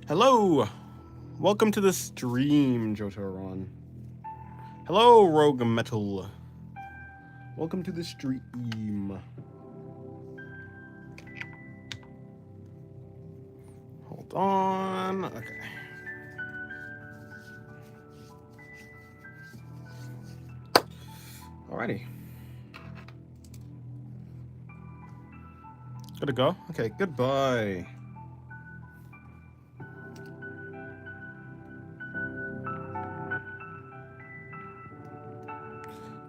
Hello, welcome to the stream, Jotaron. Hello, Rogue Metal. Welcome to the stream. Hold on. Okay. Alrighty. Gotta go? Okay, goodbye.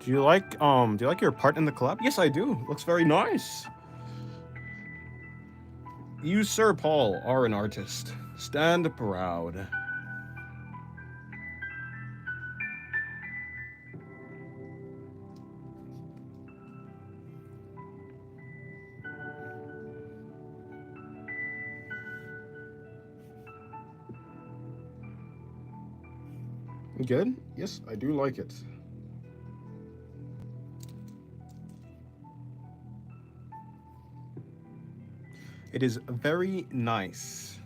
Do you like your part in the club? Yes, I do. Looks very nice. You, Sir Paul, are an artist. Stand proud. Good? Yes, I do like it. It is very nice.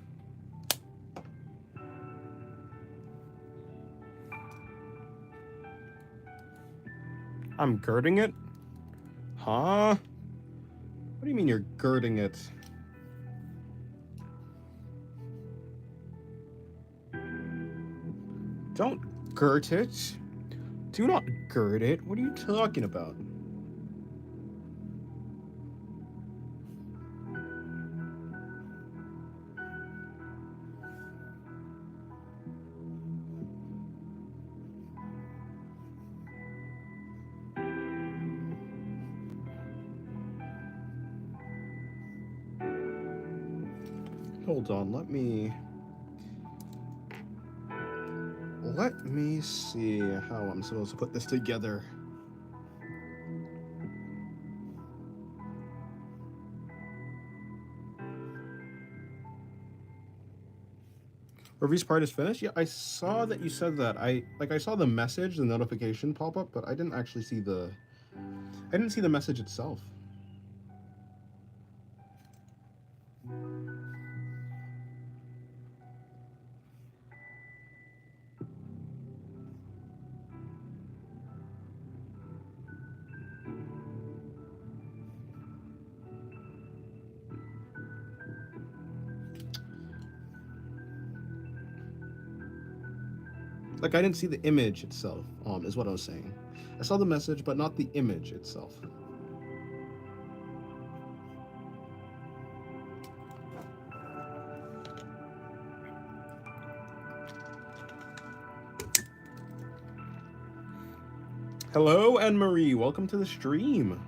I'm girding it? Huh? What do you mean you're girding it? Don't girt it. Do not gird it. What are you talking about? Hold on, let me see how I'm supposed to put this together. Review's part is finished? Yeah, I saw that you said that. I saw the message, the notification pop up, but I didn't actually see the message itself. Like I didn't see the image itself, is what I was saying. I saw the message, but not the image itself. Hello, Anne Marie. Welcome to the stream.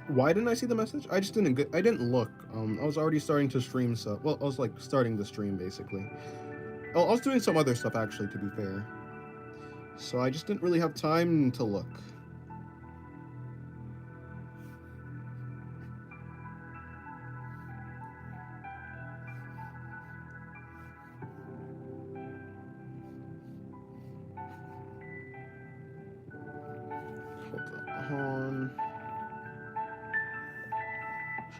Why didn't I see the message? I just didn't I didn't look. I was already starting to stream stuff. Well, I was like starting the stream basically. Oh, I was doing some other stuff actually, to be fair. So I just didn't really have time to look. Hold on.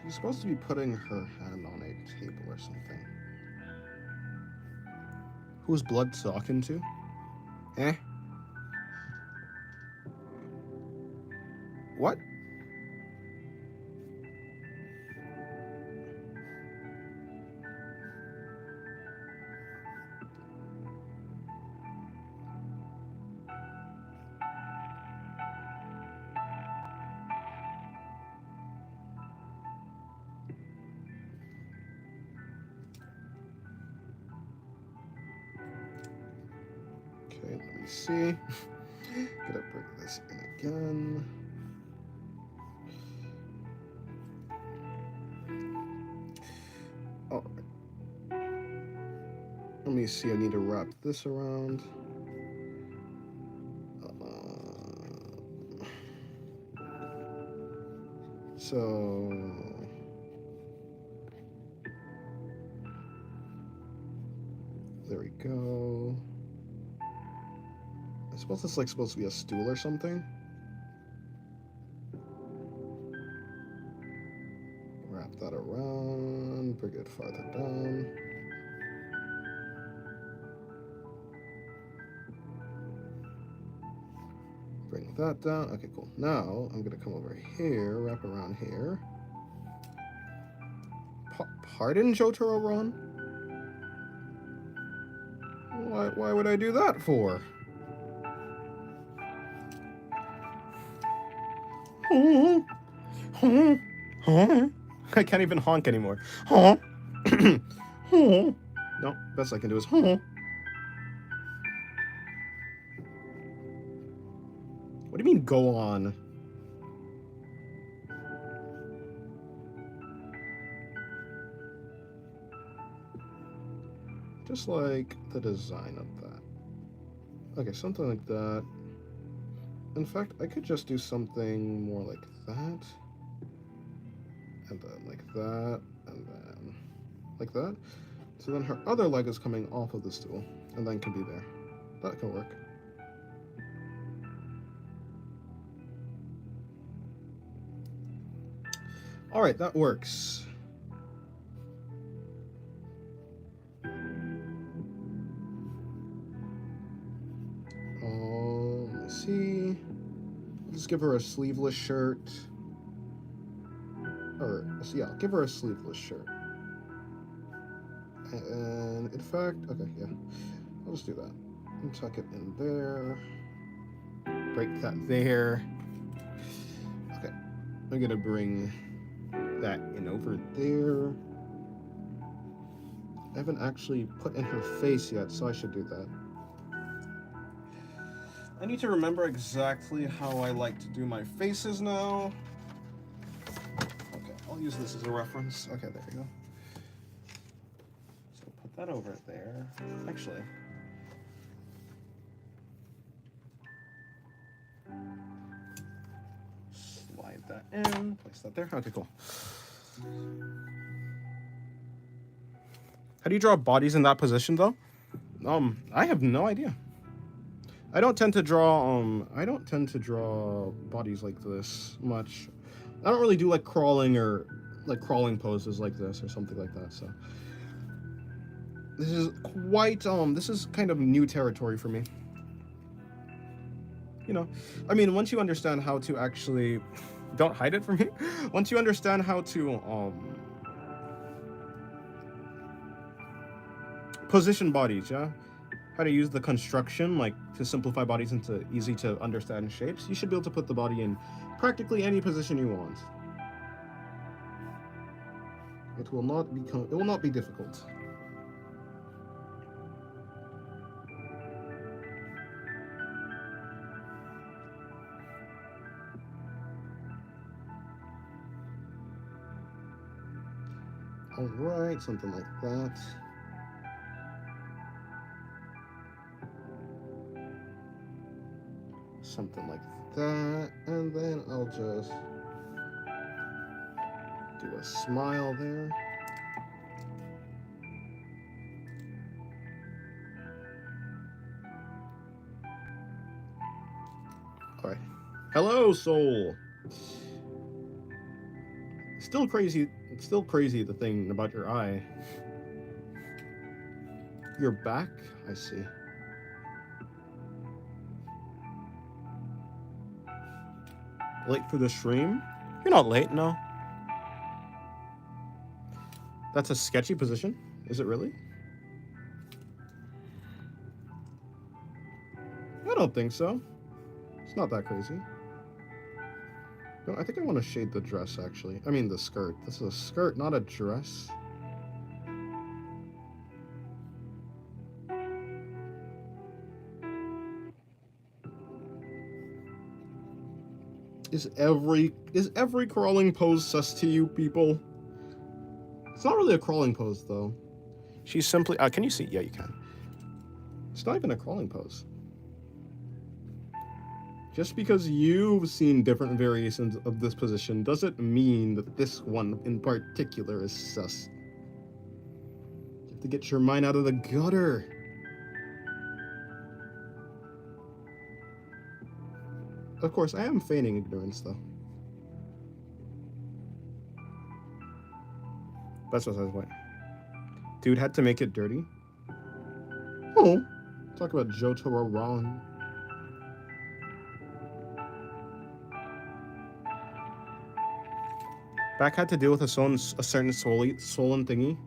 She's supposed to be putting her hand on a table or something. Who's Blood talking to? Eh? What? Okay, let me see. Gotta bring this in again. Alright. Let me see, I need to wrap this around. So there we go. I suppose it's like supposed to be a stool or something. around, bring it farther down. Bring that down. Okay, cool. Now I'm gonna come over here, wrap around here. Pardon, Jotaro-ron? Why would I do that for? I can't even honk anymore. No, best I can do is What do you mean go on? Just like the design of that. Okay, something like that. In fact, I could just do something more like that. And then like that. And then like that. So then her other leg is coming off of the stool. And then can be there. That can work. Alright, that works. Let's see. Let's give her a sleeveless shirt. Or, yeah, give her a sleeveless shirt. And in fact, okay, yeah. I'll just do that. And tuck it in there. Break that there. Okay. I'm gonna bring that in over there. I haven't actually put in her face yet, so I should do that. I need to remember exactly how I like to do my faces now. Okay, I'll use this as a reference. Okay, there we go. So put that over there. Actually, slide that in, place that there. Okay, cool. How do you draw bodies in that position, though? I have no idea. I don't tend to draw bodies like this much. I don't really do like crawling or like crawling poses like this or something like that. So this is quite this is kind of new territory for me. You know, I mean, once you understand how to actually don't hide it from me. Once you understand how to position bodies, yeah? How to use the construction, like to simplify bodies into easy to understand shapes, you should be able to put the body in practically any position you want. It will not be difficult. All right, something like that. Something like that, and then I'll just do a smile there. All right. Hello, soul. Still crazy. It's still crazy, the thing about your eye. Your back? I see. Late for the stream? You're not late, no. That's a sketchy position. Is it really? I don't think so. It's not that crazy. No, I think I want to shade the dress, actually. I mean, the skirt. This is a skirt, not a dress. Is every crawling pose sus to you, people? It's not really a crawling pose, though. She's simply... can you see? Yeah, you can. It's not even a crawling pose. Just because you've seen different variations of this position doesn't mean that this one in particular is sus. You have to get your mind out of the gutter. Of course, I am feigning ignorance, though. That's what I was like. Dude had to make it dirty. Oh, talk about Jotaro wrong. Back had to deal with a certain swollen thingy.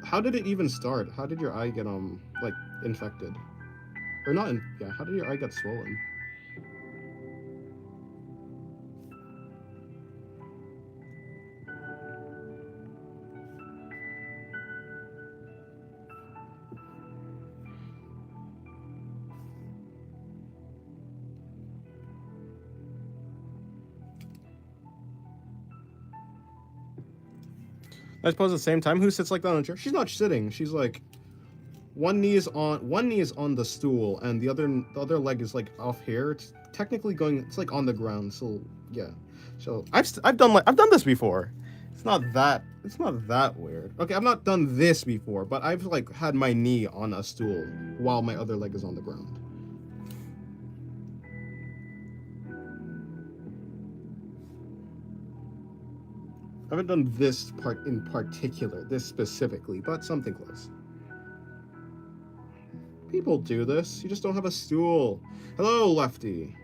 How did it even start? How did your eye get like infected? Or not? Yeah. How did your eye get swollen? I suppose at the same time, who sits like that on a chair? She's not sitting. She's like, one knee is on the stool, and the other leg is like off here. It's technically going. It's like on the ground. So yeah. So I've done this before. It's not that weird. Okay, I've not done this before, but I've like had my knee on a stool while my other leg is on the ground. I haven't done this part in particular, this specifically, but something close. People do this. You just don't have a stool. Hello, Lefty.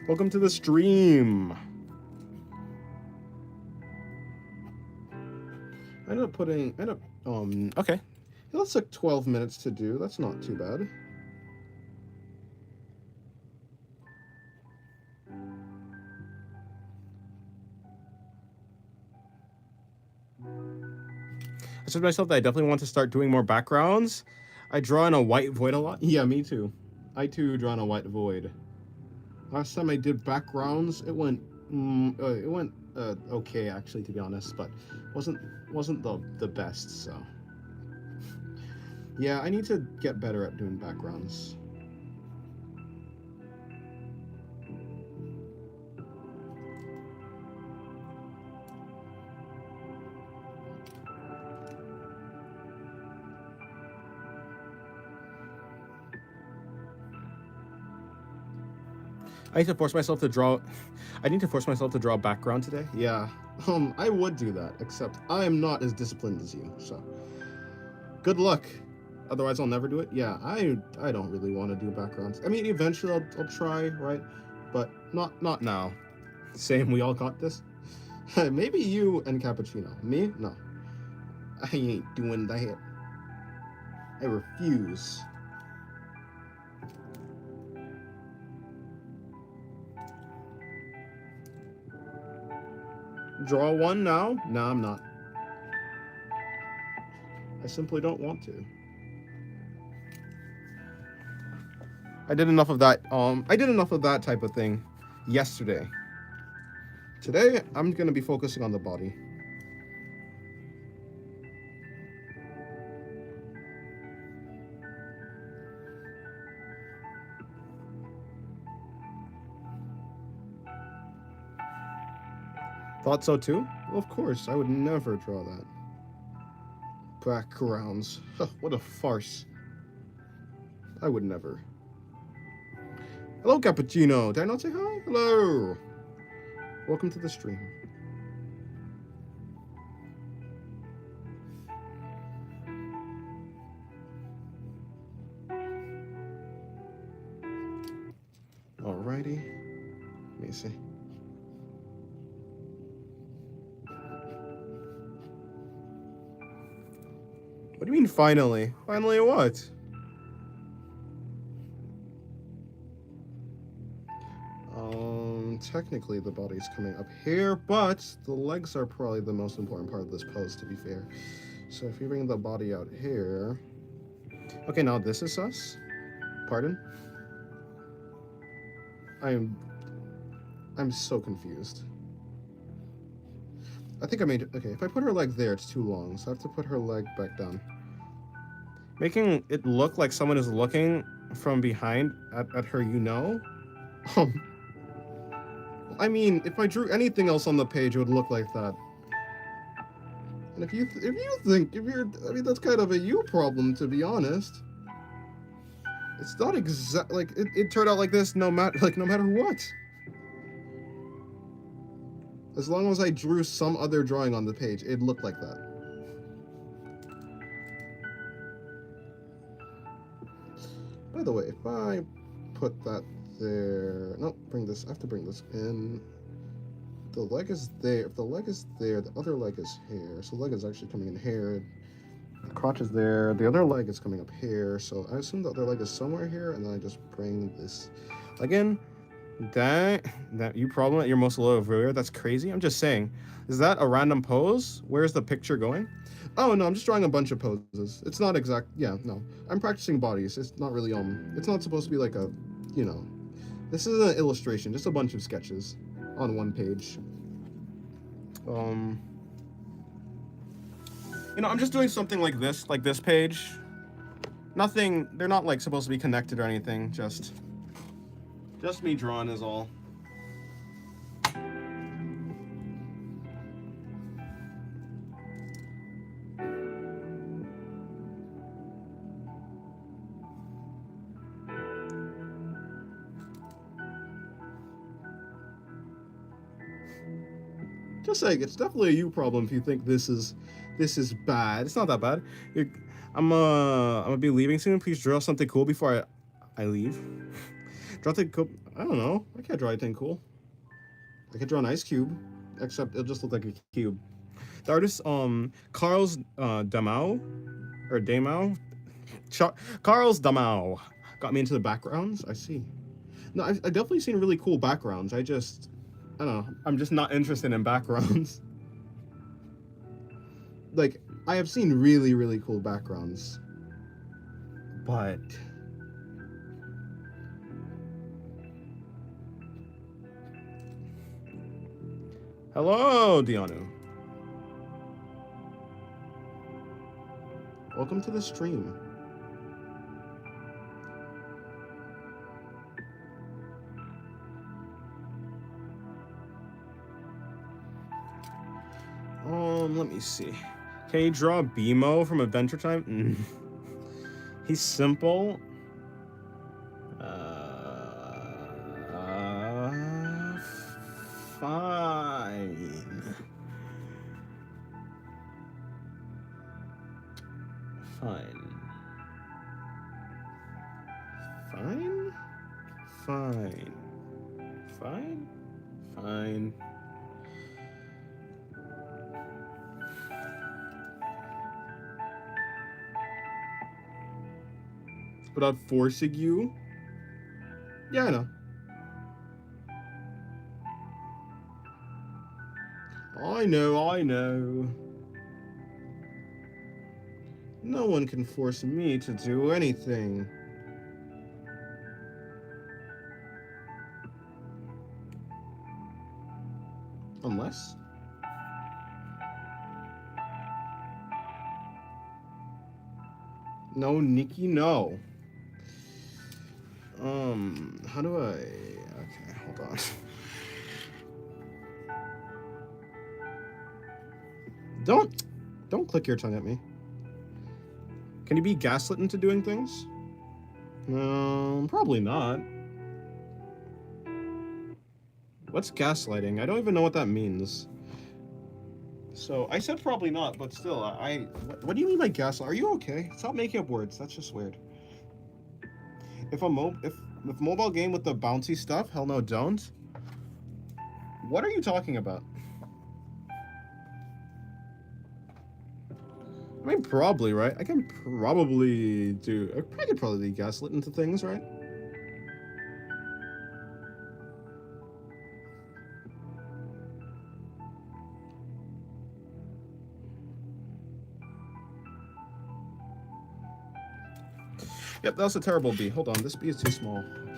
Welcome to the stream. Okay. That's like 12 minutes to do. That's not too bad. I said to myself that I definitely want to start doing more backgrounds. I draw in a white void a lot. Yeah, me too. I too draw in a white void. Last time I did backgrounds, it went okay actually, to be honest, but wasn't the best. So yeah, I need to get better at doing backgrounds. I need to force myself to draw. I need to force myself to draw a background today. Yeah, I would do that, except I am not as disciplined as you. So, good luck. Otherwise, I'll never do it. Yeah, I don't really want to do backgrounds. I mean, eventually I'll try, right? But not now. Same. We all got this. Maybe you and Cappuccino. Me? No. I ain't doing that. I refuse. Draw one now? No, I'm not. I simply don't want to. I did enough of that. I did enough of that type of thing yesterday. Today, I'm gonna be focusing on the body. Thought so too? Well, of course, I would never draw that. Backgrounds. What a farce. I would never. Hello, Cappuccino. Did I not say hi? Hello. Welcome to the stream. Alrighty. Let me see. What do you mean finally? Finally what? Technically the body's coming up here, but the legs are probably the most important part of this pose, to be fair. So if you bring the body out here... Okay, now this is us. Pardon? I'm so confused. I think I made it... Okay, if I put her leg there, it's too long, so I have to put her leg back down. Making it look like someone is looking from behind at her, you know? I mean, if I drew anything else on the page, it would look like that. And if you think I mean, that's kind of a you problem, to be honest. It's not exact like it turned out like this no matter what. As long as I drew some other drawing on the page, it looked like that. By the way, if I put that there, no, bring this. I have to bring this in. The leg is there. If the leg is there, the other leg is here. So the leg is actually coming in here. The crotch is there. The other leg is coming up here. So I assume the other leg is somewhere here, and then I just bring this. Again, that you problem at your most low over. That's crazy. I'm just saying. Is that a random pose? Where's the picture going? Oh no, I'm just drawing a bunch of poses. It's not exact. Yeah, no. I'm practicing bodies. It's not really It's not supposed to be like a, you know. This is an illustration. Just a bunch of sketches on one page. You know, I'm just doing something like this page. Nothing, they're not like supposed to be connected or anything, just me drawing is all. Just saying, it's definitely a you problem if you think this is bad. It's not that bad. I'm gonna be leaving soon. Please draw something cool before I leave. Draw something cool. I don't know. I can't draw anything cool. I could draw an ice cube, except it'll just look like a cube. The artist, Carls Damau, or Damau, Carls Damau, got me into the backgrounds. I see. No, I've definitely seen really cool backgrounds. I don't know. I'm just not interested in backgrounds. Like, I have seen really, really cool backgrounds. But hello, Dianu. Welcome to the stream. Let me see. Can you draw BMO from Adventure Time? He's simple. Fine. Fine. Fine? Fine. Fine? Fine. Without forcing you? Yeah, I know. I know. No one can force me to do anything. Unless? No, Nikki, no. How do I... Okay, hold on. Don't click your tongue at me. Can you be gaslit into doing things? No, probably not. What's gaslighting? I don't even know what that means. So, I said probably not, but still, what do you mean by gaslight? Are you okay? Stop making up words. That's just weird. If mobile game with the bouncy stuff, hell no, don't. What are you talking about? I mean, probably, right? I could probably gaslit into things, right? Yep, that was a terrible B. Hold on, this B is too small. Okay.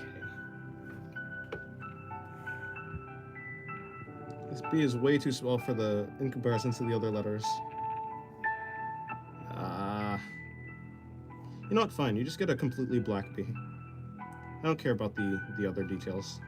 This B is way too small in comparison to the other letters. You know what? Fine. You just get a completely black B. I don't care about the other details.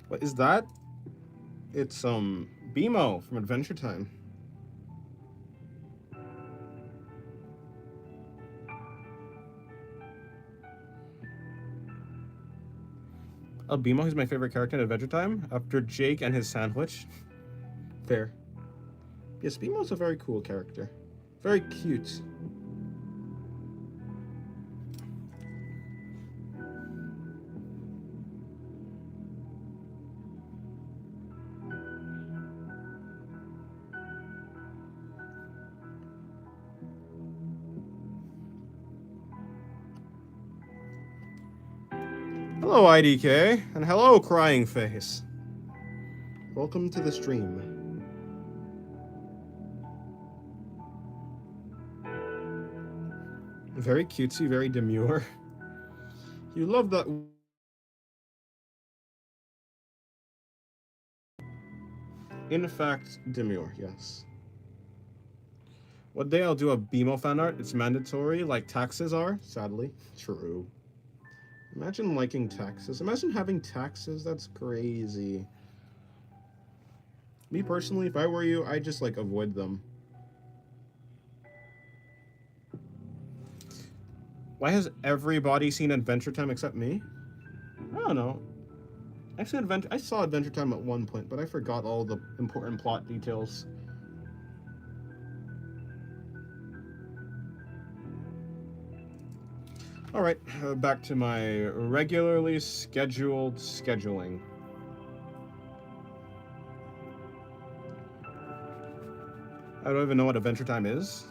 What is that? It's BMO from Adventure Time. BMO is my favorite character in Adventure Time after Jake and his sandwich. Fair. Yes, BMO's a very cool character. Very cute. Hello, IDK, and hello, Crying Face. Welcome to the stream. Very cutesy, very demure. You love that. In fact, demure, yes. One day I'll do a BMO fan art. It's mandatory, like taxes are, sadly. True. Imagine liking taxes. Imagine having taxes. That's crazy. Me personally, if I were you, I'd just like avoid them. Why has everybody seen Adventure Time except me? I don't know. Actually, I saw Adventure Time at one point, but I forgot all the important plot details. Alright, back to my regularly scheduled scheduling. I don't even know what Adventure Time is.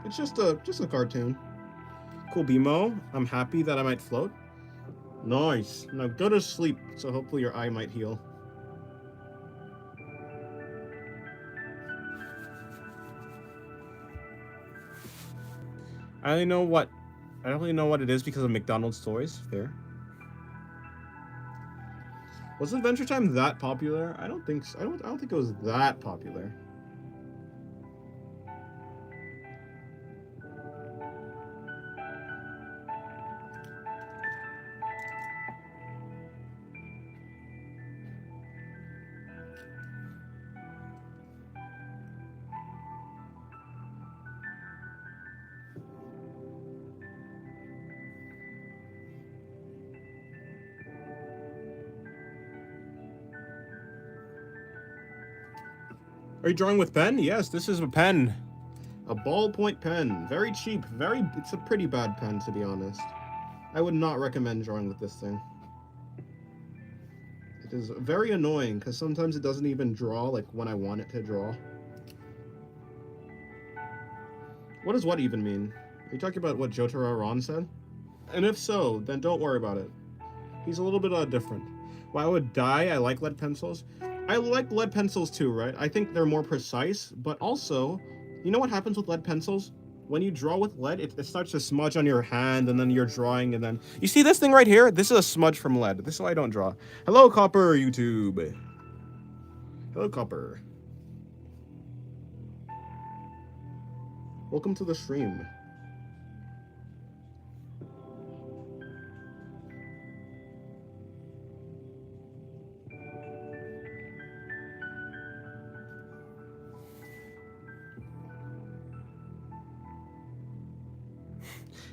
It's just a cartoon. Cool, BMO. I'm happy that I might float. Nice. Now go to sleep, so hopefully your eye might heal. I don't really know what it is because of McDonald's toys. Fair. Was Adventure Time that popular? I don't think so. I don't think it was that popular. Are you drawing with pen? Yes, this is a pen. A ballpoint pen. Very cheap. It's a pretty bad pen, to be honest. I would not recommend drawing with this thing. It is very annoying, because sometimes it doesn't even draw, like, when I want it to draw. What does what even mean? Are you talking about what Jotaro Ron said? And if so, then don't worry about it. He's a little bit different. Why would I like lead pencils? I like lead pencils too, right? I think they're more precise, but also, you know what happens with lead pencils? When you draw with lead, it starts to smudge on your hand, and then you're drawing, and then... You see this thing right here? This is a smudge from lead. This is why I don't draw. Hello, Copper YouTube. Hello, Copper. Welcome to the stream.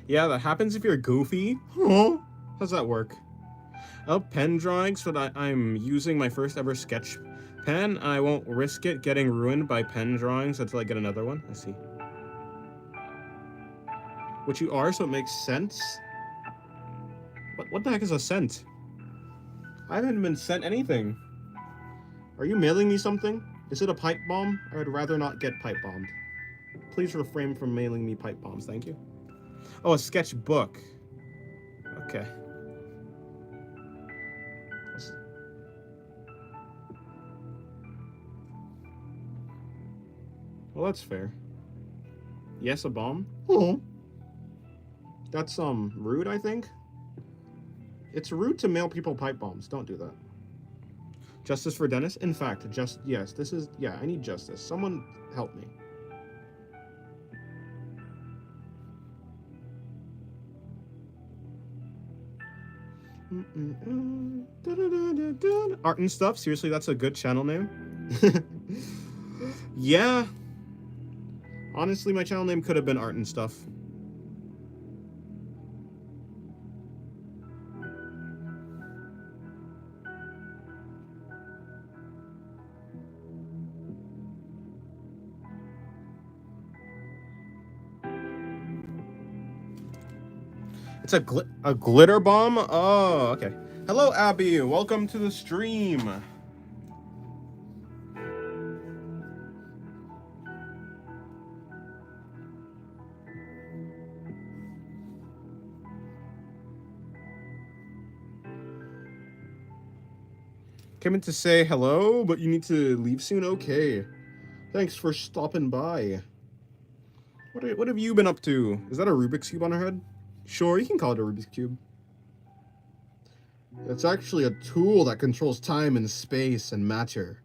Yeah, that happens if you're goofy. Huh? How's that work? Oh, pen drawings, so that I'm using my first ever sketch pen. I won't risk it getting ruined by pen drawings until I get another one. I see. Which you are, so it makes sense. What the heck is a scent? I haven't been sent anything. Are you mailing me something? Is it a pipe bomb? I would rather not get pipe bombed. Please refrain from mailing me pipe bombs, thank you. Oh, a sketchbook. Okay. Well, that's fair. Yes, a bomb? Oh. That's, rude, I think. It's rude to mail people pipe bombs. Don't do that. Justice for Dennis? In fact, yes, this is... Yeah, I need justice. Someone help me. Art and Stuff. Seriously, that's a good channel name. Yeah. Honestly, my channel name could have been Art and Stuff. It's a glitter bomb? Oh, okay. Hello, Abby. Welcome to the stream. Came in to say hello, but you need to leave soon? Okay. Thanks for stopping by. What have you been up to? Is that a Rubik's Cube on her head? Sure, you can call it a Rubik's Cube. It's actually a tool that controls time and space and matter.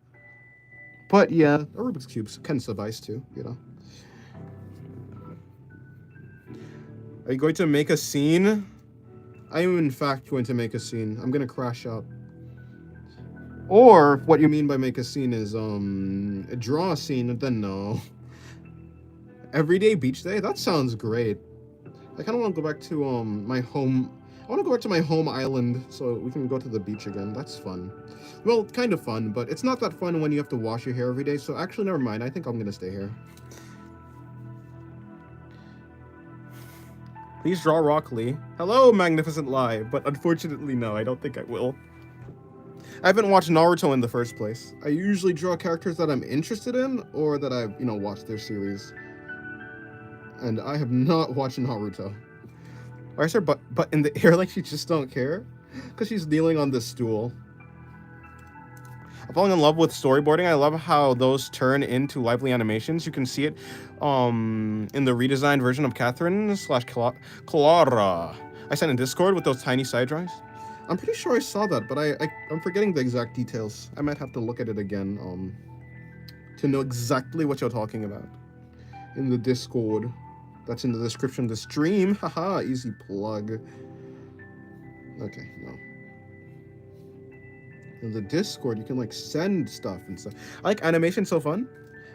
But yeah, a Rubik's Cube can suffice too, you know. Are you going to make a scene? I am in fact going to make a scene. I'm gonna crash out. Or what you mean by make a scene is draw a scene, then no. Everyday beach day? That sounds great. I kind of want to go back to my home. I want to go back to my home island so we can go to the beach again. That's fun. Well, kind of fun, but it's not that fun when you have to wash your hair every day. So actually, never mind. I think I'm gonna stay here. Please draw Rock Lee. Hello, Magnificent Lie. But unfortunately, no. I don't think I will. I haven't watched Naruto in the first place. I usually draw characters that I'm interested in or that I've, watched their series. And I have not watched Naruto. Why is her butt in the air like she just don't care? Because she's kneeling on this stool. I'm falling in love with storyboarding. I love how those turn into lively animations. You can see it in the redesigned version of Catherine/Clara. I sent in Discord with those tiny side drawings. I'm pretty sure I saw that, but I'm forgetting the exact details. I might have to look at it again to know exactly what you're talking about. In the Discord. That's in the description of the stream. Haha, easy plug. Okay, no. In the Discord, you can send stuff and stuff. I like animation, so fun.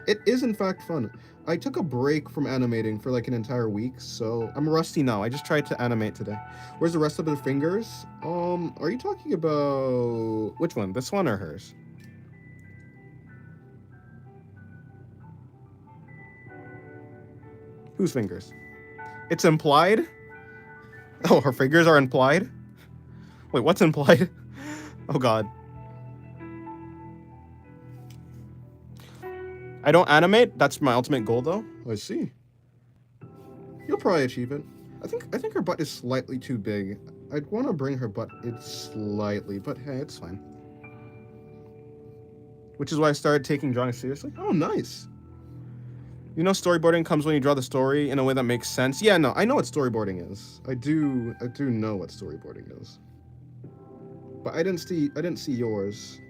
It is in fact fun. I took a break from animating for an entire week, so I'm rusty now. I just tried to animate today. Where's the rest of the fingers? Are you talking about which one? This one or hers? Whose fingers? It's implied? Oh, her fingers are implied? Wait, what's implied? Oh god. I don't animate. That's my ultimate goal, though. I see. You'll probably achieve it. I think her butt is slightly too big. I'd want to bring her butt in slightly, but hey, it's fine. Which is why I started taking drawing seriously. Oh, nice. You know, storyboarding comes when you draw the story in a way that makes sense. Yeah, no, I know what storyboarding is. I do know what storyboarding is. But I didn't see yours.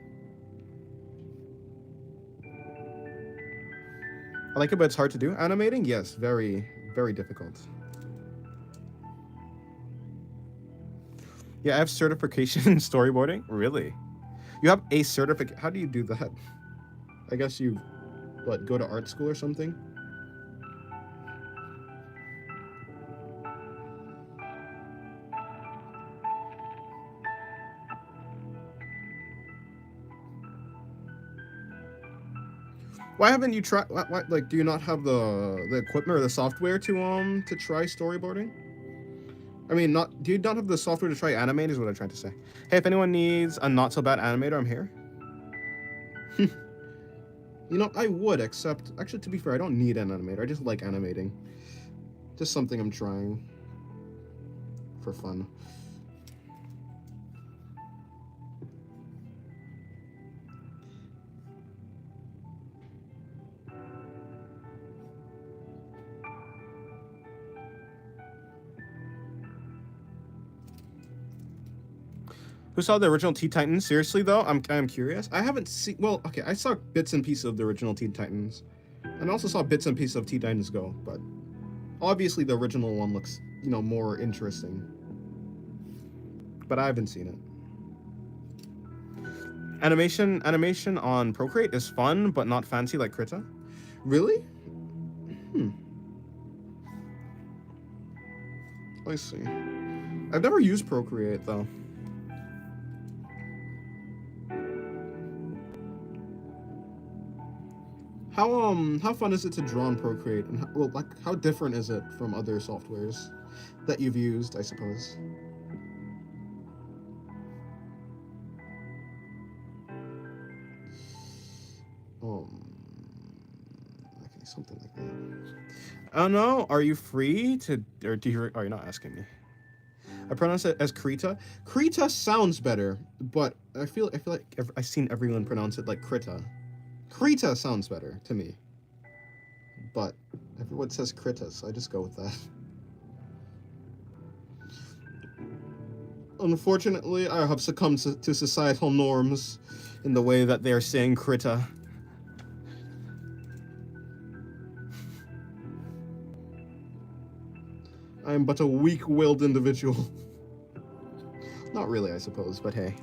I like it, but it's hard to do. Animating? Yes, very, very difficult. Yeah, I have certification in storyboarding. Really? You have a certificate? How do you do that? I guess you, go to art school or something? Why haven't you tried? Do you not have the equipment or the software to try storyboarding? I mean, do you not have the software to try animate? Is what I'm trying to say. Hey, if anyone needs a not so bad animator, I'm here. I would, except actually, to be fair, I don't need an animator. I just like animating. Just something I'm trying for fun. Who saw the original Teen Titans? Seriously though, I'm curious. I haven't seen. Well, okay, I saw bits and pieces of the original Teen Titans, and I also saw bits and pieces of Teen Titans Go. But obviously, the original one looks, more interesting. but I haven't seen it. Animation on Procreate is fun, but not fancy like Krita. Really? I see. I've never used Procreate though. How fun is it to draw in Procreate, and how different is it from other softwares that you've used, I suppose? Okay, something like that. Oh no, are you free to, or do you? Oh, you're not asking me. I pronounce it as Krita. Krita sounds better, but I feel like I've seen everyone pronounce it like Krita. Krita sounds better to me, but everyone says Krita, so I just go with that. Unfortunately, I have succumbed to societal norms in the way that they are saying Krita. I am but a weak-willed individual. Not really, I suppose, but hey.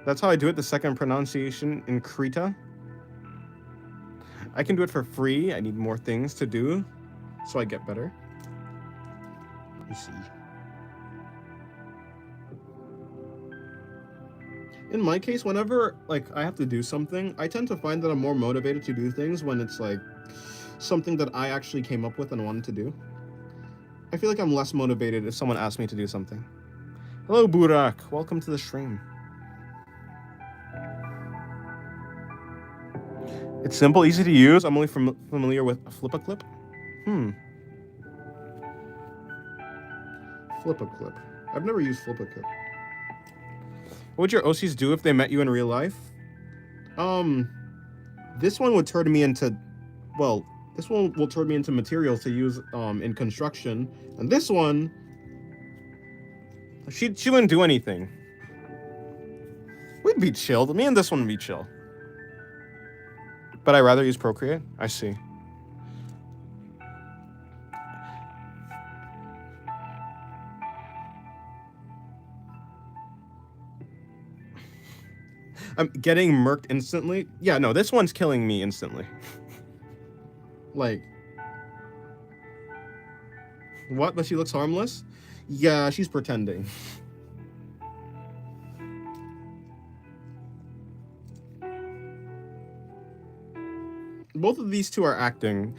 That's how I do it, the second pronunciation in Krita. I can do it for free. I need more things to do, so I get better. Let me see. In my case, whenever I have to do something, I tend to find that I'm more motivated to do things when it's something that I actually came up with and wanted to do. I feel like I'm less motivated if someone asks me to do something. Hello, Burak. Welcome to the stream. It's simple, easy to use. I'm only familiar with Flip-a-Clip. Flip-a-Clip. I've never used Flip-a-Clip. What would your OCs do if they met you in real life? This one would turn me into, this one will turn me into materials to use in construction, and this one, she wouldn't do anything. We'd be chill. Me and this one would be chill. But I'd rather use Procreate? I see. I'm getting murked instantly? Yeah, no, this one's killing me instantly. What? But she looks harmless? Yeah, she's pretending. Both of these two are acting.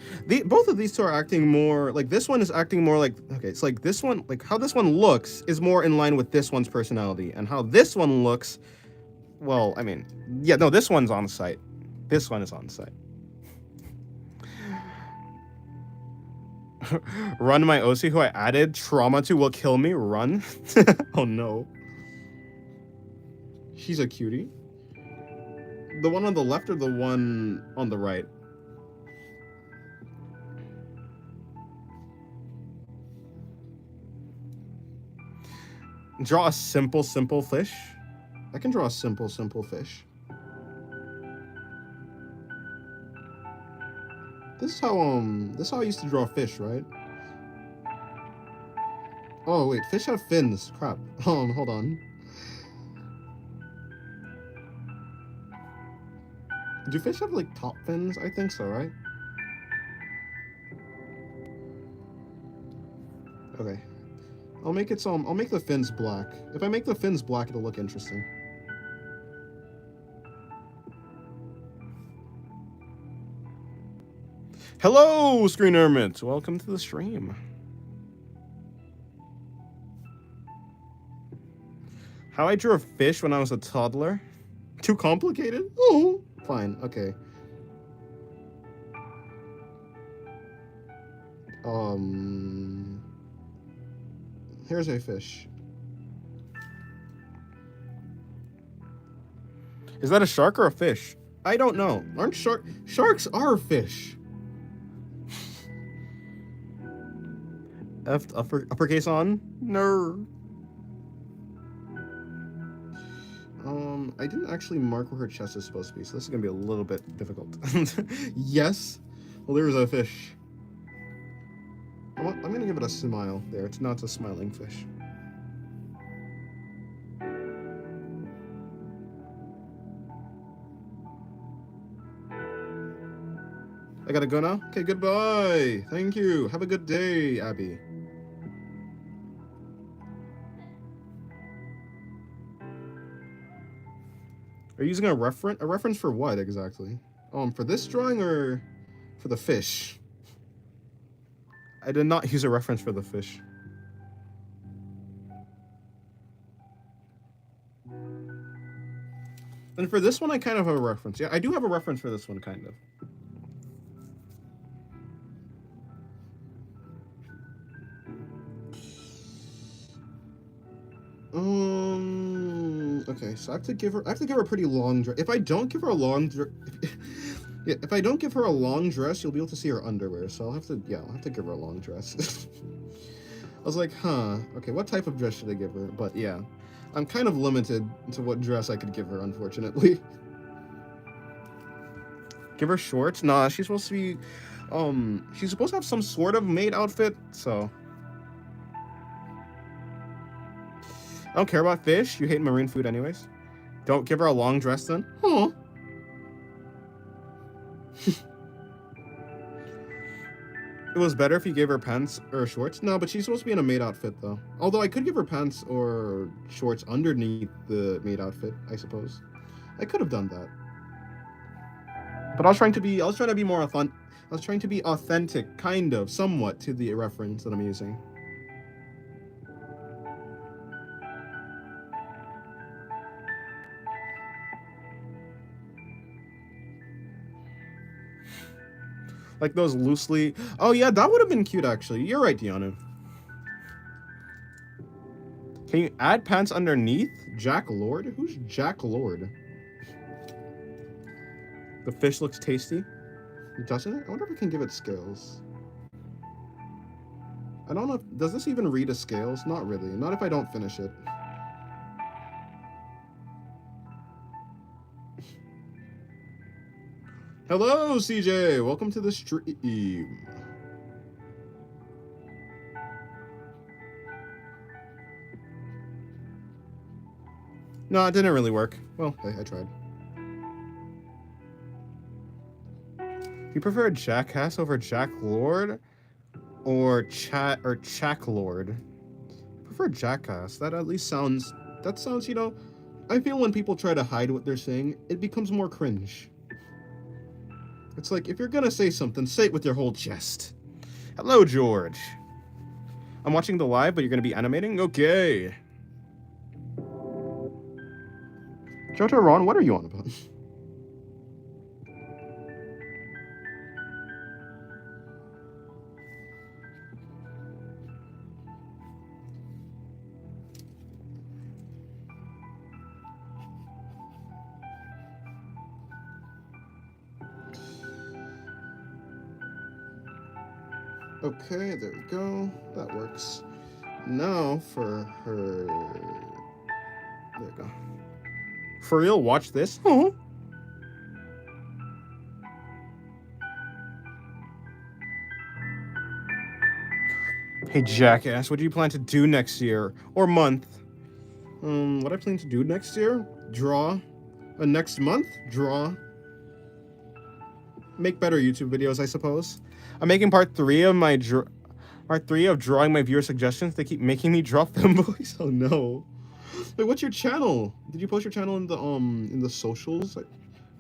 Both of these two are acting more this one is acting more okay, it's this one, how this one looks is more in line with this one's personality, and how this one looks, well, I mean, yeah, no, this one's on site. This one is on site. Run, my OC who I added trauma to will kill me. Run. Oh no. She's a cutie. The one on the left or the one on the right? Draw a simple fish. I can draw a simple fish. This is how I used to draw fish, right? Oh wait, fish have fins. Crap. Hold on. Do fish have top fins? I think so, right? Okay. I'll make the fins black. If I make the fins black, it'll look interesting. Hello, Screen Hermit. Welcome to the stream. How I drew a fish when I was a toddler? Too complicated? Oh, fine. Okay. Here's a fish. Is that a shark or a fish? I don't know. Aren't sharks are fish? Uppercase on? No. I didn't actually mark where her chest is supposed to be, so this is gonna be a little bit difficult. Yes. Well, there's a fish. I'm gonna give it a smile there. It's not a smiling fish. I gotta go now? Okay, goodbye. Thank you. Have a good day, Abby. Are you using a reference? A reference for what exactly? For this drawing or for the fish? I did not use a reference for the fish. And for this one, I kind of have a reference. Yeah, I do have a reference for this one, kind of. Okay, so I have to give her a pretty long dress. If I don't give her a long dress, yeah, if I don't give her a long dress, you'll be able to see her underwear. So I'll have to give her a long dress. I was like, huh, okay, what type of dress should I give her? But yeah, I'm kind of limited to what dress I could give her, unfortunately. Give her shorts? Nah, she's supposed to be, she's supposed to have some sort of maid outfit, so. I don't care about fish. You hate marine food anyways. Don't give her a long dress then. Huh. It was better if you gave her pants or shorts. No, but she's supposed to be in a maid outfit though. Although I could give her pants or shorts underneath the maid outfit, I suppose. I could have done that. But I was trying to be more authentic. I was trying to be authentic, kind of, somewhat, to the reference that I'm using. Like those loosely... Oh yeah, that would have been cute actually. You're right, Deanu. Can you add pants underneath? Jack Lord? Who's Jack Lord? The fish looks tasty. Doesn't it? I wonder if I can give it scales. I don't know if... Does this even read as scales? Not really. Not if I don't finish it. Hello, CJ! Welcome to the stream. No, it didn't really work. Well, hey, I tried. You prefer Jackass over Jack Lord? Or Chack Lord? I prefer Jackass. That at least sounds... That sounds, you know... I feel when people try to hide what they're saying, it becomes more cringe. It's like, if you're gonna say something, say it with your whole chest. Hello, George. I'm watching the live, but you're gonna be animating? Okay. Jojo Ron, what are you on about? Okay, there we go. That works. Now for her... There we go. For real, watch this? Huh? Hey, Jackass, what do you plan to do next year? Or month? What I plan to do next year? Draw. Next month? Draw. Make better YouTube videos, I suppose. I'm making part 3 of my part 3 of drawing my viewer suggestions. They keep making me draw femboys. Oh no. Wait, what's your channel? Did you post your channel in the socials?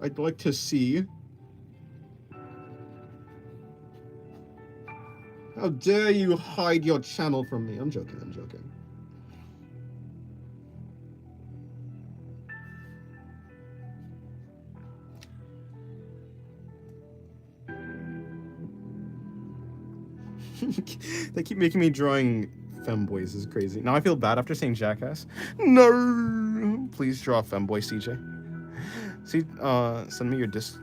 I'd like to see. How dare you hide your channel from me? I'm joking, I'm joking. They keep making me drawing femboys. Is crazy. Now I feel bad after saying Jackass. No, please draw a femboy, CJ. See, send me your disc.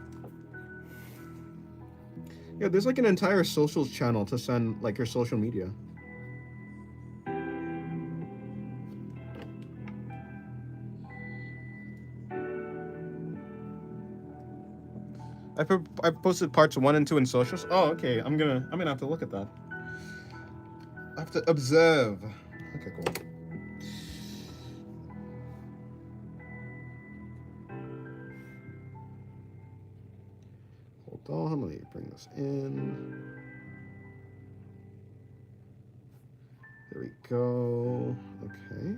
Yeah, there's like an entire socials channel to send like your social media. I posted parts 1 and 2 in socials. Oh, okay. I'm gonna have to look at that. I have to observe. Okay, cool. Hold on, let me bring this in. There we go. Okay.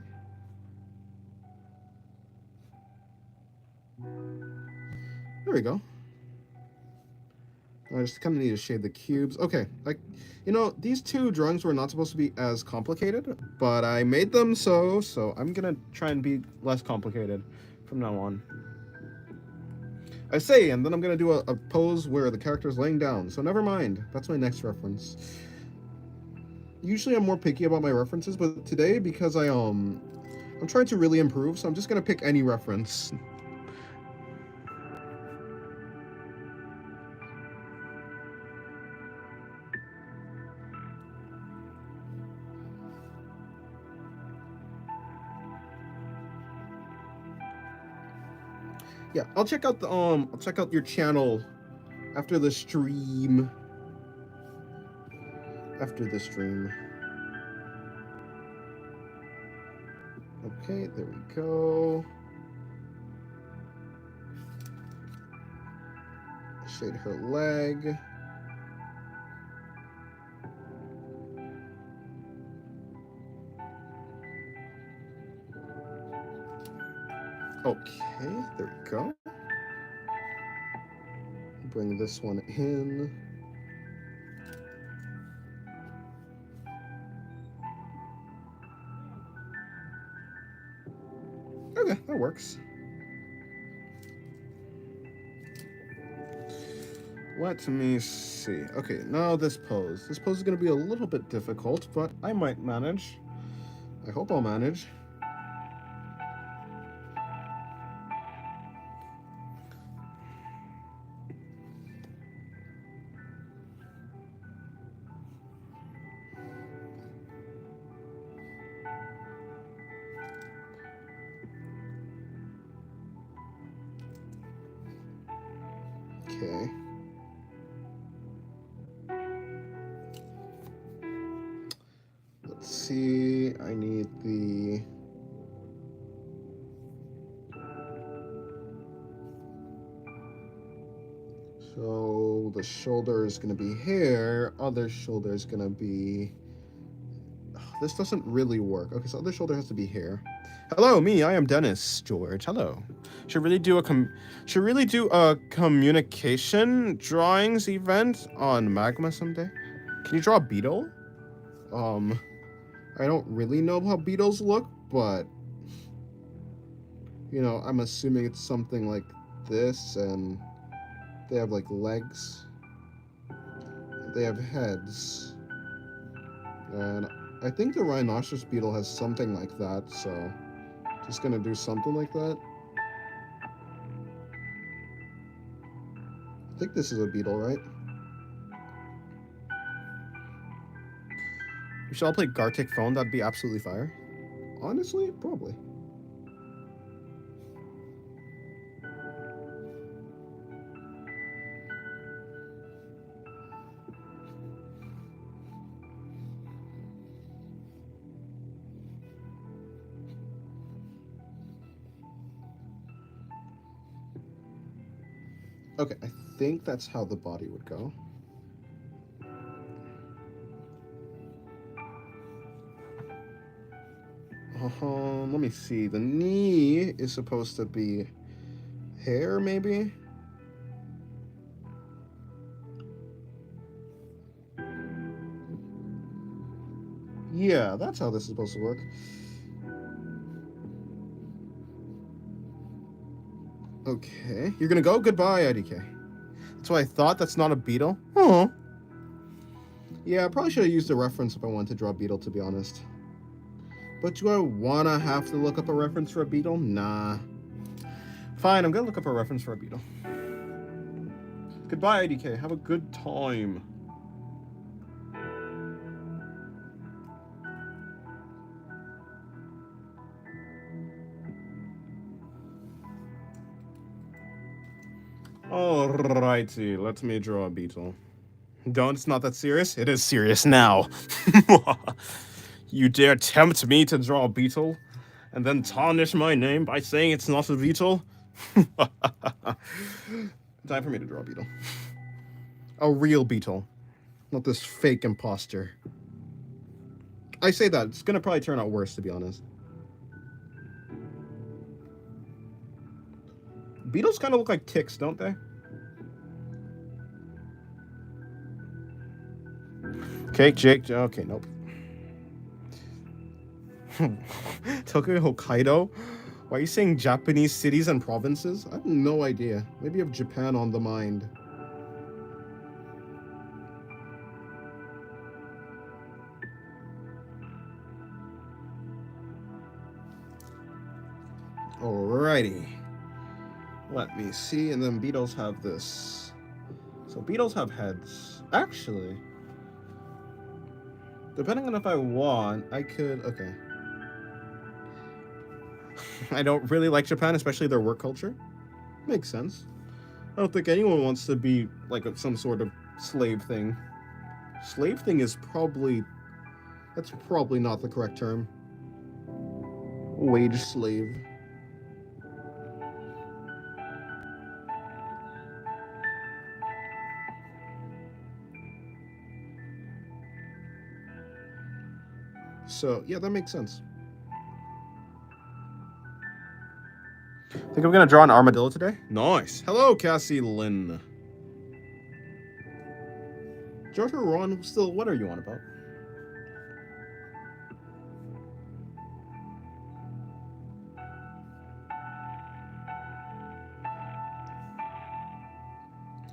There we go. I just kind of need to shade the cubes. Okay, like, you know, these two drawings were not supposed to be as complicated, but I made them so I'm gonna try and be less complicated from now on. I say, and then I'm gonna do a pose where the character's laying down, so never mind. That's my next reference. Usually I'm more picky about my references, but today, because I'm trying to really improve, so I'm just gonna pick any reference. Yeah, I'll check out your channel after the stream. After the stream. Okay, there we go. Shade her leg. Okay, there we go. Bring this one in. Okay, that works. Let me see. Okay, now this pose. This pose is going to be a little bit difficult, but I might manage. I hope I'll manage. Okay. Let's see. I need the... So the shoulder is going to be here. Other shoulder is going to be... This doesn't really work. Okay, so other shoulder has to be here. Hello, me. I am Dennis George. Hello. Should really do a communication drawings event on Magma someday. Can you draw a beetle? I don't really know how beetles look, but you know, I'm assuming it's something like this, and they have like legs. They have heads. And I think the rhinoceros beetle has something like that, so just gonna do something like that. I think this is a beetle, right? We should all play Gartic Phone, that'd be absolutely fire. Honestly, probably. Okay, I think that's how the body would go. Let me see. The knee is supposed to be hair, maybe? Yeah, that's how this is supposed to work. Okay, you're gonna go? Goodbye, IDK. That's what I thought. That's not a beetle. Oh. Yeah, I probably should have used a reference if I wanted to draw a beetle, to be honest. But do I wanna have to look up a reference for a beetle? Nah. Fine, I'm gonna look up a reference for a beetle. Goodbye, IDK. Have a good time. Alrighty, let me draw a beetle. Don't, it's not that serious. It is serious now. You dare tempt me to draw a beetle, and then tarnish my name by saying it's not a beetle? Time for me to draw a beetle. A real beetle, not this fake imposter. I say that, it's gonna probably turn out worse, to be honest. Beetles kind of look like ticks, don't they? Okay, Jake. Okay, nope. Tokyo, Hokkaido? Why are you saying Japanese cities and provinces? I have no idea. Maybe you have Japan on the mind. Alrighty. Let me see. And then beetles have this. So beetles have heads. Actually, depending on if I want, I could... Okay. I don't really like Japan, especially their work culture. Makes sense. I don't think anyone wants to be like some sort of slave thing. Slave thing is probably... That's probably not the correct term. Wage slave. So, yeah, that makes sense. Think I'm gonna draw an armadillo today? Nice. Hello, Cassie Lynn. George or Ron, still, what are you on about?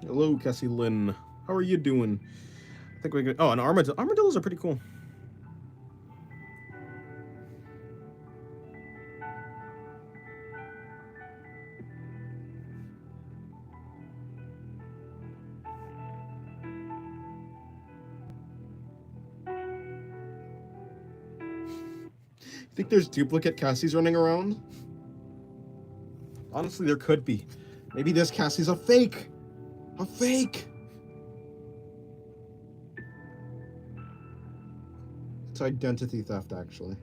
Hello, Cassie Lynn. How are you doing? I think we could... Oh, an armadillo. Armadillos are pretty cool. Think there's duplicate Cassies running around? Honestly, there could be. Maybe this Cassie's a fake. A fake. It's identity theft, actually.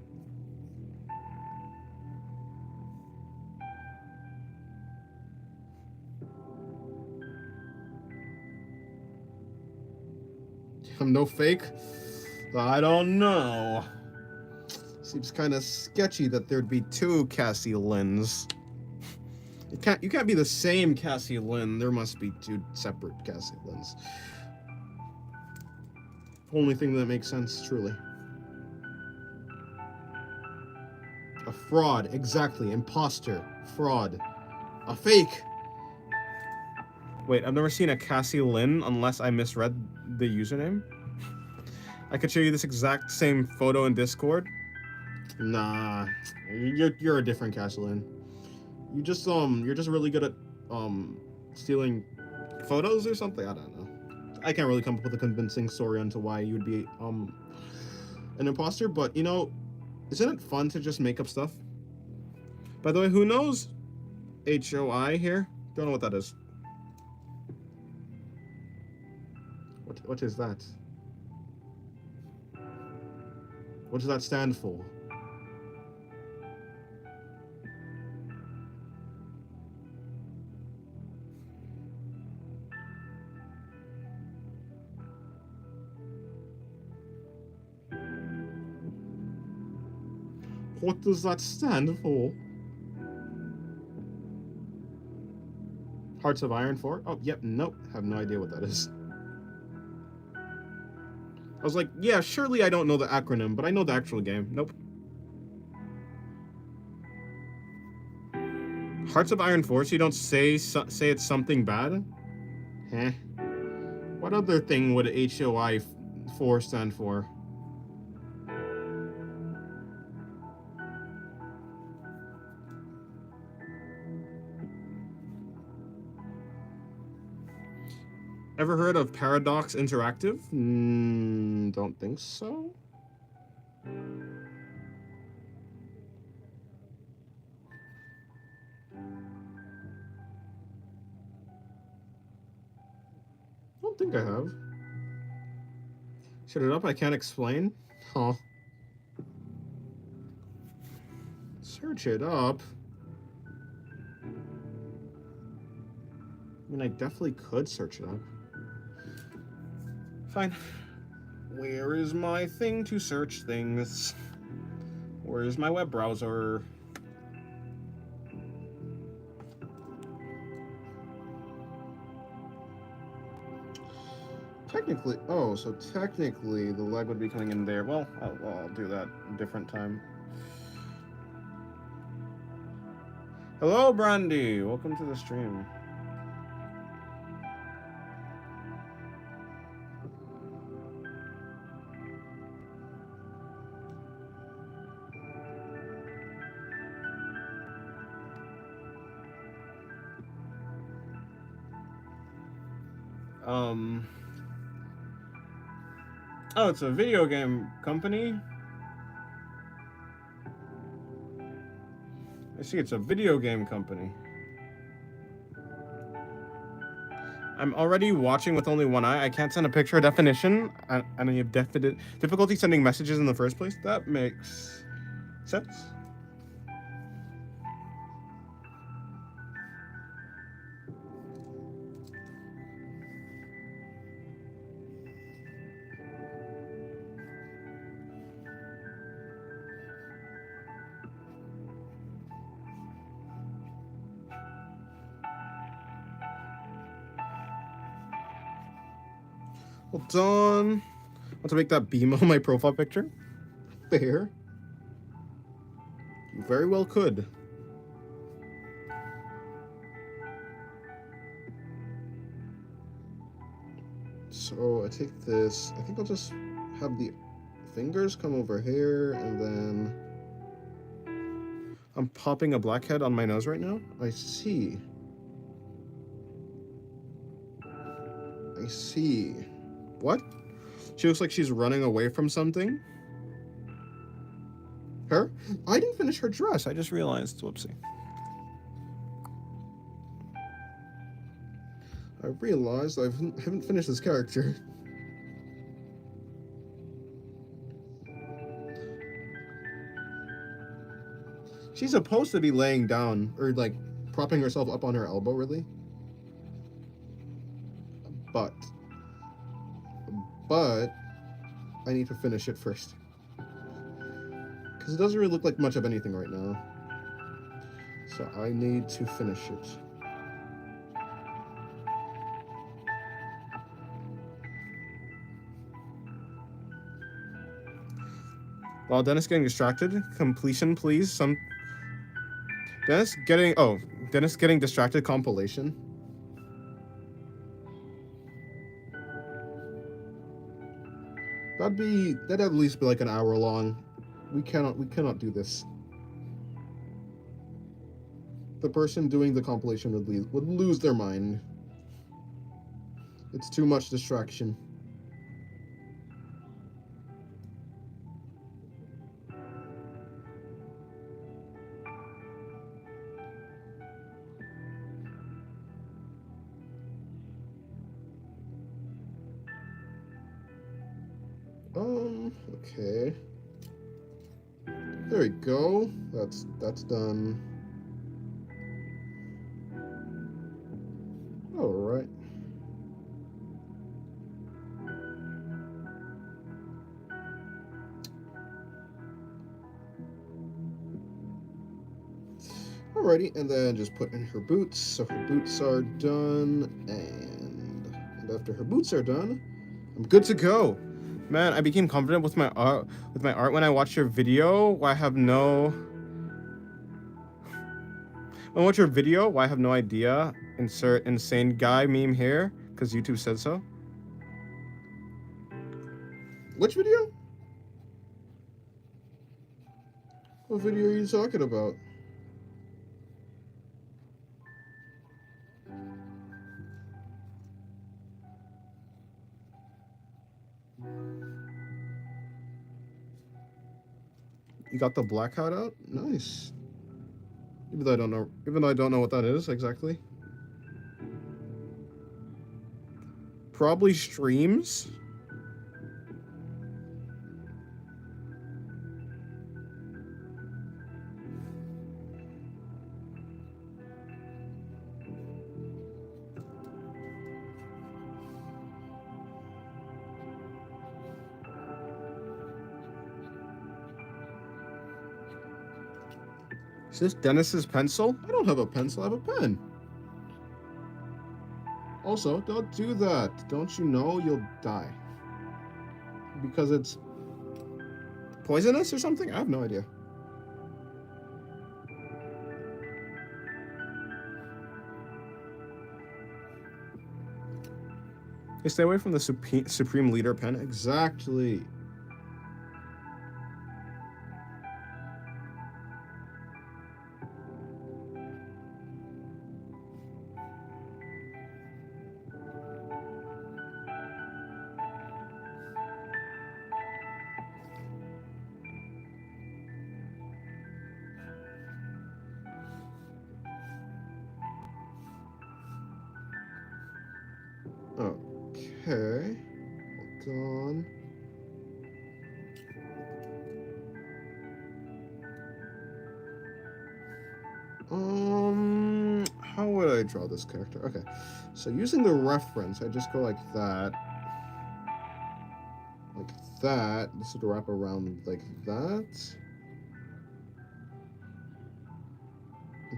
I'm no fake? I don't know. Seems kind of sketchy that there'd be two Cassie Lynns. You can't be the same Cassie Lynn. There must be two separate Cassie Lynns. Only thing that makes sense, truly. A fraud, exactly. Imposter. Fraud. A fake. Wait, I've never seen a Cassie Lynn unless I misread the username. I could show you this exact same photo in Discord. Nah, you're a different Cassie Lynn. You're just really good at stealing photos or something. I don't know. I can't really come up with a convincing story onto why you would be an imposter, but you know, isn't it fun to just make up stuff? By the way, who knows HOI here? Don't know what that is. What is that? What does that stand for? What does that stand for? Hearts of Iron 4? Oh, yep, nope. Have no idea what that is. I was like, yeah, surely I don't know the acronym, but I know the actual game. Nope. Hearts of Iron 4, so you don't say it's something bad? Huh? What other thing would HOI 4 stand for? Ever heard of Paradox Interactive? Don't think so. I don't think I have. Shut it up, I can't explain. Huh. Search it up. I mean, I definitely could search it up. Fine. Where is my thing to search things? Where is my web browser? Technically, oh, so technically the leg would be coming in there. Well, I'll do that a different time. Hello, Brandy. Welcome to the stream. Oh, it's a video game company. I see it's a video game company. I'm already watching with only one eye. I can't send a picture definition, and I have difficulty sending messages in the first place. That makes sense. Hold on. I want to make that BMO my profile picture. Fair. You very well could. So I take this. I think I'll just have the fingers come over here, and then I'm popping a blackhead on my nose right now. I see. I see. What? She looks like she's running away from something. Her? I didn't finish her dress. I just realized. Whoopsie. I realized I haven't finished this character. She's supposed to be laying down, or like propping herself up on her elbow, really. But I need to finish it first. Because it doesn't really look like much of anything right now. So I need to finish it. While Dennis getting distracted, completion please. Dennis getting distracted compilation. That'd at least be like an hour long. We cannot do this. The person doing the compilation would lose their mind. It's too much distraction. Okay. There we go. That's done. All right. Alrighty, and then just put in her boots. So her boots are done, and after her boots are done, I'm good to go. Man, I became confident with my art when I watched your video. Why I have no When I watch your video, why I have no idea. Insert insane guy meme here, because YouTube said so. Which video? What video are you talking about? You got the black hat out? Nice. Even though I don't know what that is exactly. Probably streams. Is this Dennis's pencil? I don't have a pencil, I have a pen. Also, don't do that. Don't you know you'll die? Because it's poisonous or something? I have no idea. Hey, stay away from the Supreme Leader pen. Exactly. Okay. Hold on. How would I draw this character? Okay. So using the reference, I just go like that. Like that. This would wrap around like that.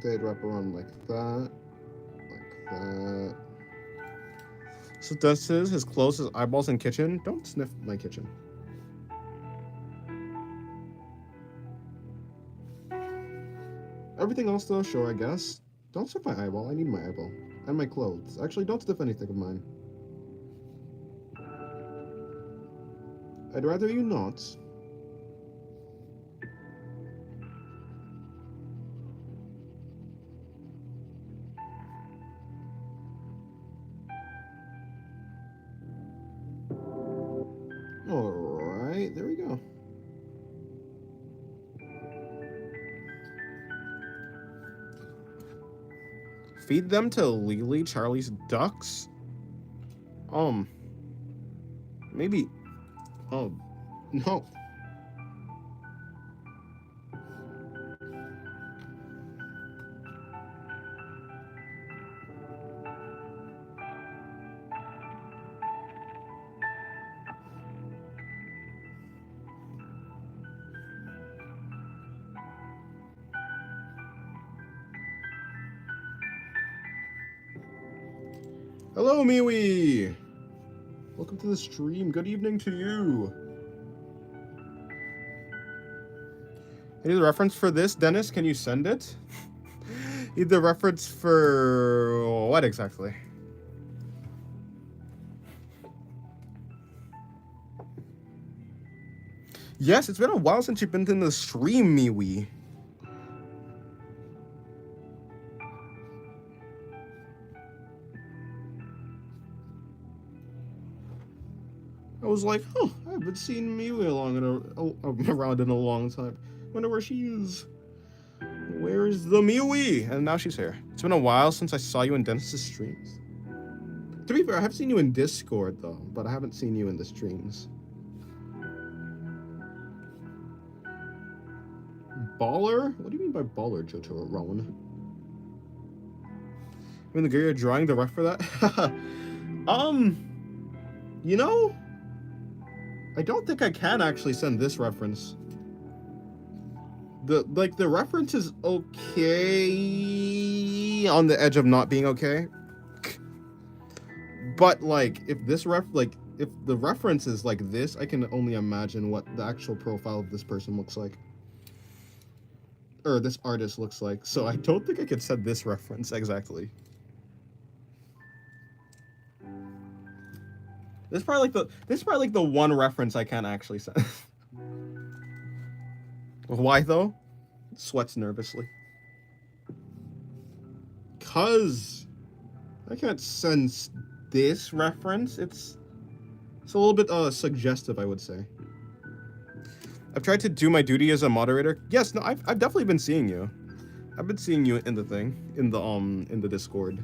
They'd wrap around like that. Like that. So this is his clothes, his eyeballs, and kitchen. Don't sniff my kitchen. Everything else though, sure, I guess. Don't sniff my eyeball. I need my eyeball. And my clothes. Actually, don't sniff anything of mine. I'd rather you not. Alright, there we go. Feed them to Lily, Charlie's ducks? Maybe... Oh, no. Hello, Miwi! Welcome to the stream. Good evening to you. I need the reference for this, Dennis. Can you send it? Need the reference for what exactly? Yes, it's been a while since you've been in the stream, Miwi. I was like, oh, I haven't seen Miwi around in a long time. Wonder where she is. Where's the Miwi? And now she's here. It's been a while since I saw you in Dennis's streams. To be fair, I have seen you in Discord though, but I haven't seen you in the streams. Baller? What do you mean by baller, Jotaro Rowan? I mean, the girl you're drawing the ref for that? You know, I don't think I can actually send this reference. The reference is okay, on the edge of not being okay. But like, if the reference is like this, I can only imagine what the actual profile of this person looks like. Or this artist looks like. So I don't think I could send this reference exactly. This is probably like the one reference I can actually send. Why though? Sweats nervously. Cause I can't sense this reference. It's a little bit suggestive, I would say. I've tried to do my duty as a moderator. Yes, no, I've definitely been seeing you. I've been seeing you in the thing, in the Discord.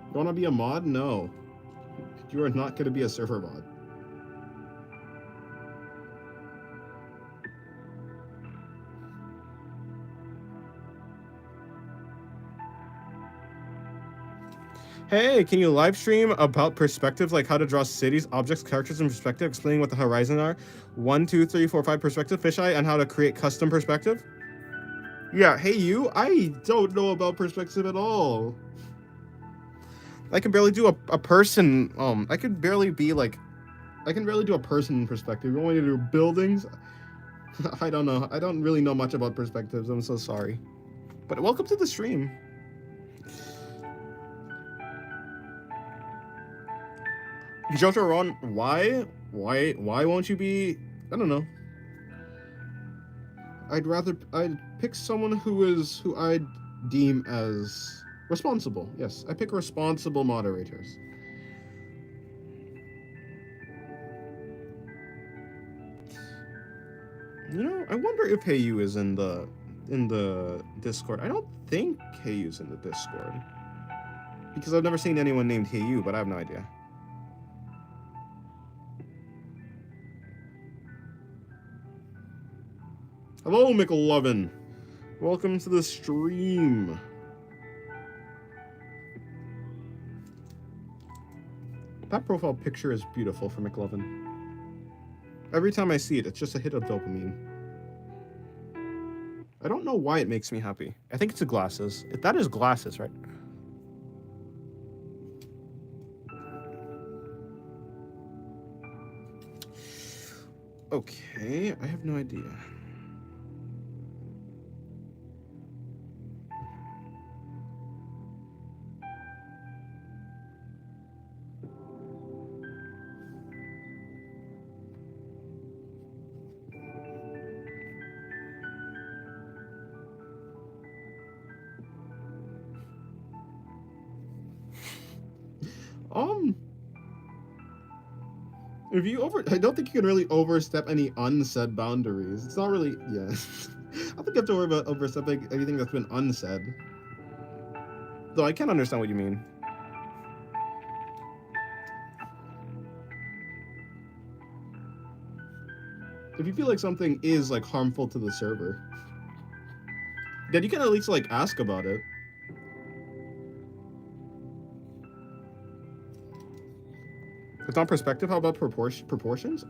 You wanna be a mod? No. You are not gonna be a server mod. Hey, can you live stream about perspective, like how to draw cities, objects, characters in perspective, explaining what the horizon are? 1, 2, 3, 4, 5 perspective, fisheye, and how to create custom perspective? Yeah, hey you, I don't know about perspective at all. I can barely do a person, I can barely do a person in perspective. You want me to do buildings? I don't know. I don't really know much about perspectives. I'm so sorry. But welcome to the stream. Jojo Ron, why won't you be? I don't know. I'd pick someone who I'd deem as responsible. Yes, I pick responsible moderators. You know, I wonder if Heyu is in the Discord. I don't think Heyu's in the Discord because I've never seen anyone named Heyu, but I have no idea. Hello, McLovin. Welcome to the stream. That profile picture is beautiful for McLovin. Every time I see it, it's just a hit of dopamine. I don't know why it makes me happy. I think it's the glasses. That is glasses, right? Okay, I have no idea. I don't think you can really overstep any unsaid boundaries. It's not really, yeah. I don't think you have to worry about overstepping anything that's been unsaid. Though I can understand what you mean. If you feel like something is like harmful to the server, then you can at least like ask about it. It's not perspective. How about proportions?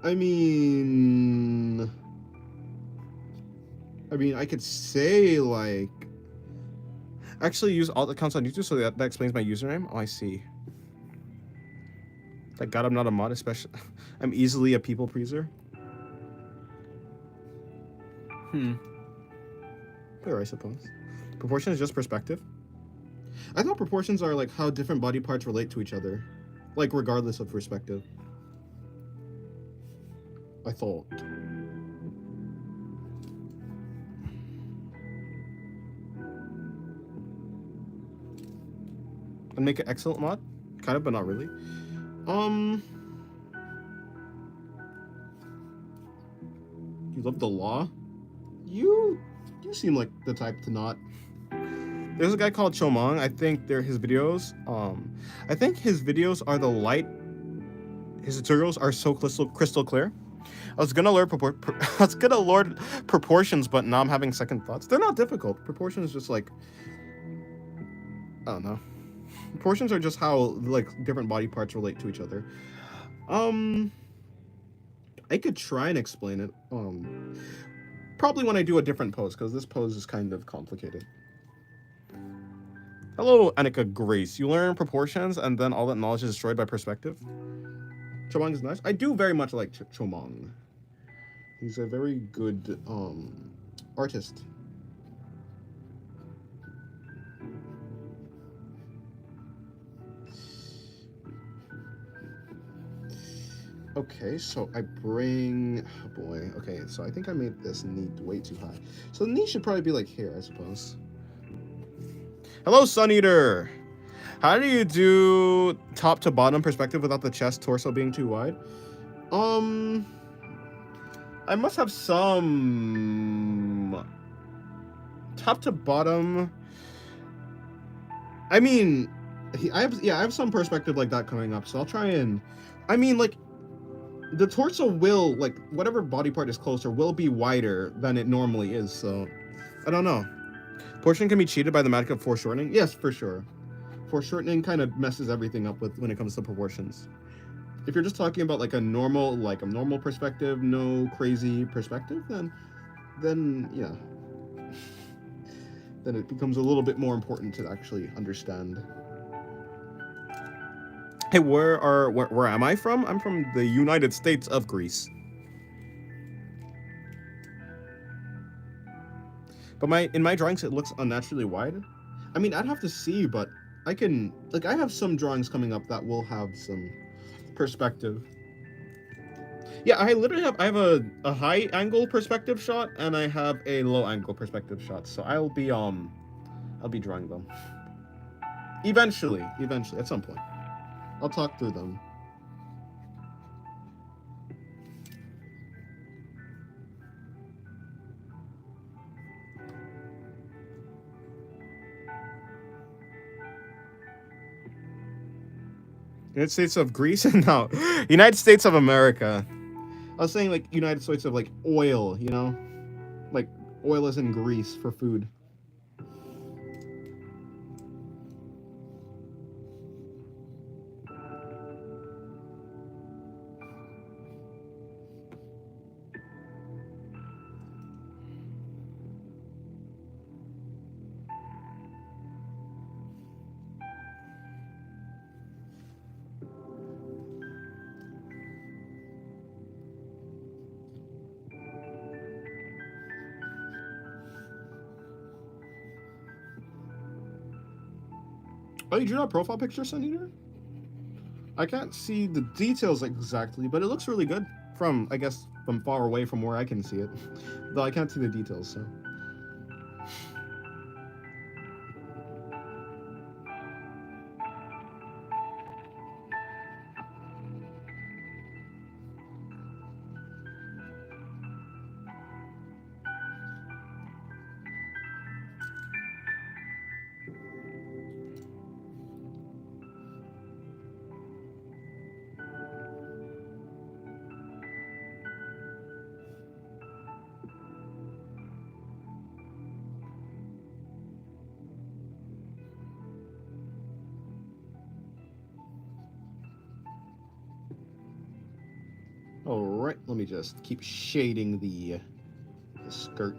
I mean, I could say like, actually use alt accounts on YouTube, so that explains my username. Oh, I see. Thank God I'm not a mod, especially. I'm easily a people pleaser. Fair, I suppose. Proportion is just perspective. I thought proportions are like how different body parts relate to each other, like regardless of perspective. I thought. And make an excellent mod? Kind of, but not really. You love the law? You seem like the type to not. There's a guy called Chomong. I think they're his videos. I think his videos are the light. His tutorials are so crystal clear. I was gonna learn proportions, but now I'm having second thoughts. They're not difficult. Proportions just like, I don't know. Proportions are just how like different body parts relate to each other. I could try and explain it. Probably when I do a different pose, because this pose is kind of complicated. Hello, Annika Grace. You learn proportions, and then all that knowledge is destroyed by perspective. Chomong is nice. I do very much like Chomong. He's a very good artist. Okay, so I bring, oh boy, okay, so I think I made this knee way too high. So the knee should probably be like here, I suppose. Hello, Sun Eater. How do you do top to bottom perspective without the chest torso being too wide? I must have some top to bottom. I mean, I have some perspective like that coming up, so I'll try and, I mean, like, the torso will, like, whatever body part is closer will be wider than it normally is, so I don't know. Portion can be cheated by the magic of foreshortening. Yes, for sure. Foreshortening kind of messes everything up with when it comes to proportions. If you're just talking about like a normal perspective, no crazy perspective, then yeah, then it becomes a little bit more important to actually understand. Hey, where am I from? I'm from the United States of Greece. But in my drawings it looks unnaturally wide. I mean, I'd have to see, but I have some drawings coming up that will have some perspective. Yeah, I have a high angle perspective shot and I have a low angle perspective shot. So I'll be drawing them. Eventually, at some point. I'll talk through them. United States of Greece? No. United States of America. I was saying like United States of like oil, you know? Like oil is in Greece for food. Oh, you drew that profile picture, Senator? I can't see the details exactly, but it looks really good from, I guess, from far away from where I can see it. Though I can't see the details, so. Alright, let me just keep shading the skirt.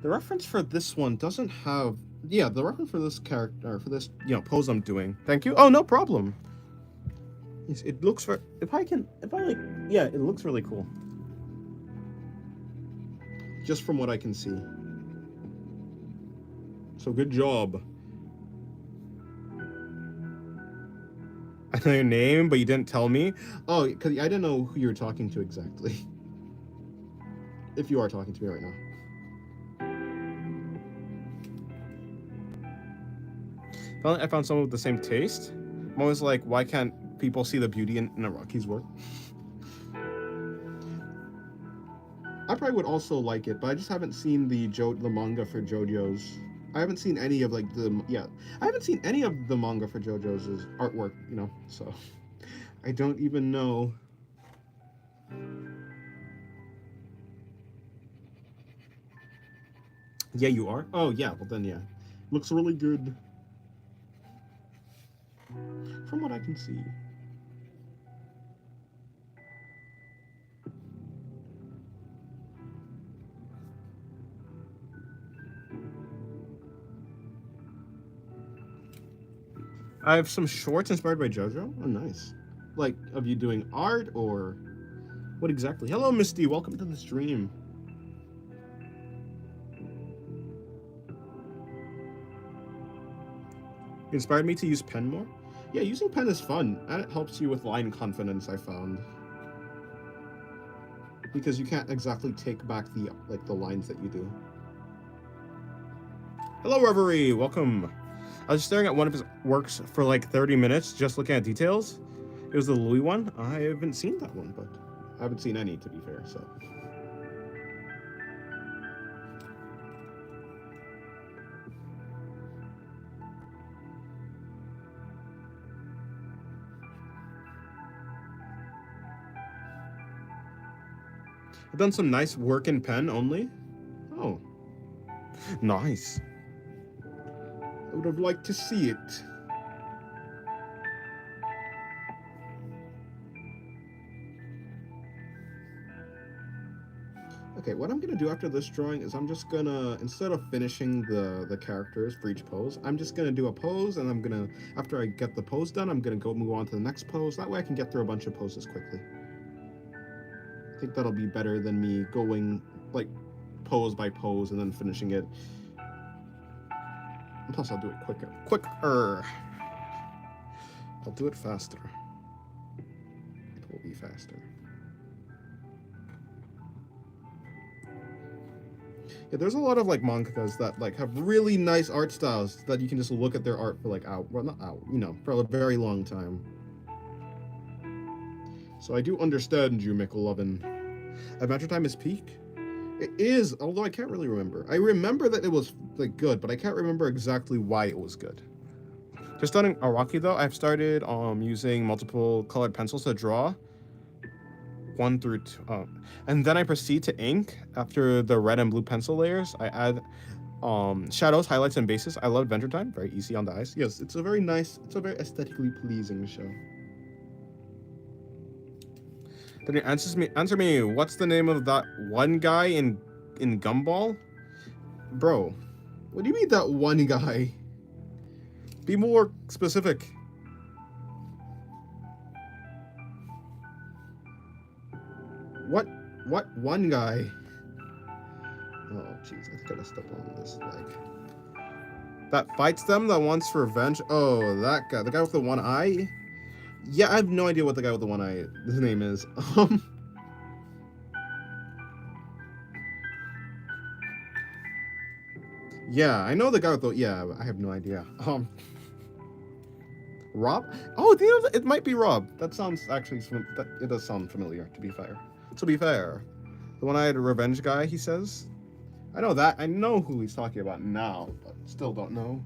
The reference for this one doesn't have... Yeah, the reference for this character, for this, pose I'm doing. Thank you. Oh, no problem. It looks for... Yeah, it looks really cool. Just from what I can see. So good job. I know your name, but you didn't tell me. Oh, because I didn't know who you were talking to exactly. If you are talking to me right now. Finally, I found someone with the same taste. I'm always like, why can't people see the beauty in Araki's work? I probably would also like it, but I just haven't seen the manga for JoJo's. I haven't seen any of I haven't seen any of the manga for JoJo's artwork, so I don't even know. Yeah, you are? Oh, yeah, well then, yeah. Looks really good. From what I can see. I have some shorts inspired by JoJo. Oh, nice. Like, of you doing art, or what exactly? Hello, Misty. Welcome to the stream. You inspired me to use pen more. Yeah, using pen is fun, and it helps you with line confidence, I found. Because you can't exactly take back the lines that you do. Hello, Reverie. Welcome. I was staring at one of his works for like 30 minutes, just looking at details. It was the Louis one. I haven't seen that one, but I haven't seen any, to be fair, so. I've done some nice work in pen only. Oh, nice. I would have liked to see it. Okay, what I'm gonna do after this drawing is I'm just gonna, instead of finishing the characters for each pose, I'm just gonna do a pose, and I'm gonna, after I get the pose done, I'm gonna go move on to the next pose. That way I can get through a bunch of poses quickly. I think that'll be better than me going like pose by pose and then finishing it. And plus I'll do it quicker. I'll do it faster. It will be faster. Yeah, there's a lot of like mangakas that like have really nice art styles that you can just look at their art for like for a very long time. So I do understand you, McLovin. Adventure Time is peak? It is, although I can't really remember. I remember that it was like good, but I can't remember exactly why it was good. Just starting Araki though, I've started using multiple colored pencils to draw. 1 through 2, and then I proceed to ink. After the red and blue pencil layers, I add shadows, highlights, and bases. I love Adventure Time, very easy on the eyes. Yes, it's a very aesthetically pleasing show. Then it answer me, what's the name of that one guy in Gumball? Bro, what do you mean that one guy? Be more specific. What one guy? Oh jeez, I think I messed up on this leg. That fights them, that wants revenge. Oh, that guy, the guy with the one eye. Yeah, I have no idea what the guy with the one eye, his name is. Yeah, I know the guy with the, yeah, I have no idea. Rob? Oh, it might be Rob. That sounds actually, it does sound familiar, to be fair. To be fair, the one-eyed revenge guy, he says. I know who he's talking about now, but still don't know.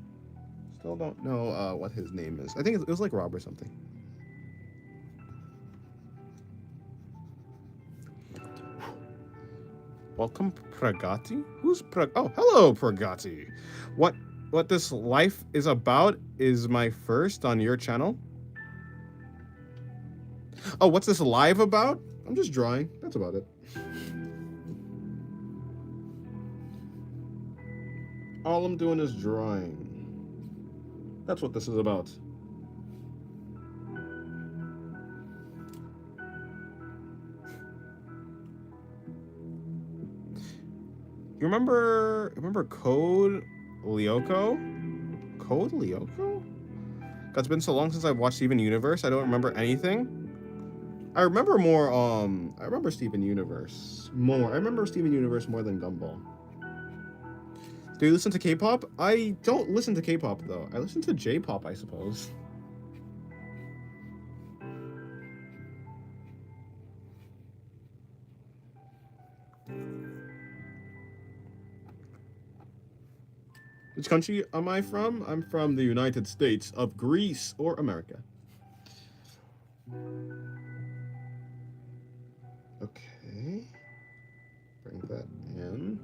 What his name is. I think it was like Rob or something. Welcome, Pragati? Who's Oh, hello, Pragati. What this life is about is my first on your channel. Oh, what's this live about? I'm just drawing. That's about it. All I'm doing is drawing. That's what this is about. You remember Code Lyoko? Code Lyoko? God, it's been so long since I've watched Steven Universe. I don't remember anything. I remember Steven Universe more. I remember Steven Universe more than Gumball. Do you listen to K-pop? I don't listen to K-pop though. I listen to J-pop, I suppose. Which country am I from? I'm from the United States of Greece or America. Okay. Bring that in.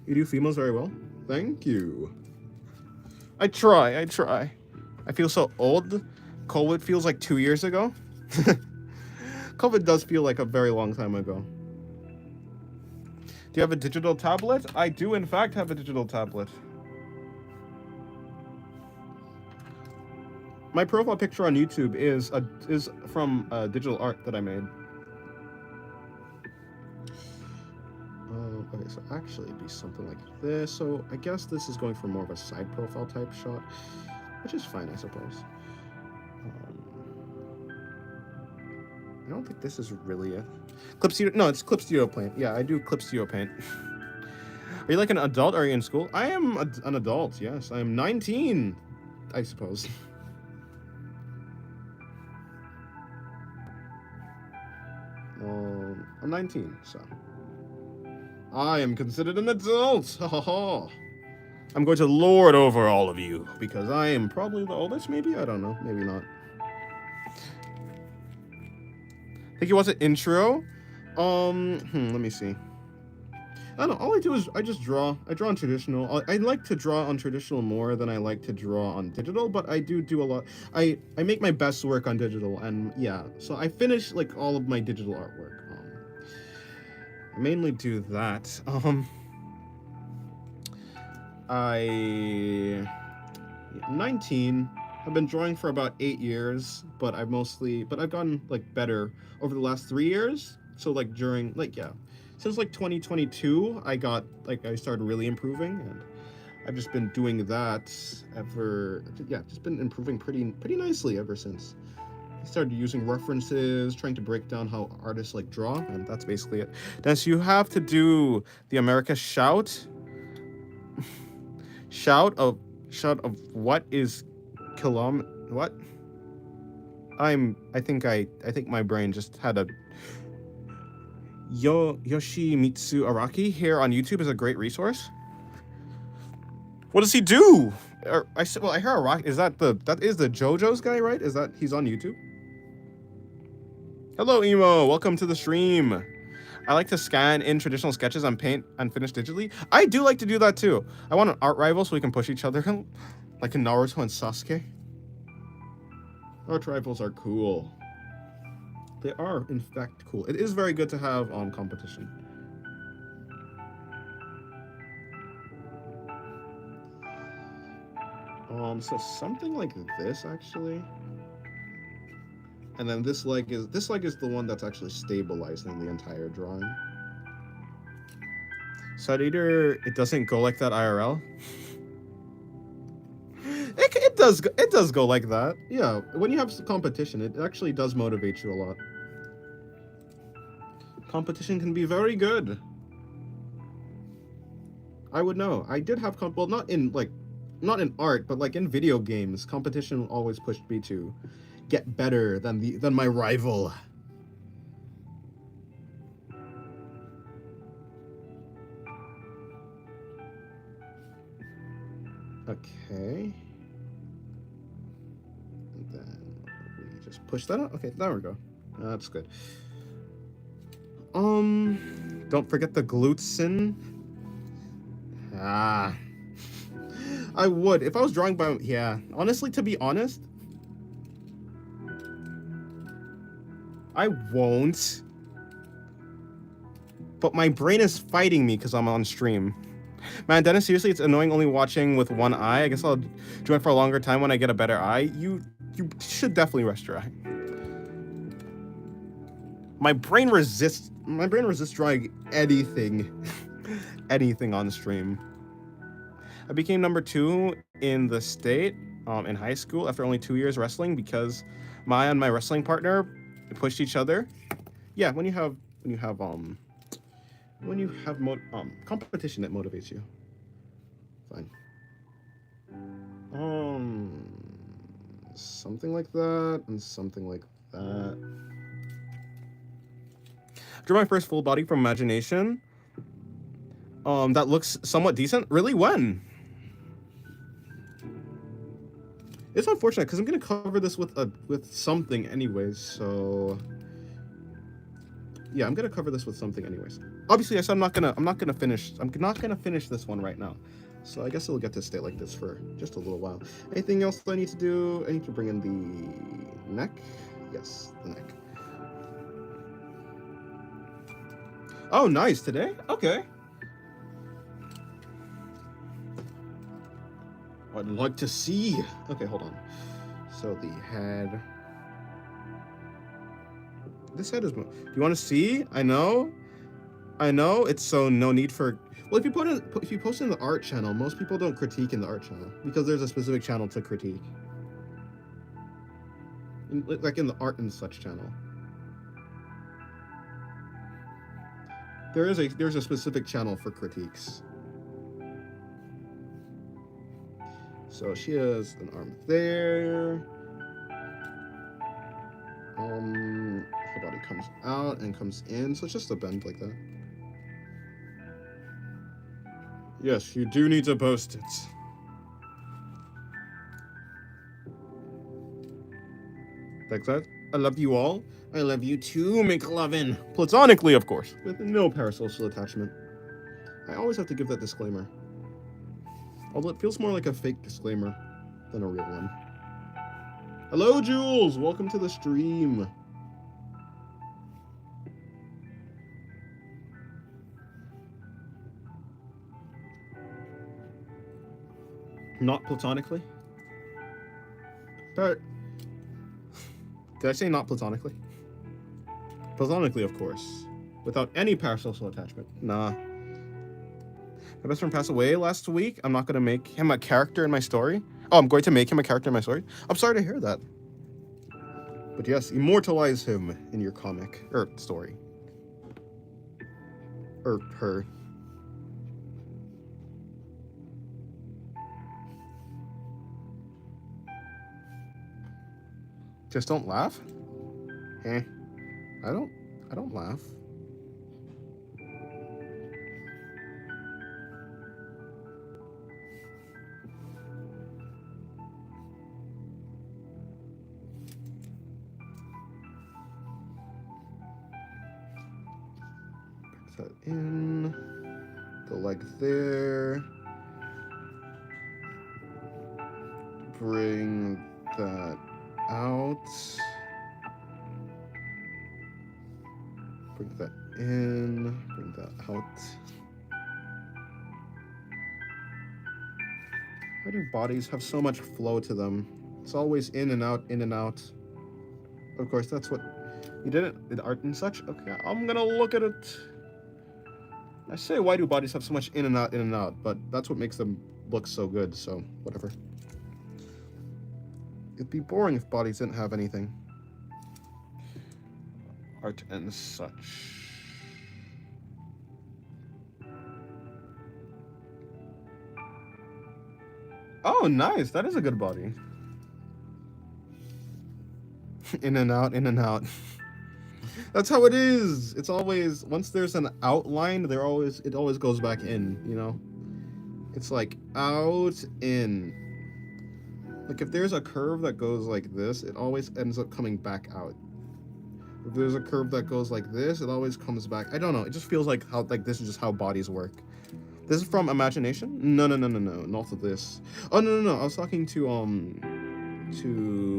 You do females very well. Thank you. I try. I feel so old. COVID feels like 2 years ago. COVID does feel like a very long time ago. Do you have a digital tablet? I do, in fact, have a digital tablet. My profile picture on YouTube is from digital art that I made. Okay, so actually it'd be something like this. So I guess this is going for more of a side profile type shot, which is fine, I suppose. I don't think this is really it. Clip Studio, no, it's Clip Studio Paint. Yeah, I do Clip Studio Paint. Are you like an adult? Are you in school? I am an adult, yes. I am 19, I suppose. I'm 19, so. I am considered an adult. Ha ha ha. I'm going to lord over all of you because I am probably the oldest, maybe? I don't know. Maybe not. think it was an intro. Let me see. I don't know. All I do is I just draw. I draw on traditional. I like to draw on traditional more than I like to draw on digital, but I do a lot. I make my best work on digital, and yeah. So I finish like all of my digital artwork. I mainly do that. I 19. I've been drawing for about 8 years, but I've gotten like better over the last 3 years. So like during like yeah, since like 2022, I started really improving, and I've just been doing that just been improving pretty nicely ever since. I started using references, trying to break down how artists like draw, and that's basically it. Dennis, you have to do the America shout. shout of what is what? I think my brain just had a Yoshimitsu Araki here on YouTube is a great resource. What does he do? I hear Araki. That is the JoJo's guy, right? Is that he's on YouTube? Hello, Emo. Welcome to the stream. I like to scan in traditional sketches and paint and finish digitally. I do like to do that too. I want an art rival so we can push each other, like in Naruto and Sasuke. Art rivals are cool. They are, in fact, cool. It is very good to have on competition. So something like this actually. And then this leg is the one that's actually stabilizing the entire drawing. So it doesn't go like that IRL. It does go like that. Yeah, when you have competition, it actually does motivate you a lot. Competition can be very good. I would know. I did have well, not in art, but like in video games, competition always pushed me to get better than my rival. Okay. And then we just push that out. Okay, there we go. That's good. Don't forget the gluten. I would if I was drawing by. Yeah, honestly, to be honest, I won't. But my brain is fighting me because I'm on stream. Man, Dennis, seriously, it's annoying only watching with one eye. I guess I'll join for a longer time when I get a better eye. You should definitely rest your eye. My brain resists drawing anything. Anything on stream. I became number 2 in the state in high school after only 2 years wrestling because Maya and my wrestling partner pushed each other. Yeah, when you have competition that motivates you. Fine. Something like that and something like that. Drew my first full body from imagination. That looks somewhat decent. Really, when? It's unfortunate because I'm gonna cover this with something anyways. So yeah, I'm gonna cover this with something anyways. Obviously, I said I'm not gonna finish this one right now. So I guess it'll get to stay like this for just a little while. Anything else I need to do? I need to bring in the neck. Yes, the neck. Oh, nice. Today? Okay. I'd like to see. Okay, hold on. So the head. This head is. Do you want to see? I know. It's so no need for. Well, if you post in the art channel, most people don't critique in the art channel because there's a specific channel to critique. Like in the art and such channel. There's a specific channel for critiques. So she has an arm there. Her body comes out and comes in, so it's just a bend like that. Yes, you do need to post it. Like that? I love you all. I love you too, McLovin. Platonically, of course, with no parasocial attachment. I always have to give that disclaimer. Although it feels more like a fake disclaimer than a real one. Hello, Jules! Welcome to the stream. Not platonically? But... Did I say not platonically? Platonically, of course. Without any parasocial attachment. Nah. My best friend passed away last week. I'm not going to make him a character in my story. Oh, I'm going to make him a character in my story? I'm sorry to hear that. But yes, immortalize him in your comic. Or story. Or her. Just don't laugh? Eh. I don't laugh. Put that in. The leg there. Bring that out. Bring that in. Bring that out. Why do bodies have so much flow to them? It's always in and out, in and out. Of course, that's what you didn't in art and such. Okay, I'm gonna look at it. I say, why do bodies have so much in and out, but that's what makes them look so good, so whatever. It'd be boring if bodies didn't have anything. Art and such. Oh, nice. That is a good body. In and out, in and out. That's how it is. It's always, once there's an outline, it always goes back in, you know? It's like out, in. Like if there's a curve that goes like this, it always ends up coming back out. If there's a curve that goes like this, it always comes back. I don't know. It just feels like how this is just how bodies work. This is from imagination? No. Not to this. Oh no. I was talking to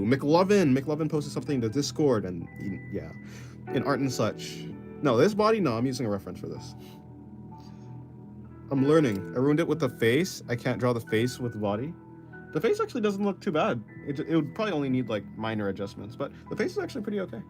McLovin. McLovin posted something to Discord, and yeah, in art and such. No, this body. No, I'm using a reference for this. I'm learning. I ruined it with the face. I can't draw the face with the body. The face actually doesn't look too bad. It would probably only need like minor adjustments, but the face is actually pretty okay.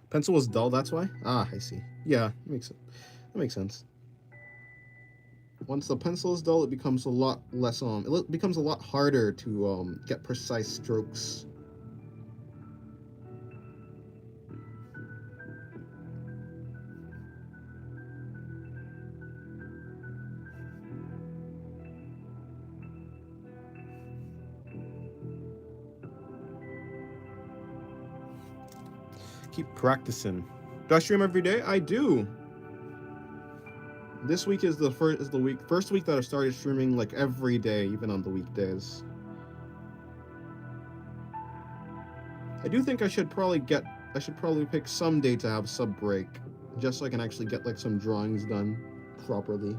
Pencil was dull, that's why? Ah, I see. Yeah, that makes sense. Once the pencil is dull, it becomes a lot less, it becomes a lot harder to, get precise strokes. Keep practicing. Do I stream every day? I do. This week is the first week that I started streaming like every day, even on the weekdays. I do think I should probably pick some day to have sub break, just so I can actually get like some drawings done properly.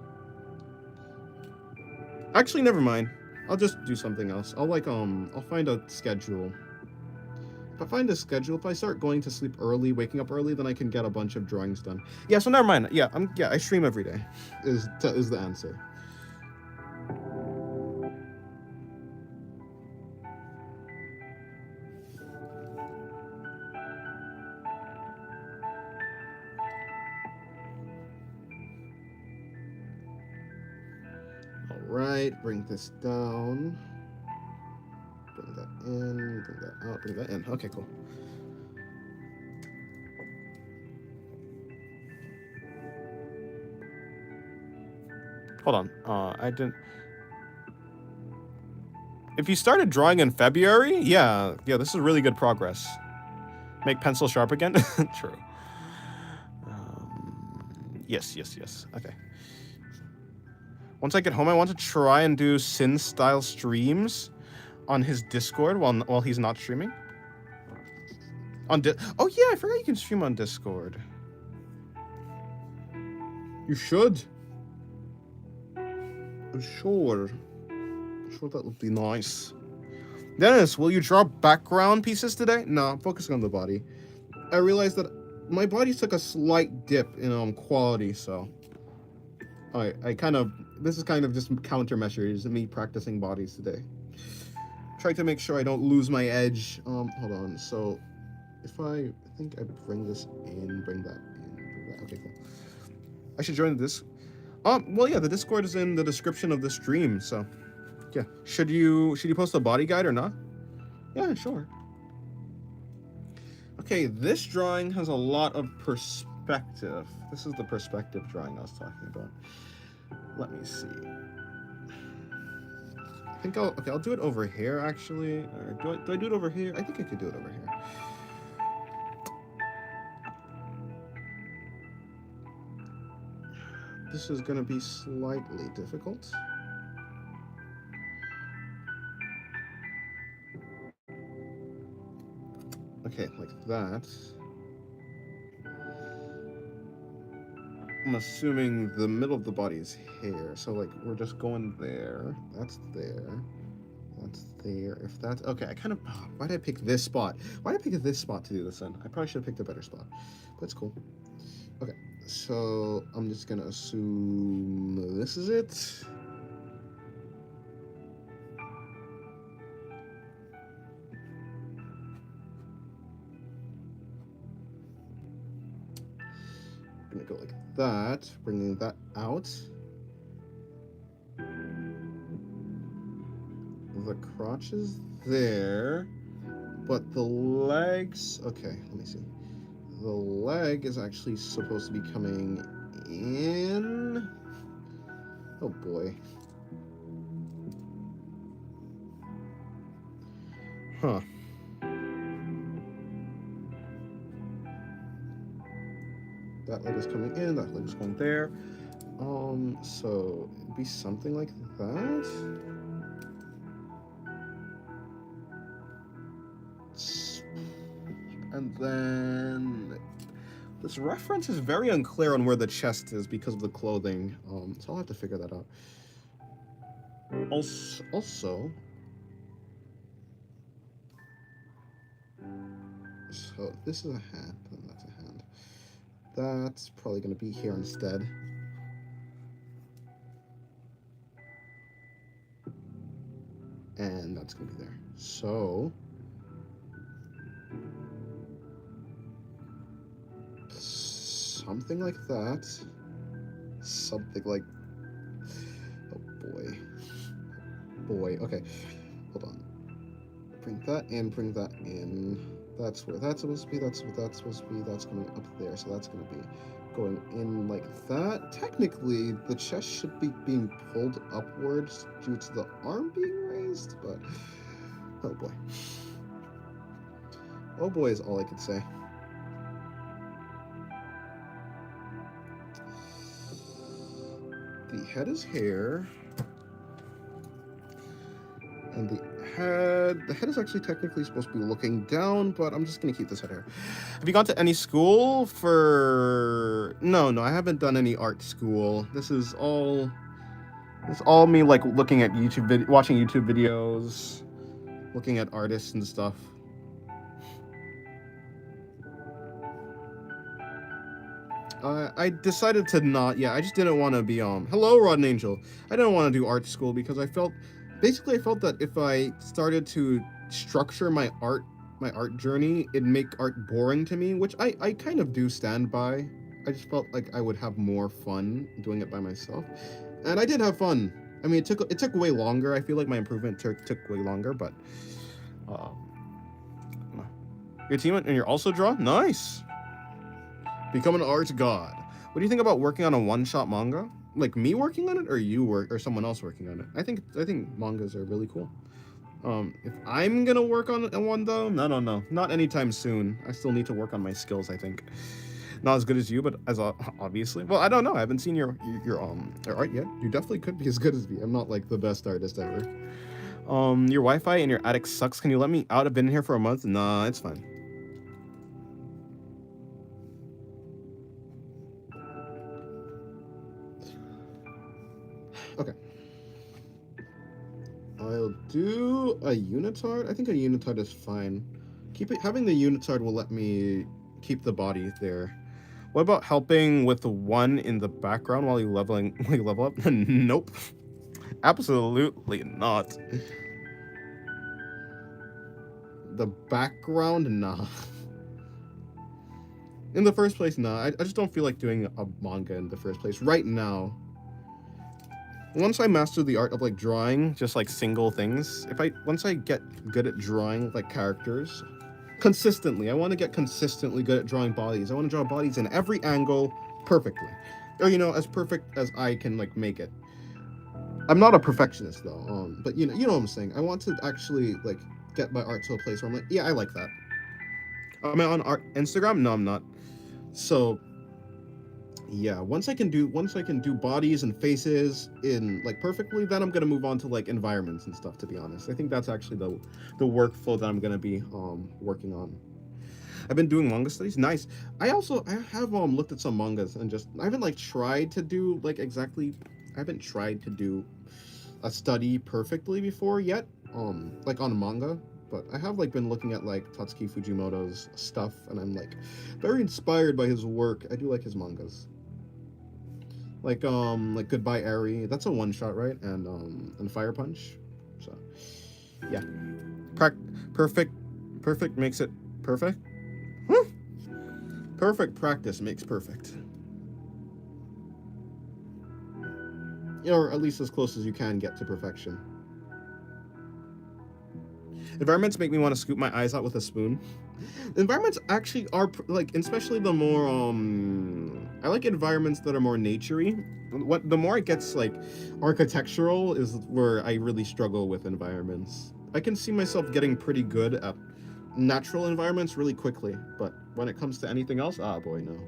Actually, never mind. I'll just do something else. I'll find a schedule. If I find a schedule, if I start going to sleep early, waking up early, then I can get a bunch of drawings done. Yeah, so never mind. Yeah, I stream every day. Is the answer. All right, bring this down. Bring that in, bring that out, bring that in. Okay, cool. Hold on. I didn't... If you started drawing in February, yeah, this is really good progress. Make pencil sharp again? True. Yes. Okay. Once I get home, I want to try and do Sin-style streams on his Discord while he's not streaming. Oh yeah, I forgot you can stream on Discord. You should. I'm sure that would be nice. Dennis, will you draw background pieces today? No, I'm focusing on the body. I realized that my body took a slight dip in quality, so I kind of, this is kind of just countermeasures of me practicing bodies today. Try to make sure I don't lose my edge. Hold on. So if I think I bring this in, bring that in, bring that. Okay, cool. I should join the Discord. Well, yeah, the Discord is in the description of the stream, so yeah. Should you post a body guide or not? Yeah, sure. Okay, this drawing has a lot of perspective. This is the perspective drawing I was talking about. Let me see. I think I'll do it over here actually. Or do I do it over here? I think I could do it over here. This is gonna be slightly difficult. Okay, like that. I'm assuming the middle of the body is hair, so like we're just going there. That's there. That's there. If that's okay, I kind of. Why did I pick this spot? Why did I pick this spot to do this in? I probably should have picked a better spot, but it's cool. Okay, so I'm just gonna assume this is it. I'm gonna go like that, bringing that out. The crotch is there, but the legs, okay, let me see. The leg is actually supposed to be coming in. Oh boy. Huh. That leg is coming in, that leg is going there. So it'd be something like that. And then this reference is very unclear on where the chest is because of the clothing. So I'll have to figure that out. Also, so this is a hand, then that's a hand. That's probably going to be here instead. And that's going to be there. So something like that. Something like, oh boy. Boy, okay. Hold on. Bring that in, bring that in. That's where that's supposed to be, that's what that's supposed to be, that's going up there, so that's going to be going in like that. Technically, the chest should be being pulled upwards due to the arm being raised, but oh boy. Oh boy is all I could say. The head is here. And the head is actually technically supposed to be looking down, but I'm just gonna keep this head here. Have you gone to any school for? No, I haven't done any art school. This is all me like looking at watching YouTube videos, looking at artists and stuff. I decided to not. Yeah, I just didn't want to be hello, Rod and Angel. I didn't want to do art school because I felt that if I started to structure my art journey, it'd make art boring to me, which I kind of do stand by. I just felt like I would have more fun doing it by myself, and I did have fun. I mean, it took way longer. I feel like my improvement took way longer, but your team and you're also draw? Nice. Become an art god. What do you think about working on a one-shot manga? Like me working on it, or or someone else working on it? I think mangas are really cool. If I'm gonna work on one though, no, not anytime soon. I still need to work on my skills, I think. Not as good as you, but as obviously. Well, I don't know. I haven't seen your art yet. You definitely could be as good as me. I'm not like the best artist ever. Your Wi-Fi in your attic sucks. Can you let me out? I've been in here for a month. Nah, it's fine. Okay. I'll do a unitard. I think a unitard is fine. Having the unitard will let me keep the body there. What about helping with the one in the background while you level up? Nope. Absolutely not. The background, nah. In the first place, nah. I just don't feel like doing a manga in the first place right now. Once I master the art of like drawing just like single things, once I get good at drawing like characters consistently, I want to get consistently good at drawing bodies. I want to draw bodies in every angle perfectly, or as perfect as I can like make it. I'm not a perfectionist though, but you know what I'm saying. I want to actually like get my art to a place where I'm like, yeah, I like that. Am I on art Instagram? No, I'm not. So yeah, once I can do bodies and faces in like perfectly, then I'm gonna move on to like environments and stuff. To be honest, I think that's actually the workflow that I'm gonna be working on. I've been doing manga studies. Nice. I have looked at some mangas and just I haven't like tried to do like exactly. I haven't tried to do a study perfectly before yet. Like on manga. But I have like been looking at like Tatsuki Fujimoto's stuff, and I'm like very inspired by his work. I do like his mangas. Like Goodbye Eri, that's a one shot, right? And Fire Punch. So yeah. Perfect makes it perfect. Perfect practice makes perfect. Or at least as close as you can get to perfection. Environments make me want to scoop my eyes out with a spoon. Environments actually are like, especially the more I like environments that are more naturey. The more it gets like architectural is where I really struggle with environments. I can see myself getting pretty good at natural environments really quickly, but when it comes to anything else, ah boy, no.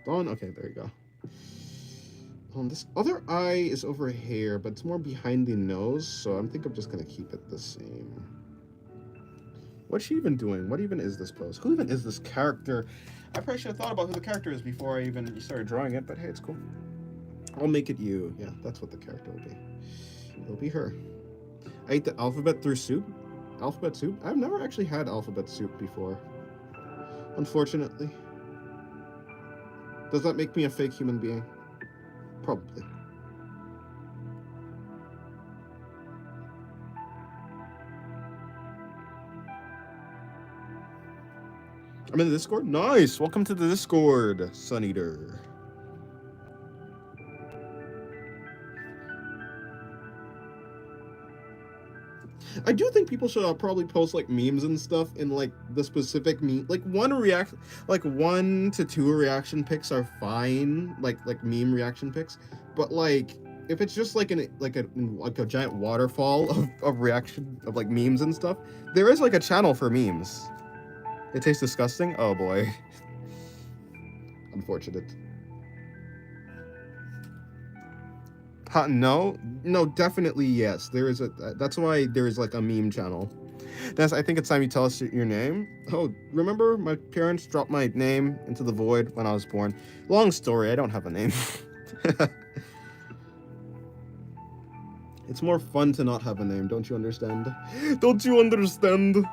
Done. Okay, there you go. This other eye is over here, but it's more behind the nose, so I think I'm just gonna keep it the same. What's she even doing? What even is this pose? Who even is this character? I probably should have thought about who the character is before I even started drawing it, but hey, it's cool. I'll make it you. Yeah, that's what the character will be. It'll be her. I ate the alphabet through soup. Alphabet soup? I've never actually had alphabet soup before. Unfortunately. Does that make me a fake human being? Probably. I'm in the Discord? Nice! Welcome to the Discord, Sun Eater. I do think people should probably post like memes and stuff in like the specific meme. Like 1 to 2 reaction pics are fine, like meme reaction pics. But like if it's just like a giant waterfall of reaction of like memes and stuff, there is like a channel for memes. It tastes disgusting. Oh boy, unfortunate. No, definitely yes. There is that's why there is like a meme channel. Dennis, I think it's time you tell us your name. Oh, remember my parents dropped my name into the void when I was born. Long story, I don't have a name. It's more fun to not have a name, don't you understand? Don't you understand?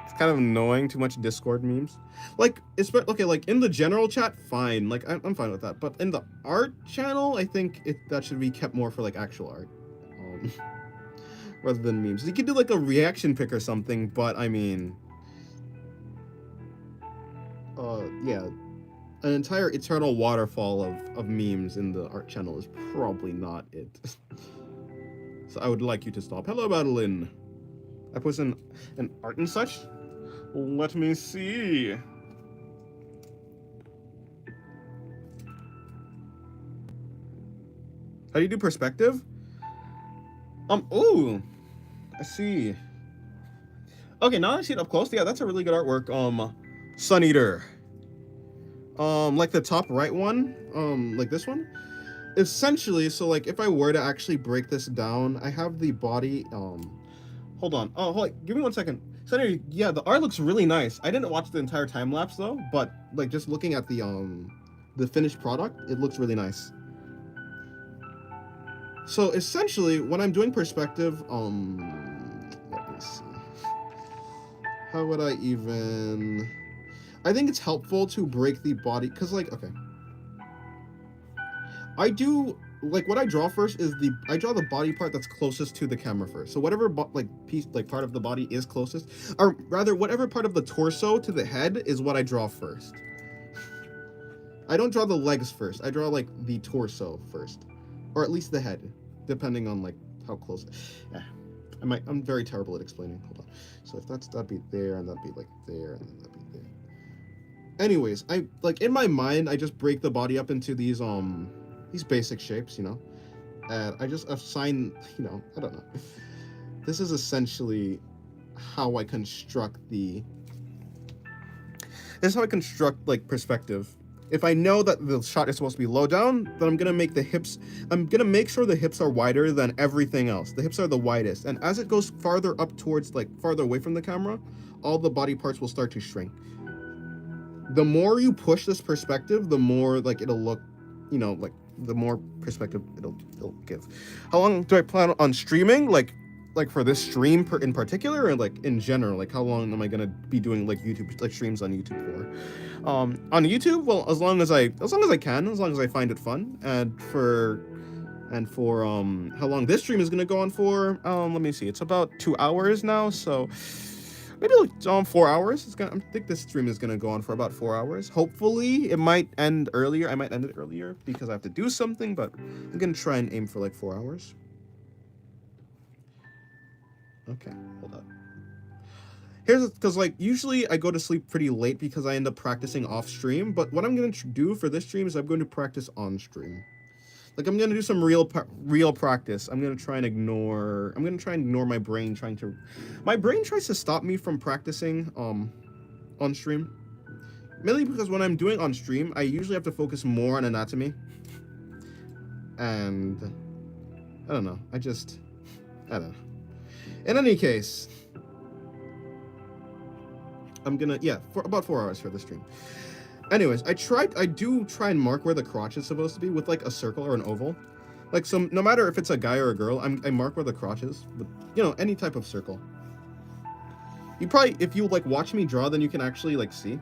It's kind of annoying, too much Discord memes. Like, okay, like in the general chat, fine. Like, I'm fine with that. But in the art channel, I think that should be kept more for like actual art. Rather than memes. You could do like a reaction pic or something, but I mean, yeah, an entire eternal waterfall of memes in the art channel is probably not it. So I would like you to stop. Hello, Madeline. I put in an art and such. Let me see. How do you do perspective? Oh, I see. Okay, now I see it up close. Yeah, that's a really good artwork. Sun Eater. Like the top right one, like this one. Essentially, so like if I were to actually break this down, I have the body. Hold on. Oh, hold on. Give me 1 second. Sun Eater, yeah, the art looks really nice. I didn't watch the entire time lapse though, but like just looking at the finished product, it looks really nice. So essentially, when I'm doing perspective, let me see. How would I even? I think it's helpful to break the body, cause like, okay, I do like what I draw first is I draw the body part that's closest to the camera first. So whatever piece, like part of the body is closest, or rather whatever part of the torso to the head is what I draw first. I don't draw the legs first. I draw like the torso first, or at least the head, depending on like how close. Yeah, I'm very terrible at explaining. Hold on. So if that'd be there, and that'd be like there, and then that'd be there. Anyways, I like in my mind, I just break the body up into these basic shapes, you know, and I just assign, you know, I don't know. This is essentially how I construct like perspective. If I know that the shot is supposed to be low down, then I'm gonna make sure the hips are wider than everything else. The hips are the widest, and as it goes farther up towards, like farther away from the camera, all the body parts will start to shrink. The more you push this perspective, the more like it'll look, you know, like the more perspective it'll give. How long do I plan on streaming? Like for this stream in particular, or like in general? Like how long am I gonna be doing like YouTube, like streams on YouTube for? On YouTube, well, as long as I can, as long as I find it fun, and for how long this stream is gonna go on for? Let me see. It's about 2 hours now, so maybe like 4 hours. I think this stream is gonna go on for about 4 hours. Hopefully, it might end earlier. I might end it earlier because I have to do something, but I'm gonna try and aim for like 4 hours. Okay, hold up. Here's because like usually I go to sleep pretty late because I end up practicing off stream. But what I'm gonna do for this stream is I'm going to practice on stream. Like I'm gonna do some real practice. I'm gonna try and ignore my brain my brain tries to stop me from practicing on stream. Mainly because when I'm doing on stream, I usually have to focus more on anatomy. And I don't know. I don't know. In any case, I'm gonna for about 4 hours for the stream. Anyways, I do try and mark where the crotch is supposed to be with like a circle or an oval. Like, so no matter if it's a guy or a girl, I mark where the crotch is with, you know, any type of circle. You probably, if you like watch me draw, then you can actually like see.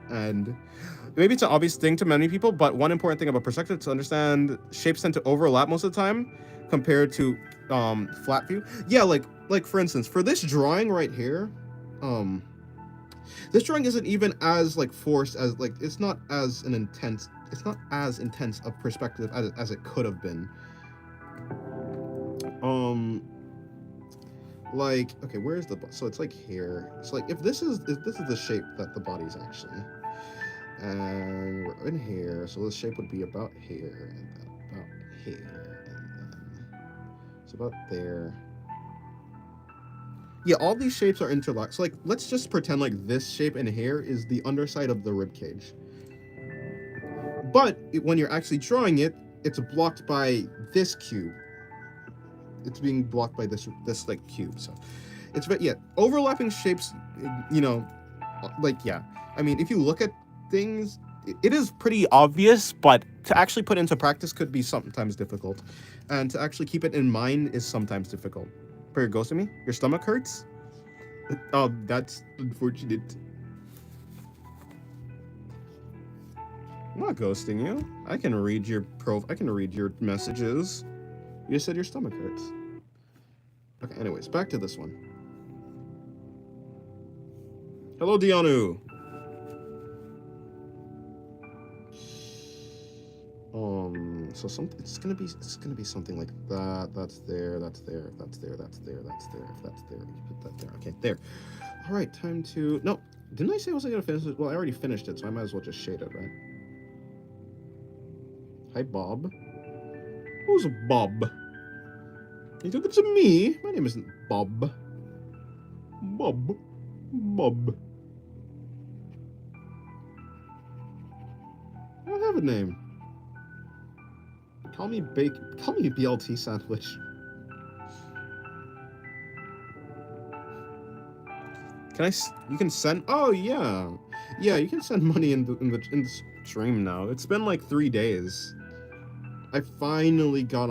And maybe it's an obvious thing to many people, but one important thing about perspective to understand, shapes tend to overlap most of the time compared to flat view. Yeah, like for instance, for this drawing right here, this drawing isn't even as like forced as like it's not as intense of perspective as it could have been. Like, okay, where's so it's like here. So like if this is the shape that the body's actually, and we're in here, so this shape would be about here, and then about here, and then it's about there. Yeah, all these shapes are interlocked. So like, let's just pretend like this shape in here is the underside of the rib cage. But when you're actually drawing it, it's blocked by this cube. It's being blocked by this like cube. So it's, yeah, overlapping shapes, you know, like, yeah. I mean, if you look at things, it is pretty obvious, but to actually put into practice could be sometimes difficult. And to actually keep it in mind is sometimes difficult. Prayer goes to me. Your stomach hurts? Oh, that's unfortunate. I'm not ghosting you. I can read your messages. You just said your stomach hurts. Okay, anyways, back to this one. Hello, Dianu. So it's gonna be something like that. That's there. That's there. That's there. That's there. That's there. If that's there, you put that there. Okay, there. All right, time to. No, didn't I say I was gonna finish it? Well, I already finished it, so I might as well just shade it, right? Hi, Bob. Who's Bob? You think it's me? My name isn't Bob. Bob. Bob. I don't have a name. Call me BLT sandwich. You can send. Oh yeah, you can send money in the stream now. It's been like 3 days. I finally got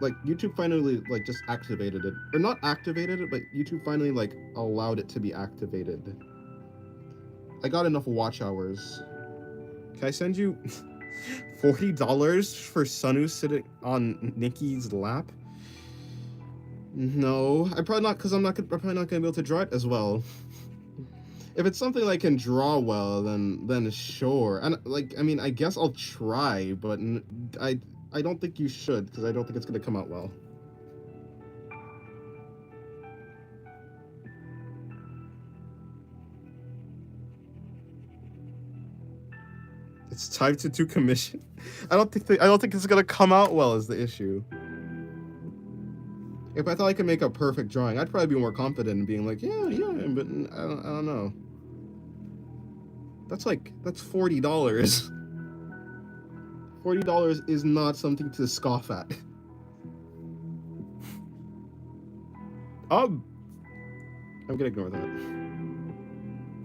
like YouTube finally like just activated it, or not activated it, but YouTube finally like allowed it to be activated. I got enough watch hours. Can I send you $40 for Sunu sitting on Nikki's lap? No, I'm probably not, because I'm probably not gonna be able to draw it as well. If it's something I can draw well, then sure. And like, I mean, I guess I'll try, but I don't think you should, because I don't think it's gonna come out well. It's time to do commission. I don't think it's gonna come out well is the issue. If I thought I could make a perfect drawing, I'd probably be more confident in being like, yeah, but I don't know. That's $40. $40 is not something to scoff at. I'm gonna ignore that.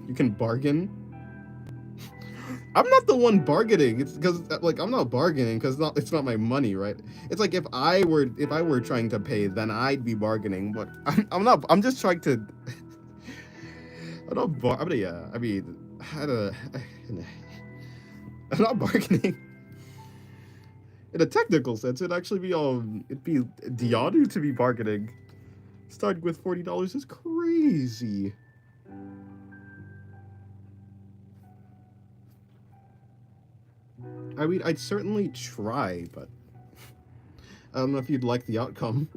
You can bargain. I'm not the one bargaining. It's because like I'm not bargaining because it's not my money, right? It's like if I were trying to pay, then I'd be bargaining. But I'm not. I'm just trying to. I'm not bargaining. In a technical sense, it'd actually be it'd be Diadu to be bargaining. Starting with $40 is crazy. I mean, I'd certainly try, but I don't know if you'd like the outcome.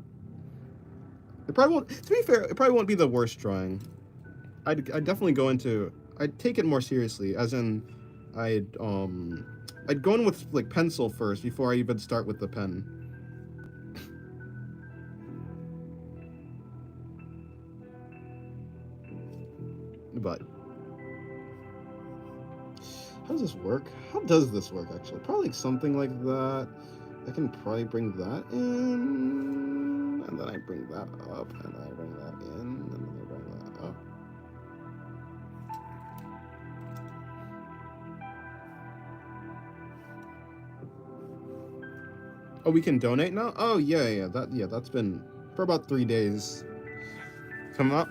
It probably won't. To be fair, it probably won't be the worst drawing. I'd definitely go into. I'd take it more seriously, as in, I'd go in with like pencil first before I even start with the pen. But how does this work? How does this work actually? Probably like something like that. I can probably bring that in, and then I bring that up, and I bring that in, and then I bring that up. Oh, we can donate now? Oh yeah, that's been for about 3 days. Come on,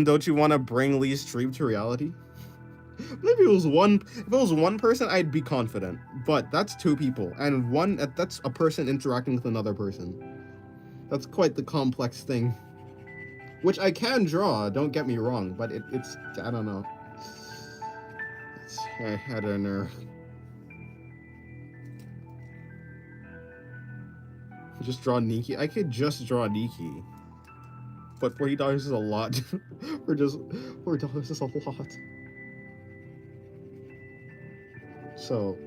don't you want to bring Lee's stream to reality? Maybe if it was one person, I'd be confident. But that's 2 people, and that's a person interacting with another person. That's quite the complex thing. Which I can draw, don't get me wrong, but it's I don't know. I don't know. Just draw Nikki. I could just draw Nikki. But $40 is a lot. $40 is a lot. So,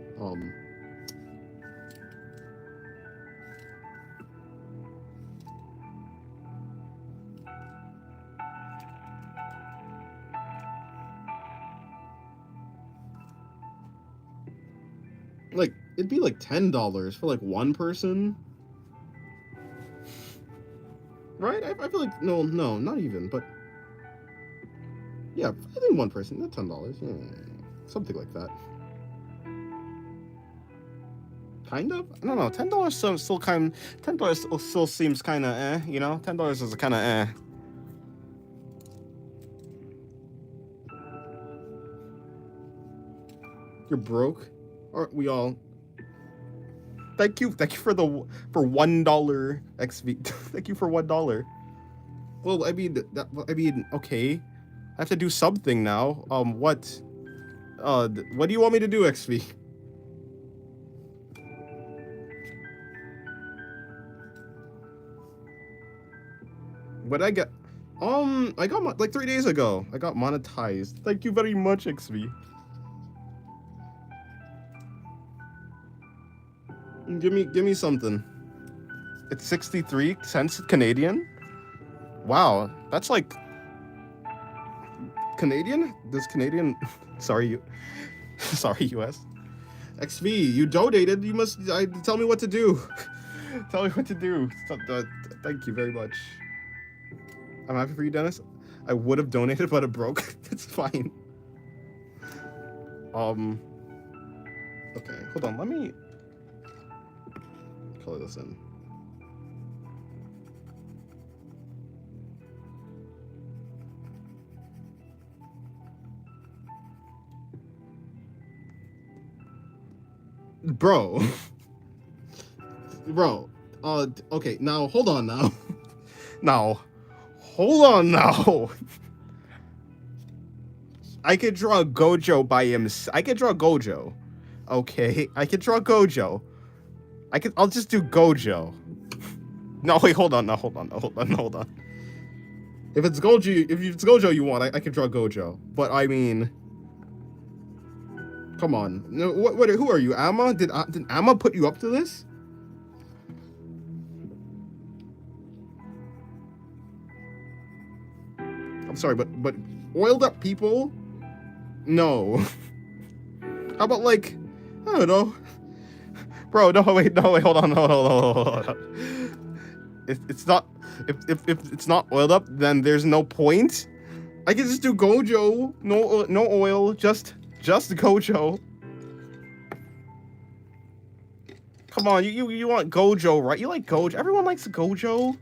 like, it'd be like $10 for like one person. Right? I feel like, no, not even, but yeah, I think one person, not $10. Something like that. Kind of? I don't know. $10 still $10 still seems kind of you know? $10 is kind of You're broke? Aren't we all? Thank you for $1 XV. Thank you for $1. Well, I mean, okay. I have to do something now. What? What do you want me to do, XV? What I get? I got like 3 days ago. I got monetized. Thank you very much, XV. Give me something. It's 63 cents Canadian. Wow, that's like Canadian. This Canadian. Sorry, sorry, US. XV, you donated. You must tell me what to do. Tell me what to do. Thank you very much. I'm happy for you, Dennis. I would have donated, but it broke. It's fine. Okay, hold on. Let me color this in. Bro. Bro. Okay, now hold on now. Now. Hold on now. I could draw Gojo by himself. I could draw Gojo. Okay, I could draw Gojo. I'll just do Gojo. No, wait, hold on. If it's Gojo you want, I could draw Gojo. But I mean, come on. No, what? Who are you, Amma? Did Amma put you up to this? I'm sorry, but oiled up people? No. How about like, I don't know. Bro, no, wait, hold on. It's not, if it's not oiled up, then there's no point. I can just do Gojo, no oil, just Gojo. Come on, you want Gojo, right? You like Gojo. Everyone likes Gojo.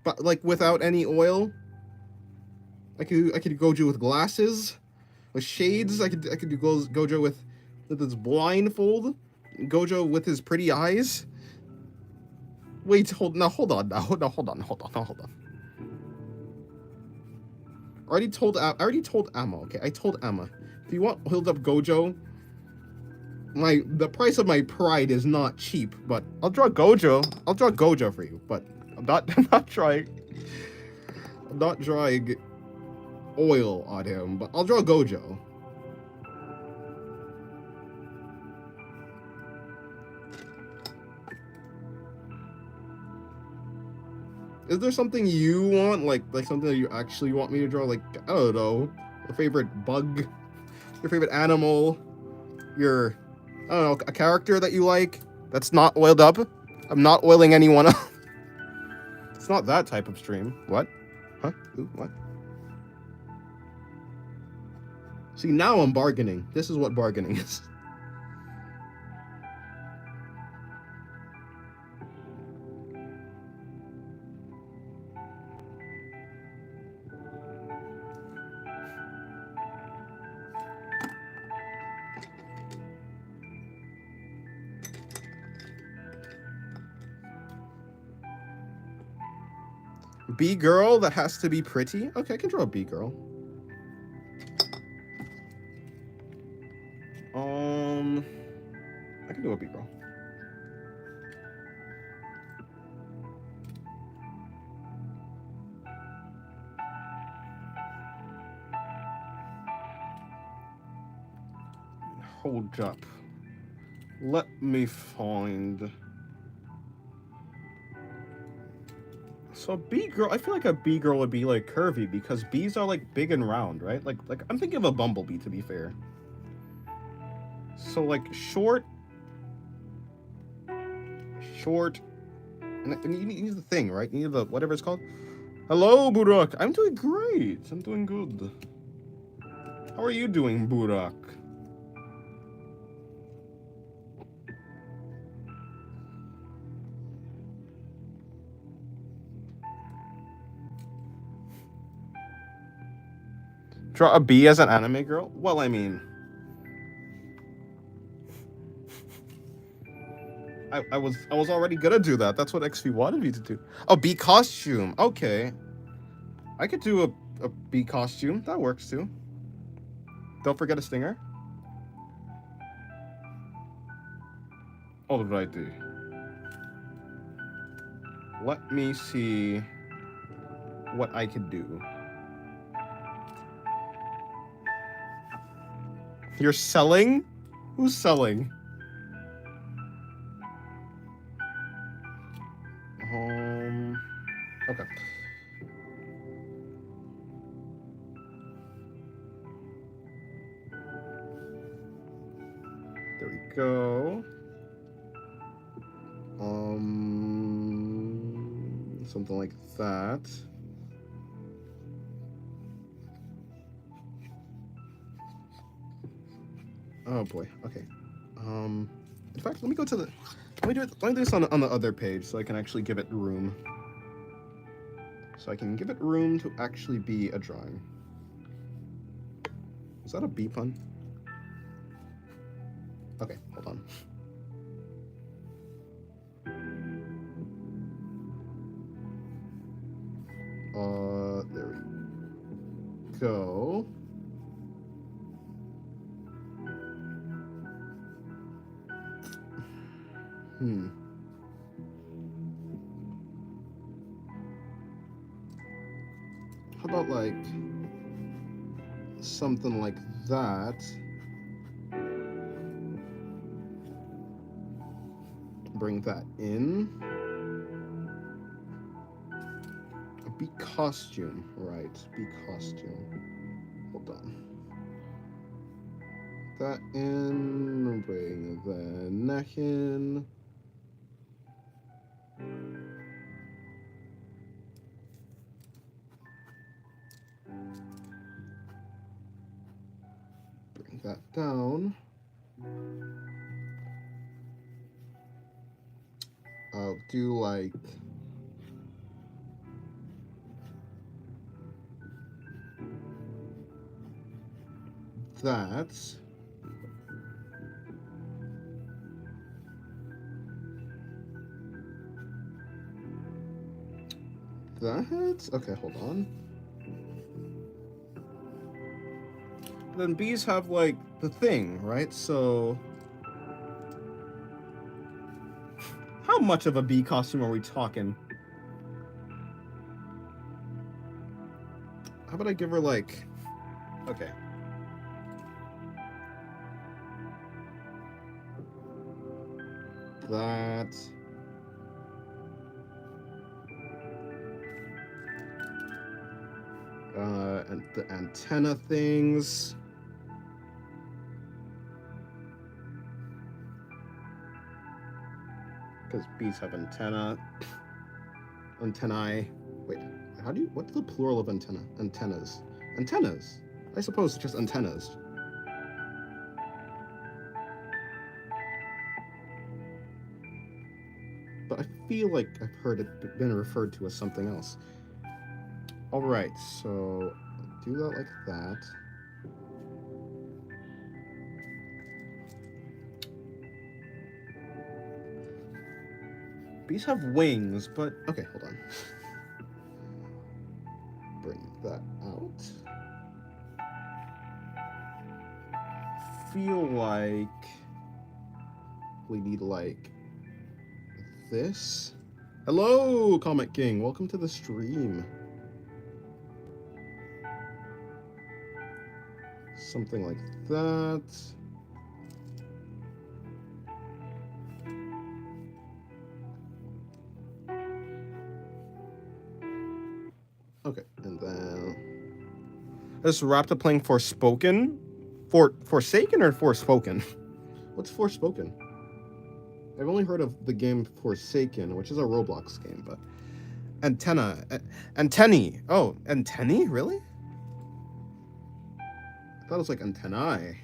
But like without any oil. I could Gojo with glasses, with shades. I could do Gojo with his blindfold. Gojo with his pretty eyes. Wait, hold on. I already told Amma. Okay, I told Amma. If you want oiled up Gojo, the price of my pride is not cheap, but I'll draw Gojo. I'll draw Gojo for you, but I'm not drawing oil on him, but I'll draw Gojo. Is there something you want, like something that you actually want me to draw? Like, I don't know, your favorite bug, your favorite animal, your, I don't know, a character that you like that's not oiled up? I'm not oiling anyone up. It's not that type of stream. What? Huh? Ooh, what? See, now I'm bargaining. This is what bargaining is. B-girl that has to be pretty? Okay, I can draw a B-girl. I can do a B-girl. Hold up. Let me find... So B-girl, I feel like a B-girl would be like curvy because bees are like big and round, right? Like I'm thinking of a bumblebee, to be fair. So like short, and you need the thing, right? You need the whatever it's called. Hello, Burak. I'm doing great. I'm doing good. How are you doing, Burak? Draw a bee as an anime girl? Well, I mean, I was already gonna do that. That's what XV wanted me to do. Oh, bee costume. Okay, I could do a bee costume. That works too. Don't forget a stinger. Alrighty. Let me see what I could do. You're selling? Who's selling? Okay. There we go. Something like that. Oh boy. Okay. In fact, let me go to the. Let me do this on the other page so I can actually give it room. So I can give it room to actually be a drawing. Is that a bee pun? Okay, hold on. There we go. How about like something like that? Bring that in. A bee costume, right? Bee costume. Hold on. That in. Bring the neck in. Bring that down. I'll do like that. That? Okay, hold on. Then bees have like the thing, right? So how much of a bee costume are we talking? How about I give her like, okay. That. And the antenna things. Because bees have antennae. Wait, what's the plural of antenna? Antennas. Antennas. I suppose it's just antennas. But I feel like I've heard it been referred to as something else. All right, so do that like that. Bees have wings, but okay, hold on. Bring that out. Feel like we need like this. Hello, Comet King. Welcome to the stream. Something like that. Okay, and then this Raptor playing Forspoken? Forsaken or Forspoken? What's Forspoken? I've only heard of the game Forsaken, which is a Roblox game, but antennae. Oh, antennae? Really? I thought it was like antennae.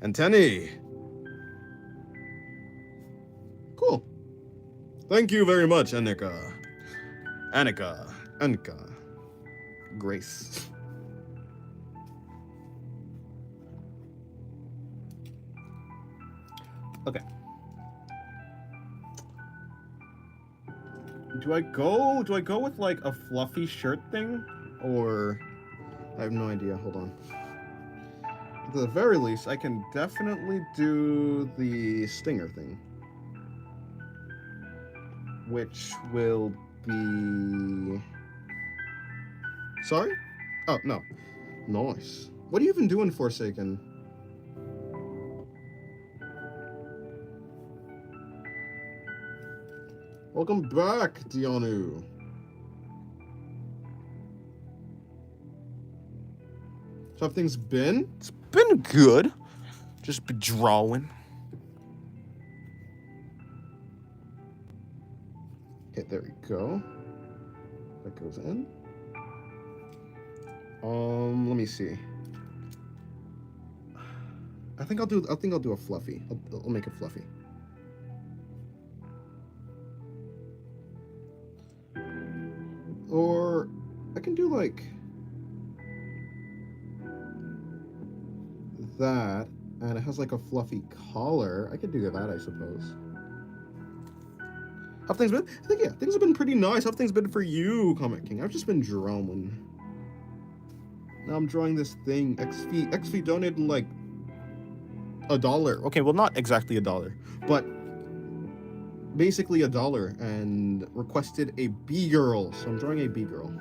Antennae. Cool. Thank you very much, Annika. Grace. Okay. Do I go with like a fluffy shirt thing? Or I have no idea. Hold on. At the very least, I can definitely do the stinger thing. Which will be... Sorry? Oh, no. Nice. What are you even doing, Forsaken? Welcome back, Dionu. So have things been? It's been good. Just been drawing. Okay, there we go. That goes in. Let me see. I think I'll do a fluffy. I'll make it fluffy. Or I can do like that, and it has like a fluffy collar. I could do that, I suppose. How things been? I think, yeah, things have been pretty nice. How things been for you, Comic King? I've just been drawing. Now I'm drawing this thing. XV donated like $1. Okay, well, not exactly $1, but basically $1, and requested a B girl. So I'm drawing a B girl.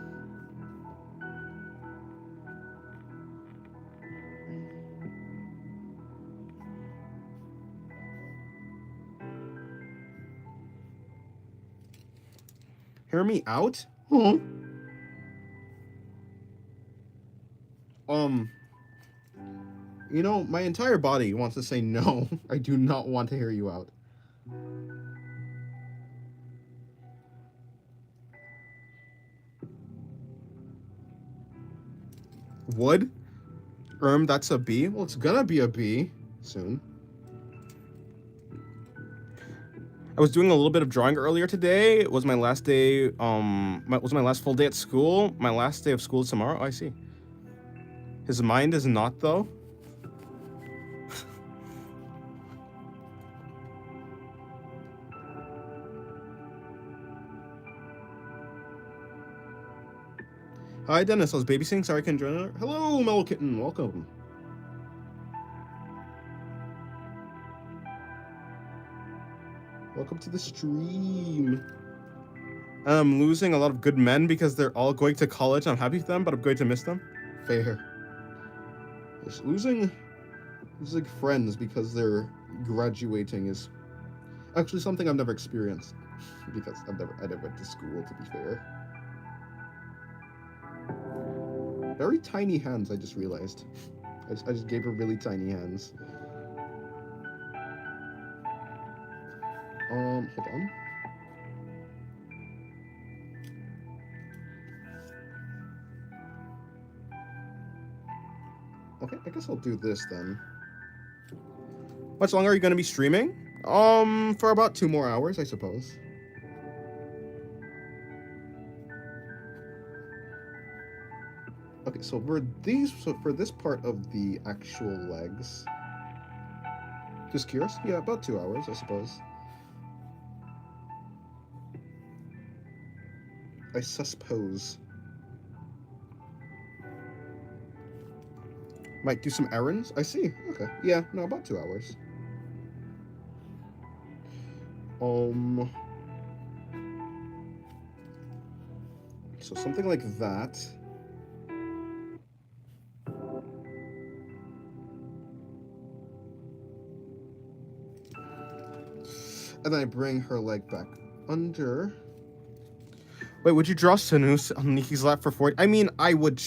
Hear me out? Huh? You know, my entire body wants to say no. I do not want to hear you out. Wood? That's a B? Well, it's gonna be a B soon. I was doing a little bit of drawing earlier today. It was my last day, was my last full day at school. My last day of school is tomorrow. Oh, I see. His mind is not, though. Hi, Dennis. I was babysitting. Sorry I couldn't join her. Hello, Melkitten. Welcome. Welcome to the stream. I'm losing a lot of good men because they're all going to college. I'm happy for them, but I'm going to miss them. Fair. Just losing friends because they're graduating is actually something I've never experienced because I never went to school, to be fair. Very tiny hands, I just realized. I just gave her really tiny hands. Hold on. Okay, I guess I'll do this then. Much longer are you going to be streaming? For about 2 more hours, I suppose. Okay, so for this part of the actual legs, just curious. Yeah, about 2 hours, I suppose. I suppose. Might do some errands. I see. Okay. Yeah. No, about 2 hours. So something like that. And then I bring her leg back under. Wait, would you draw Sanus on Niki's lap for 40? I mean, I would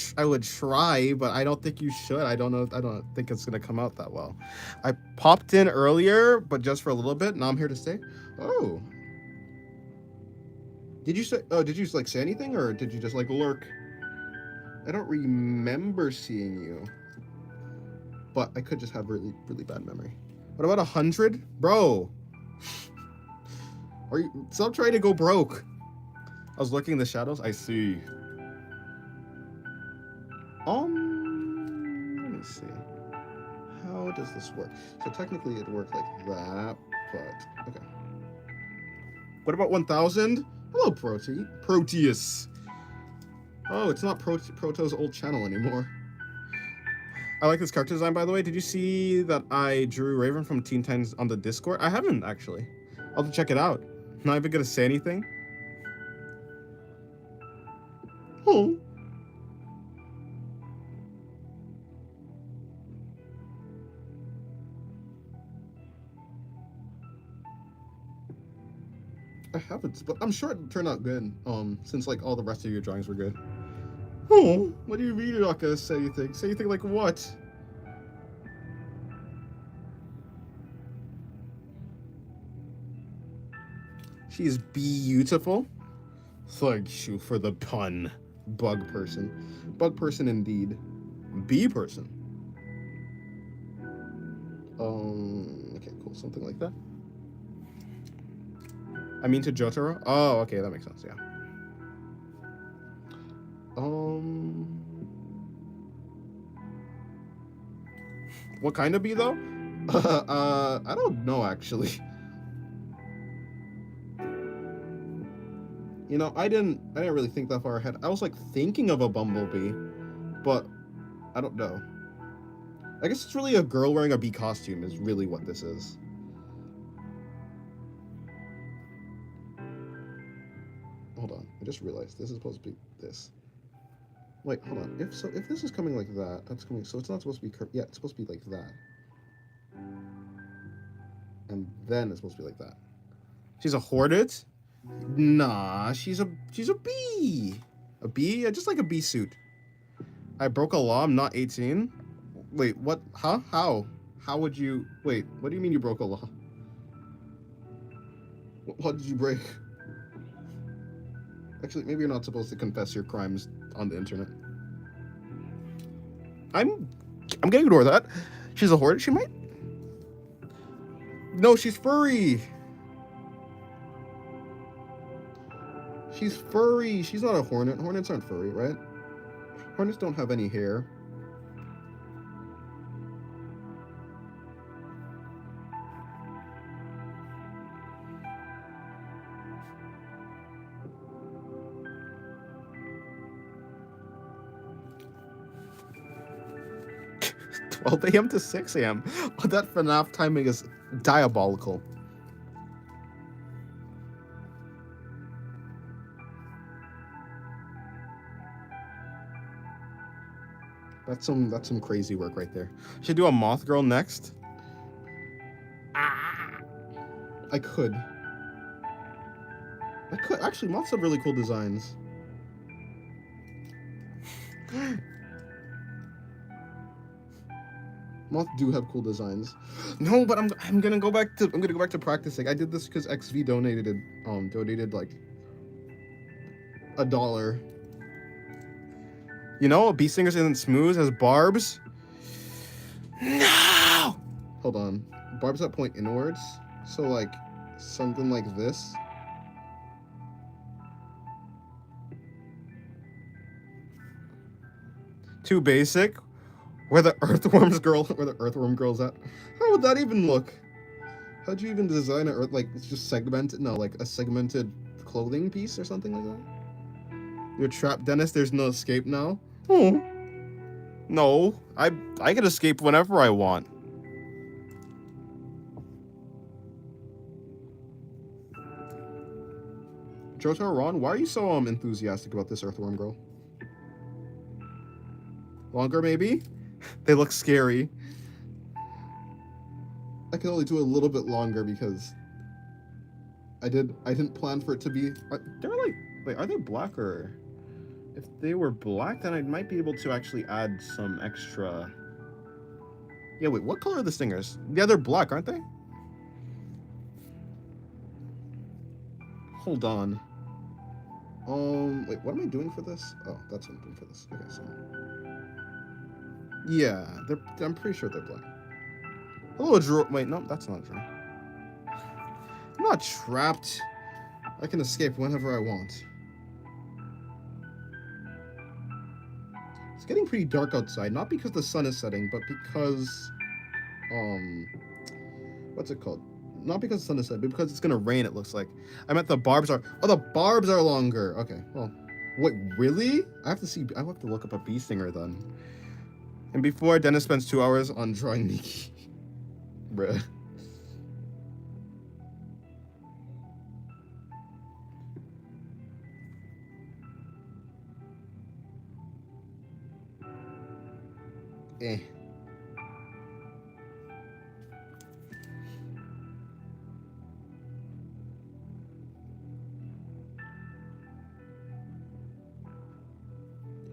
try, but I don't think you should. I don't know. I don't think it's gonna come out that well. I popped in earlier, but just for a little bit. Now I'm here to stay. Oh. Did you say? Oh, did you like say anything, or did you just like lurk? I don't remember seeing you, but I could just have really, really bad memory. What about 100, bro? Are you? Stop trying to go broke. I was looking in the shadows. I see. Let me see. How does this work? So technically it works like that, but okay. What about 1000? Hello, Proteus. Oh, it's not Proto's old channel anymore. I like this character design, by the way. Did you see that I drew Raven from Teen Titans on the Discord? I haven't, actually. I'll have to check it out. Not even gonna say anything. Oh. I haven't, but I'm sure it turned out good. Since like all the rest of your drawings were good. Oh, what do you mean you're not gonna say anything? Say anything like what? She is beautiful. Thank you for the pun. Bug person. Bug person indeed. Bee person. Okay, cool. Something like that. I mean to Jotaro? Oh, okay, that makes sense, yeah. What kind of bee, though? I don't know, actually. You know, I didn't really think that far ahead. I was like thinking of a bumblebee, but I don't know. I guess it's really a girl wearing a bee costume is really what this is. Hold on, I just realized this is supposed to be this. Wait, hold on. If this is coming like that, that's coming. So it's not supposed to be curved. Yeah, it's supposed to be like that. And then it's supposed to be like that. She's a hornet? Nah, she's a bee. A bee? Yeah, just like a bee suit. I broke a law. I'm not 18. Wait, what? Huh? How? How would you? Wait, what do you mean you broke a law? What did you break? Actually, maybe you're not supposed to confess your crimes on the internet. I'm gonna ignore that. She's a hornet. She might. No, she's furry. She's furry. She's not a hornet. Hornets aren't furry, right? Hornets don't have any hair. Twelve a.m. to 6 a.m. Oh, that FNAF timing is diabolical. That's some crazy work right there. Should do a moth girl next. I could. Actually, moths have really cool designs. Moth do have cool designs. No, but I'm gonna go back to practicing. I did this because XV donated like $1. You know, Bee Stingers isn't smooth as barbs. No! Hold on. Barbs that point inwards. So like something like this. Too basic. Where the earthworm girl's at. How would that even look? How'd you even design it? Or like it's just segmented? No, like a segmented clothing piece or something like that. You're trapped, Dennis. There's no escape now. Oh. No, I can escape whenever I want. Jotaro, Ron, why are you so enthusiastic about this earthworm girl? Longer, maybe? They look scary. I can only do a little bit longer because I didn't plan for it to be. They're like, wait, are they black or? If they were black, then I might be able to actually add some extra. Yeah, wait, what color are the stingers? Yeah, they're black, aren't they? Hold on. Wait, what am I doing for this? Oh, that's what I'm doing for this. Okay, so. Yeah, I'm pretty sure they're black. Hello, Drew. Wait, no, that's not Drew. I'm not trapped. I can escape whenever I want. It's getting pretty dark outside, not because the sun is setting, but because, what's it called? Not because the sun is setting, but because it's gonna rain, it looks like. I meant the barbs are, oh, the barbs are longer. Okay, well, wait, really? I have to look up a bee stinger then. And before, Dennis spends 2 hours on drawing Nikki. Bruh. Eh.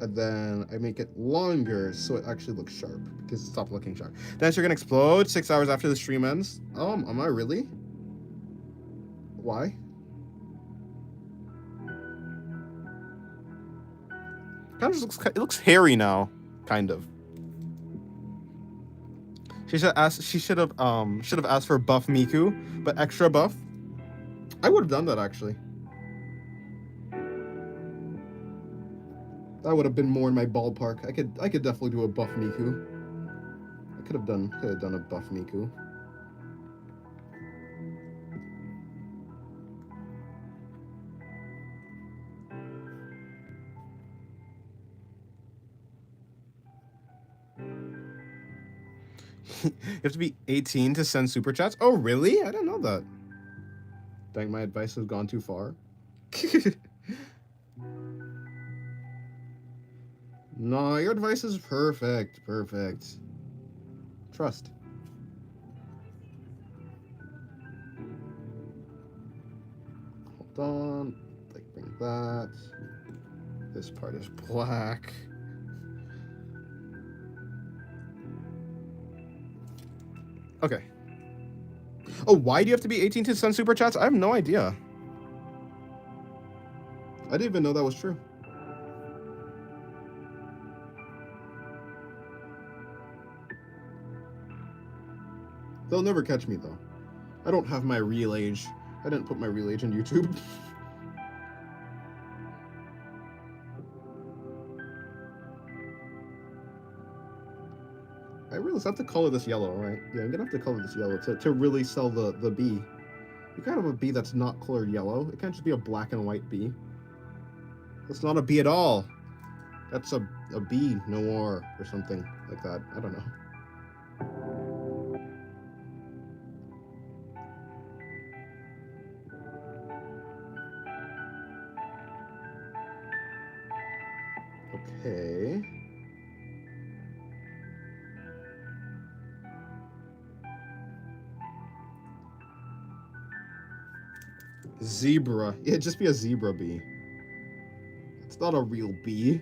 And then I make it longer so it actually looks sharp because it stopped looking sharp. Dennis, you're gonna explode 6 hours after the stream ends. Am I really? Why? Kind of looks. It looks hairy now, kind of. She should ask. She should have asked for buff Miku, but extra buff. I would have done that actually. That would have been more in my ballpark. I could definitely do a buff Miku. I could have done a buff Miku. You have to be 18 to send super chats? Oh, really? I didn't know that. Dang, my advice has gone too far. No, your advice is perfect. Perfect. Trust. Hold on. Like, bring that. This part is black. Okay. Oh, why do you have to be 18 to send super chats? I have no idea. I didn't even know that was true. They'll never catch me, though. I don't have my real age. I didn't put my real age on YouTube. I realize I have to color this yellow, right? Yeah, I'm gonna have to color this yellow to really sell the bee. You can't have a bee that's not colored yellow. It can't just be a black and white bee. That's not a bee at all. That's a bee noir or something like that. I don't know. Okay. Zebra. Yeah, just be a zebra bee. It's not a real bee.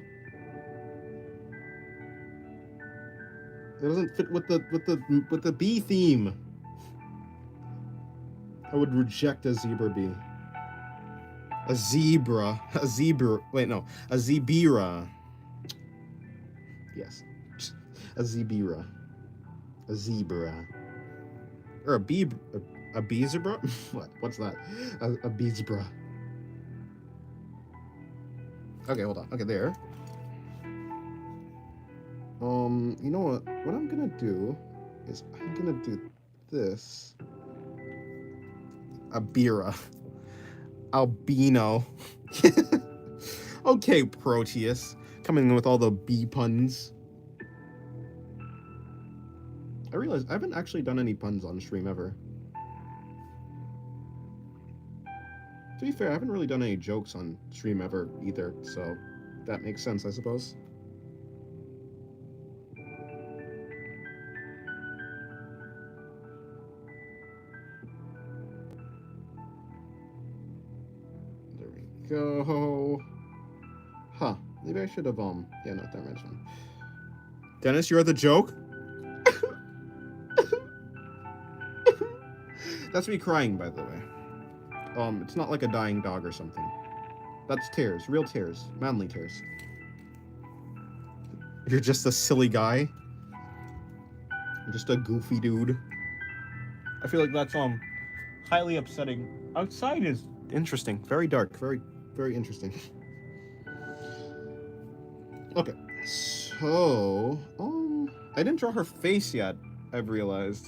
It doesn't fit with the bee theme. I would reject a zebra bee. A zebra. A zebra. Wait, no. A zebra. Yes. A zebra. A zebra. Or a bee. A bee zebra? What? What's that? A bee zebra. Okay, hold on. Okay, there. You know what? What I'm gonna do is I'm gonna do this. Abira. Albino. Okay, Proteus. Coming in with all the bee puns. I realized I haven't actually done any puns on stream ever. To be fair, I haven't really done any jokes on stream ever either, so that makes sense, I suppose. There we go. Huh. Maybe I should have, yeah, no, that mentioned. Dennis, you're the joke? That's me crying, by the way. It's not like a dying dog or something. That's tears, real tears, manly tears. You're just a silly guy. You're just a goofy dude. I feel like that's highly upsetting. Outside is interesting, very dark, very, very interesting. Okay, so I didn't draw her face yet. I've realized.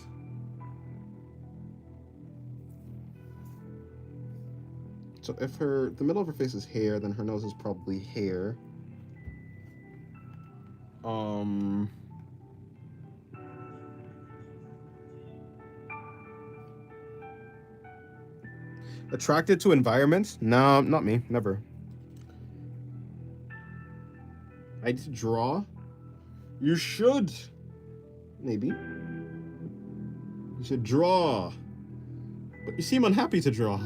So if the middle of her face is hair, then her nose is probably hair. Attracted to environments? No, not me. Never. I need to draw. You should. Maybe. You should draw. But you seem unhappy to draw.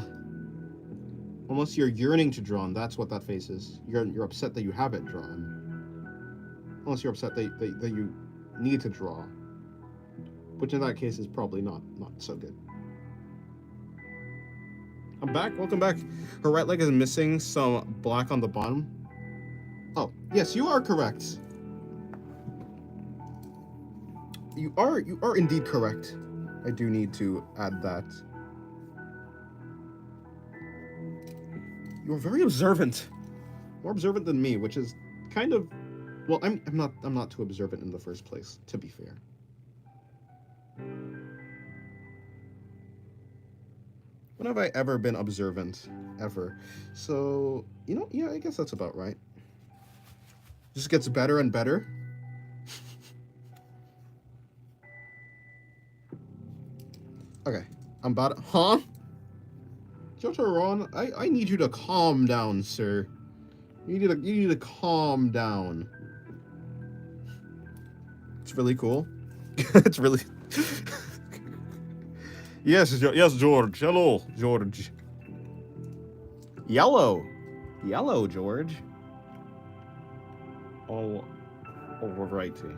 Unless you're yearning to draw, and that's what that face is. You're upset that you haven't drawn. Unless you're upset that you need to draw. Which in that case is probably not so good. I'm back. Welcome back. Her right leg is missing some black on the bottom. Oh, yes, you are correct. You are indeed correct. I do need to add that. You're very observant. More observant than me, which is kind of, well, I'm not too observant in the first place, to be fair. When have I ever been observant? Ever. So, yeah, I guess that's about right. Just gets better and better. Okay, I'm about to, huh? Jotaron, I need you to calm down, sir. You need to calm down. It's really cool. It's really yes, George. Hello, George. Yellow, George. Oh, righty.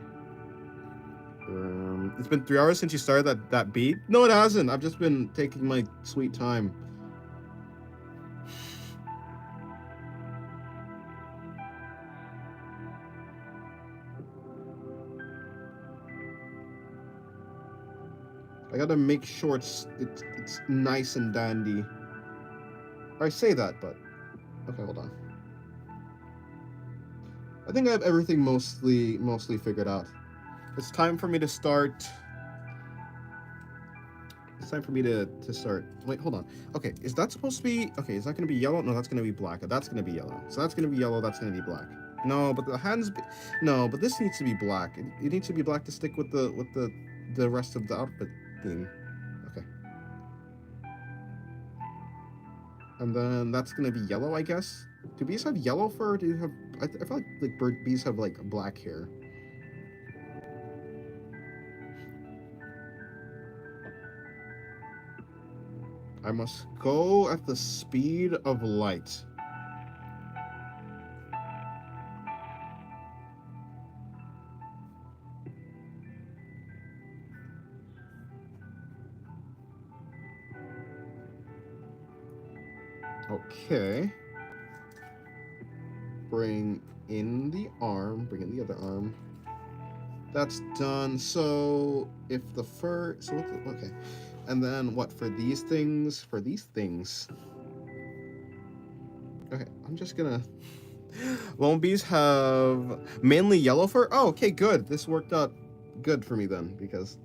It's been 3 hours since you started that beat. No, it hasn't. I've just been taking my sweet time. I gotta make sure it's nice and dandy. I say that, but okay, hold on. I think I have everything mostly figured out. It's time for me to start. It's time for me to start. Wait, hold on. Okay, is that supposed to be? Okay, is that gonna be yellow? No, that's gonna be black. That's gonna be yellow. So that's gonna be yellow. That's gonna be black. No, but the hands. No, but this needs to be black. It needs to be black to stick with the rest of the outfit theme. Okay. And then that's gonna be yellow, I guess. Do bees have yellow fur? Do you have? I feel like bees have like black hair. I must go at the speed of light. Okay. Bring in the arm. Bring in the other arm. That's done. So if the fur. So what? Okay. And then what for these things? For these things. Okay, I'm just gonna. Lone bees have mainly yellow fur. Oh, okay, good. This worked out good for me then, because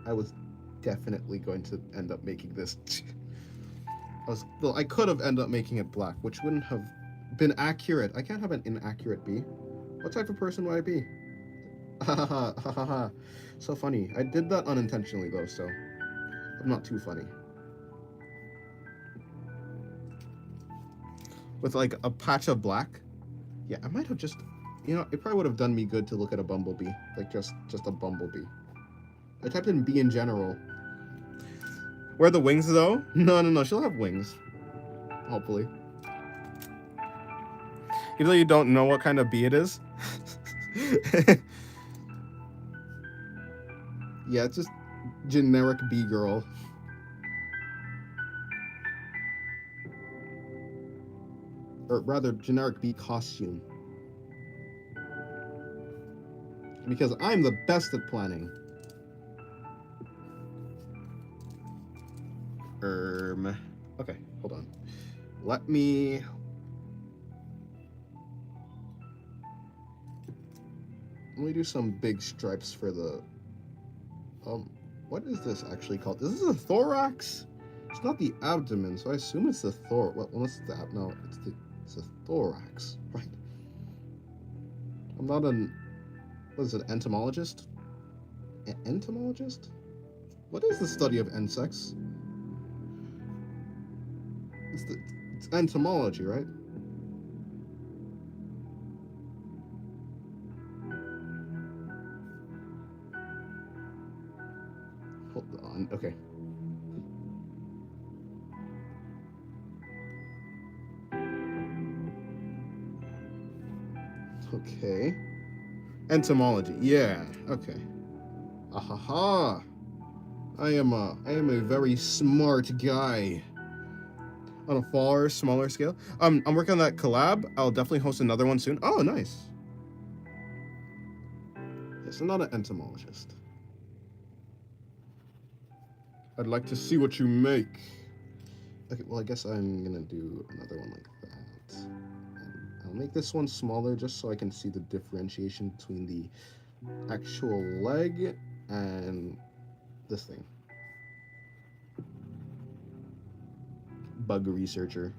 I was definitely going to end up making this. I could have ended up making it black, which wouldn't have been accurate. I can't have an inaccurate bee. What type of person would I be? Ha ha ha ha ha. So funny. I did that unintentionally though, so I'm not too funny. With like a patch of black. Yeah, I might have just, it probably would have done me good to look at a bumblebee. Like just a bumblebee. I typed in bee in general. Where are the wings though? No, she'll have wings. Hopefully. Even though you don't know what kind of bee it is. Yeah, it's just generic bee girl. Or rather, generic bee costume. Because I'm the best at planning. Okay, hold on. Let me do some big stripes for the what is this actually called? Is this a thorax? It's not the abdomen, so I assume it's the well, unless it's the no, it's the thorax, right? I'm not what is it, entomologist? Entomologist? What is the study of insects? It's entomology, right? Hold on. Okay. Okay. Entomology. Yeah. Okay. Ahaha. I am a very smart guy. On a far smaller scale. I'm working on that collab. I'll definitely host another one soon. Oh, nice. Yes, I'm not an entomologist. I'd like to see what you make. Okay, well, I guess I'm gonna do another one like that. And I'll make this one smaller just so I can see the differentiation between the actual leg and this thing. Bug researcher.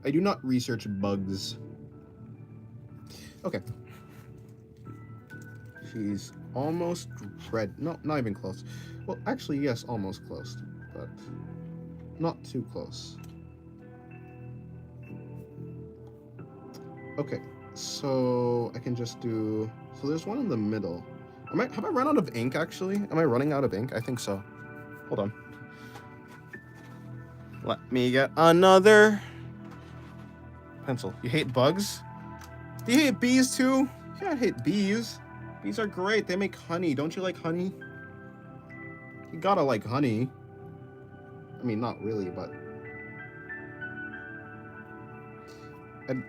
I do not research bugs. Okay. She's almost red. No, not even close. Well, actually, yes, almost close, but not too close. Okay, so I can just do. So there's one in the middle. Have I run out of ink actually? Am I running out of ink? I think so. Hold on. Let me get another pencil. You hate bugs? Do you hate bees too? You can't hate bees. Bees are great. They make honey. Don't you like honey? You gotta like honey. I mean, not really, but I'm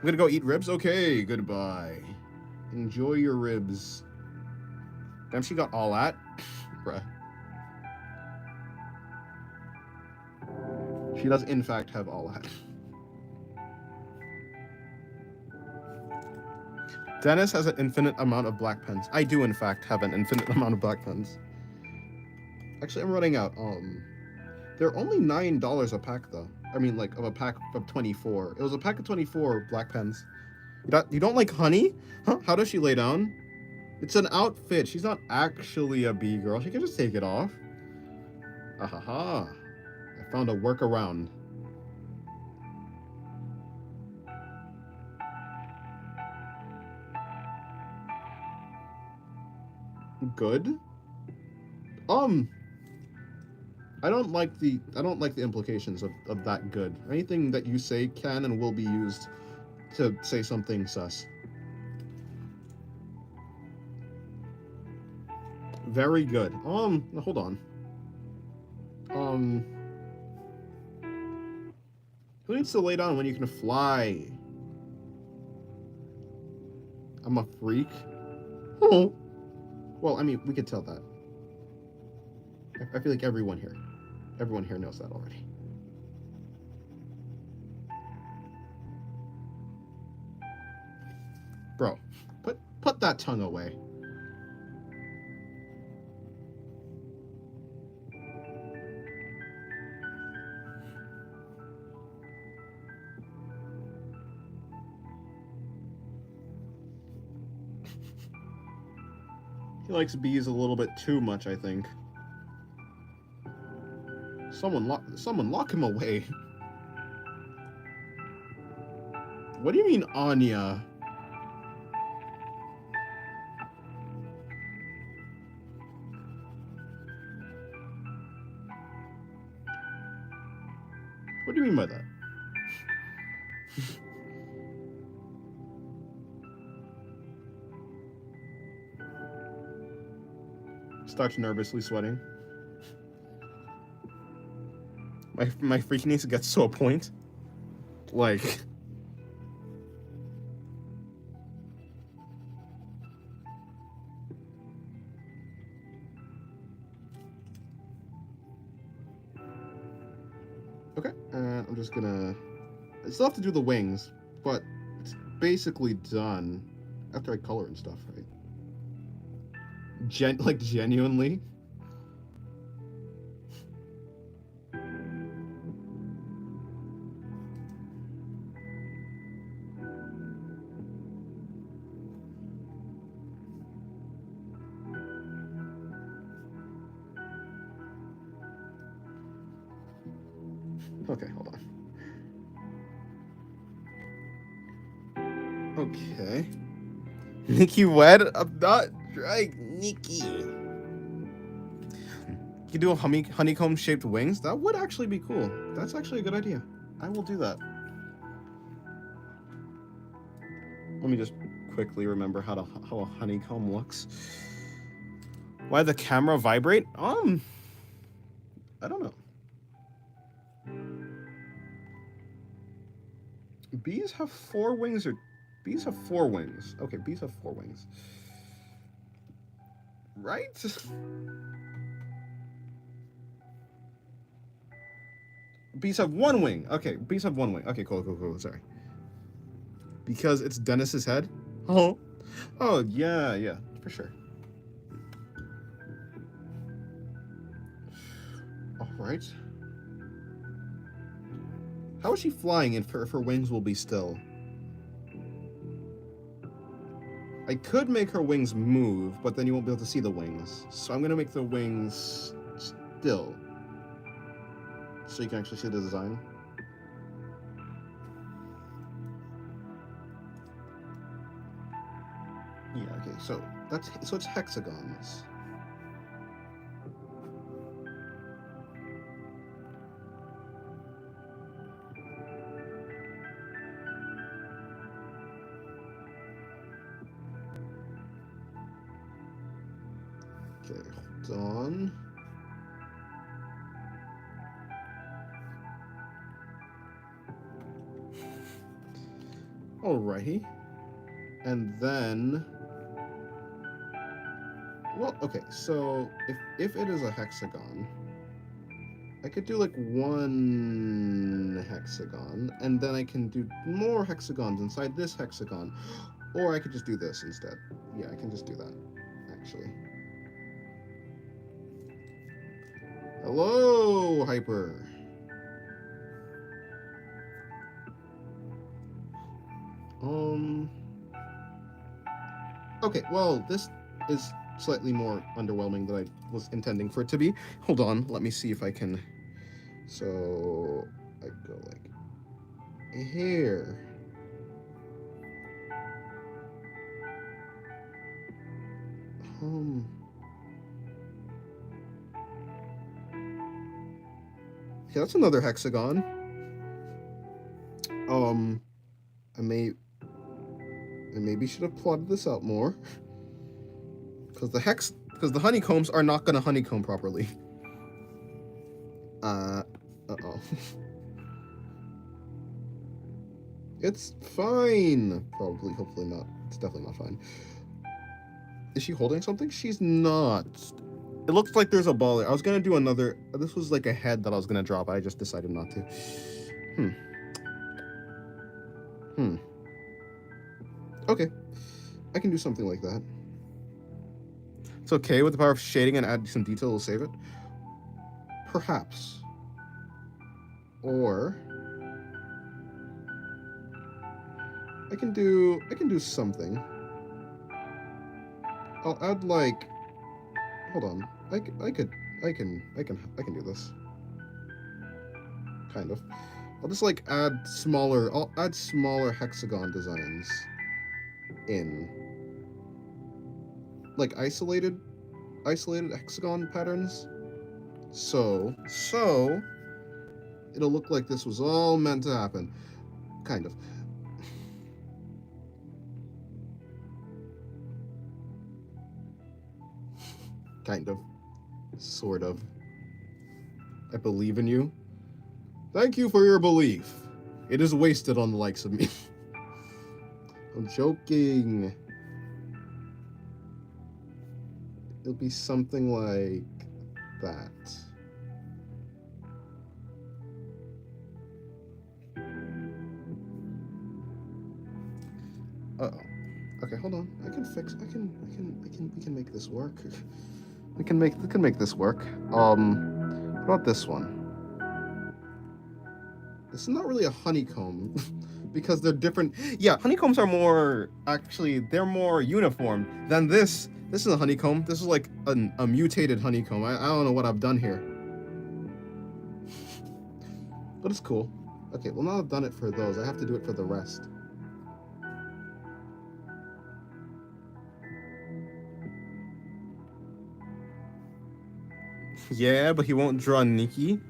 gonna go eat ribs. Okay, goodbye. Enjoy your ribs. Damn, she got all that. Bruh. She does, in fact, have all that. Dennis has an infinite amount of black pens. I do, in fact, have an infinite amount of black pens. Actually, I'm running out. They're only $9 a pack, though. I mean, like, of a pack of 24. It was a pack of 24 black pens. You don't like honey? Huh? How does she lay down? It's an outfit. She's not actually a bee girl. She can just take it off. Ahaha. I found a workaround. Good? I don't like the implications of that good. Anything that you say can and will be used to say something sus. Very good. Hold on. Who needs to lay down when you can fly? I'm a freak. Oh. Well, I mean, we could tell that. I feel like everyone here knows that already. Bro, put that tongue away. He likes bees a little bit too much, I think. Someone lock him away. What do you mean, Anya? What do you mean by that? Starts nervously sweating. My freakiness gets to a point. Like... Okay, and I'm just gonna... I still have to do the wings, but it's basically done after I color and stuff, right? Genuinely? Okay, hold on. Okay. Nikki wed? I'm not right, Nikki. You can do a honeycomb shaped wings. That would actually be cool. That's actually a good idea. I will do that. Let me just quickly remember how a honeycomb looks. Why the camera vibrate? I don't know. Bees have 4 wings, or bees have 4 wings. Okay, bees have 4 wings. Right? Bees have 1 wing. Okay, bees have 1 wing. Okay, cool. Sorry. Because it's Dennis's head? Oh. Oh, yeah, for sure. All right. How is she flying if her wings will be still? I could make her wings move, but then you won't be able to see the wings. So I'm going to make the wings still. So you can actually see the design. Yeah, okay, so it's hexagons. Okay, hold on. Alrighty. And then, well, okay, so if it is a hexagon, I could do like 1 hexagon, and then I can do more hexagons inside this hexagon. Or I could just do this instead. Yeah, I can just do that, actually. Hello, Hyper. Okay, well, this is slightly more underwhelming than I was intending for it to be. Hold on, let me see if I can... So, I go like... here. Yeah, that's another hexagon. I maybe should have plotted this out more. Because the honeycombs are not gonna honeycomb properly. Uh-oh. It's fine. Probably, hopefully not. It's definitely not fine. Is she holding something? She's not. It looks like there's a ball there. I was gonna do another. This was like a head that I was gonna drop. I just decided not to. Okay. I can do something like that. It's okay with the power of shading and add some detail will save it. Perhaps. Or I can do something. I'll add like, hold on. I can do this. Kind of. I'll just like I'll add smaller hexagon designs in. Like isolated hexagon patterns. So it'll look like this was all meant to happen. Kind of. Kind of. Sort of. I believe in you. Thank you for your belief. It is wasted on the likes of me. I'm joking. It'll be something like that. Uh-oh. Okay, hold on. We can make this work. We can make this work. What about this one? This is not really a honeycomb because they're different. Yeah, honeycombs are more, actually, they're more uniform than this. This is a honeycomb. This is like a mutated honeycomb. I don't know what I've done here. But it's cool. Okay, well now I've done it for those. I have to do it for the rest. Yeah, but he won't draw Nikki.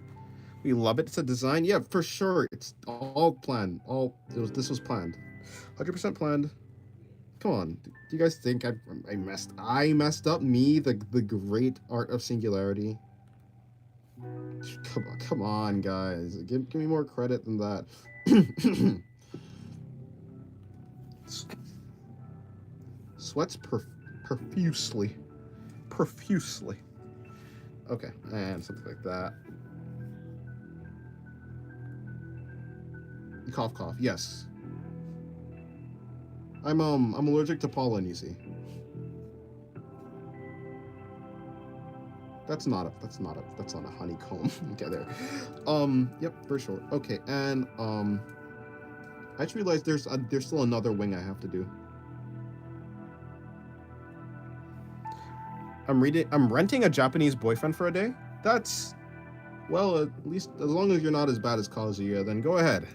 We love it. It's a design. Yeah, for sure. It's all planned. This was planned. 100% planned. Come on. Do you guys think I messed up? Me, the great art of singularity. Come on, guys. Give me more credit than that. Sweats profusely. Profusely. Okay, and something like that. Cough, cough. Yes. I'm allergic to pollen. You see. That's not a honeycomb. Okay, there. Yep, for sure. Okay, and I just realized there's still another wing I have to do. I'm renting a Japanese boyfriend for a day. That's, well, at least as long as you're not as bad as Kazuya, then go ahead.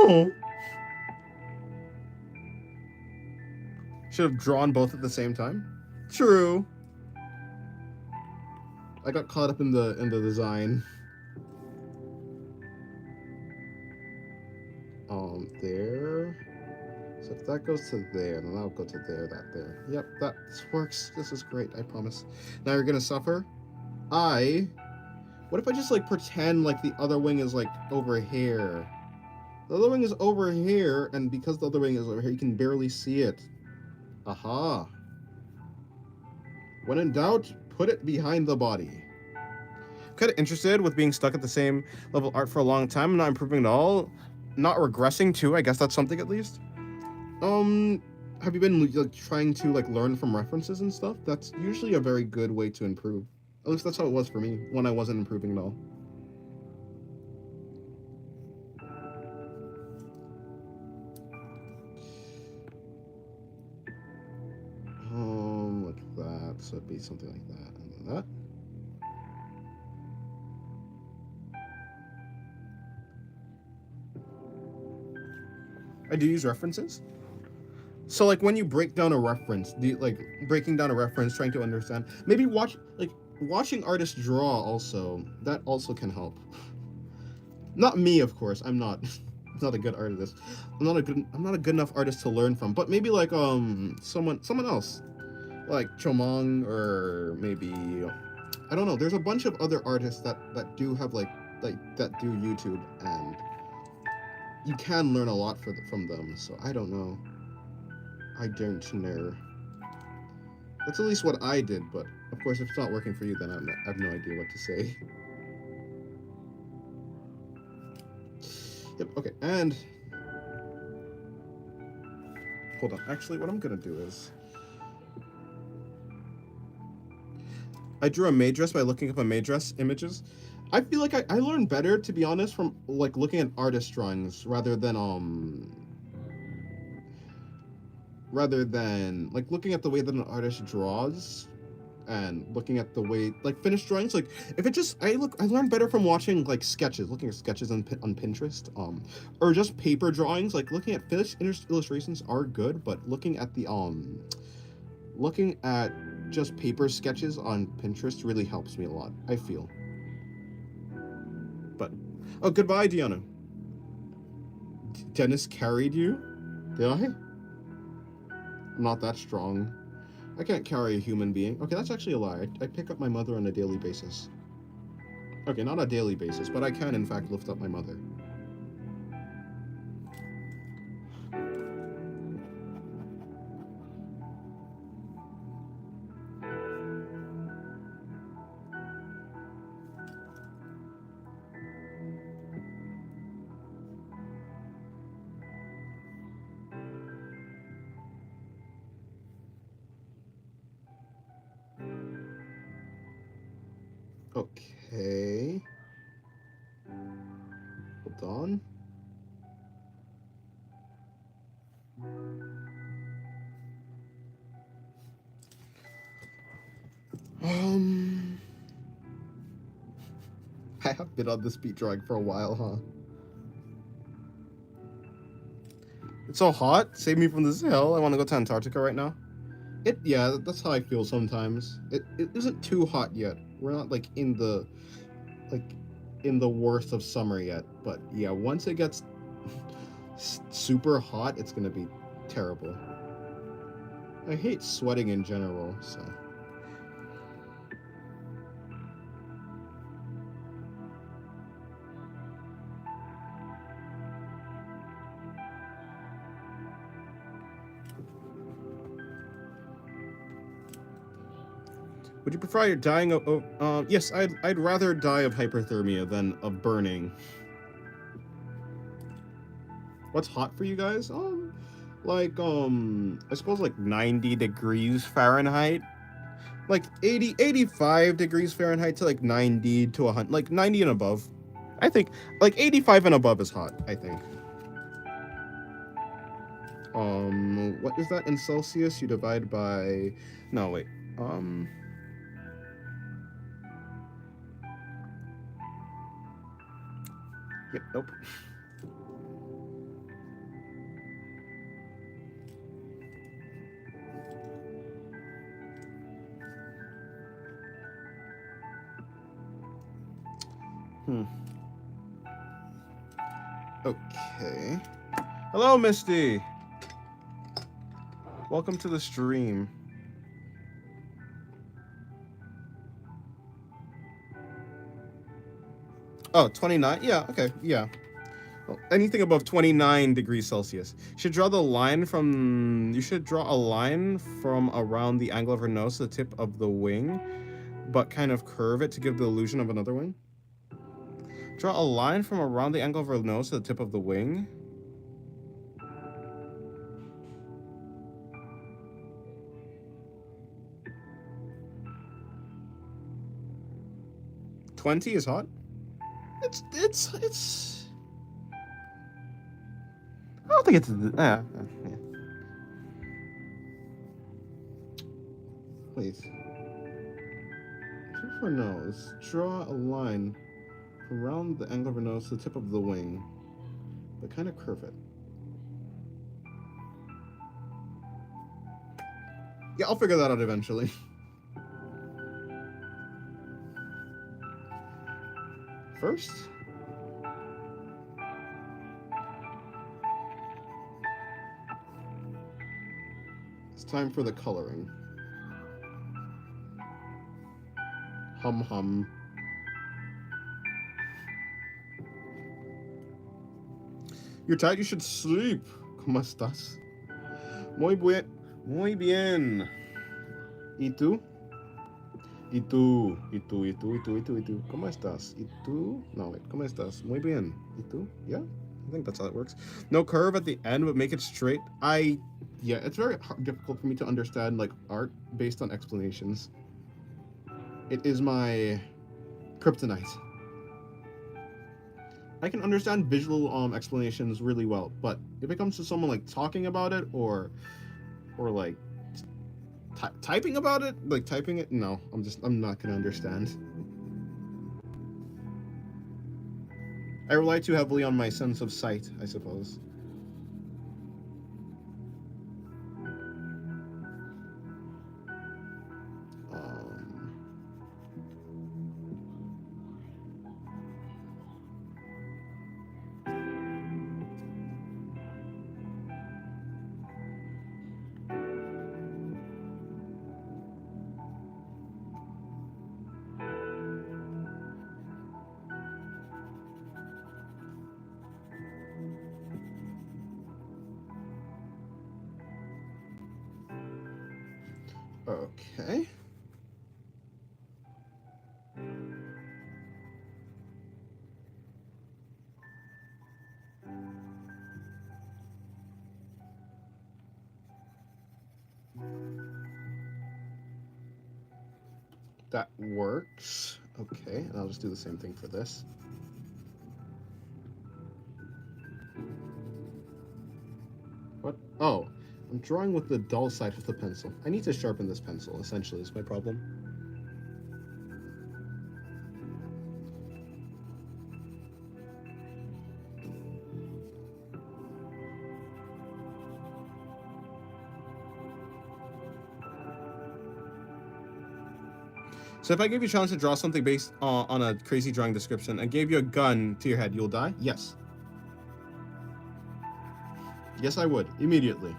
Oh. Should have drawn both at the same time. True. I got caught up in the design. There. So if that goes to there, then that'll go to there, that there. Yep, that works. This is great, I promise. Now you're gonna suffer. What if I just like pretend like the other wing is like over here? The other wing is over here, and because the other wing is over here, you can barely see it. Aha. When in doubt, put it behind the body. Kind of interested with being stuck at the same level of art for a long time, not improving at all, not regressing too. I guess that's something at least. Have you been like trying to like learn from references and stuff? That's usually a very good way to improve. At least that's how it was for me when I wasn't improving at all. Like that. So it'd be something like that, and then that. I do use references. So like when you break down a reference, breaking down a reference, trying to understand, maybe watching artists draw also, that also can help. Not me, of course. I'm not not a good artist. I'm not a good enough artist to learn from. But maybe like someone else, like Chomong, or maybe I don't know. There's a bunch of other artists that do have that do YouTube, and you can learn a lot from them. So I don't know. I don't know. That's at least what I did, but of course, if it's not working for you, then I have no idea what to say. Yep, okay, and hold on. Actually, what I'm gonna do is I drew a maid dress by looking up a maid dress images. I feel like I learned better, to be honest, from like looking at artist drawings rather than like looking at the way that an artist draws and looking at the way like finished drawings. Like if it just I learned better from watching like sketches, looking at sketches on Pinterest, or just paper drawings. Like looking at finished illustrations are good, but looking at just paper sketches on Pinterest really helps me a lot, I feel. But oh, goodbye, Diana. Dennis carried you? Did I? I'm not that strong. I can't carry a human being. Okay, that's actually a lie. I pick up my mother on a daily basis. Okay, not a daily basis, but I can in fact lift up my mother. Okay. Hold Um, I have been on this speed drawing for a while, huh? It's so hot. Save me from this hell. I want to go to Antarctica right now. Yeah, that's how I feel sometimes. It isn't too hot yet. We're not like like in the worst of summer yet, but yeah, once it gets super hot, it's gonna be terrible. I hate sweating in general, so. Would you prefer dying of yes, I'd rather die of hyperthermia than of burning. What's hot for you guys? I suppose like 90 degrees Fahrenheit. Like 80, 85 degrees Fahrenheit to like 90 to 100, like 90 and above. I think like 85 and above is hot, I think. What is that in Celsius? You divide by, no, wait. Yep, nope. Okay. Hello, Misty. Welcome to the stream. Oh, 29? Yeah, okay, yeah. Well, anything above 29 degrees Celsius. You should draw a line from around the angle of her nose to the tip of the wing, but kind of curve it to give the illusion of another wing. Draw a line from around the angle of her nose to the tip of the wing. $20 is hot. It's. I don't think it's. Yeah. Please. Tip of her nose. Draw a line around the angle of her nose to the tip of the wing, but kind of curve it. Yeah, I'll figure that out eventually. First, it's time for the coloring. Hum hum. You're tired? You should sleep. ¿Cómo estás? Muy bien. Muy bien. ¿Y tú? ¿Y tú? ¿Y tú? ¿Y tú? ¿Y tú? ¿Y tú? ¿Y tú? ¿Cómo estás? ¿Y tú? No, wait. ¿Cómo estás? Muy bien. ¿Y tú? Yeah? I think that's how it works. No curve at the end, but make it straight. Yeah, it's very difficult for me to understand like art based on explanations. It is my kryptonite. I can understand visual explanations really well, but if it comes to someone like talking about it or like typing about it, like typing it, no, I'm not gonna understand. I rely too heavily on my sense of sight, I suppose. Okay. That works. Okay, and I'll just do the same thing for this. What? Oh, I'm drawing with the dull side of the pencil. I need to sharpen this pencil, essentially, is my problem. So if I gave you a challenge to draw something based on a crazy drawing description and gave you a gun to your head, you'll die? Yes. Yes, I would. Immediately.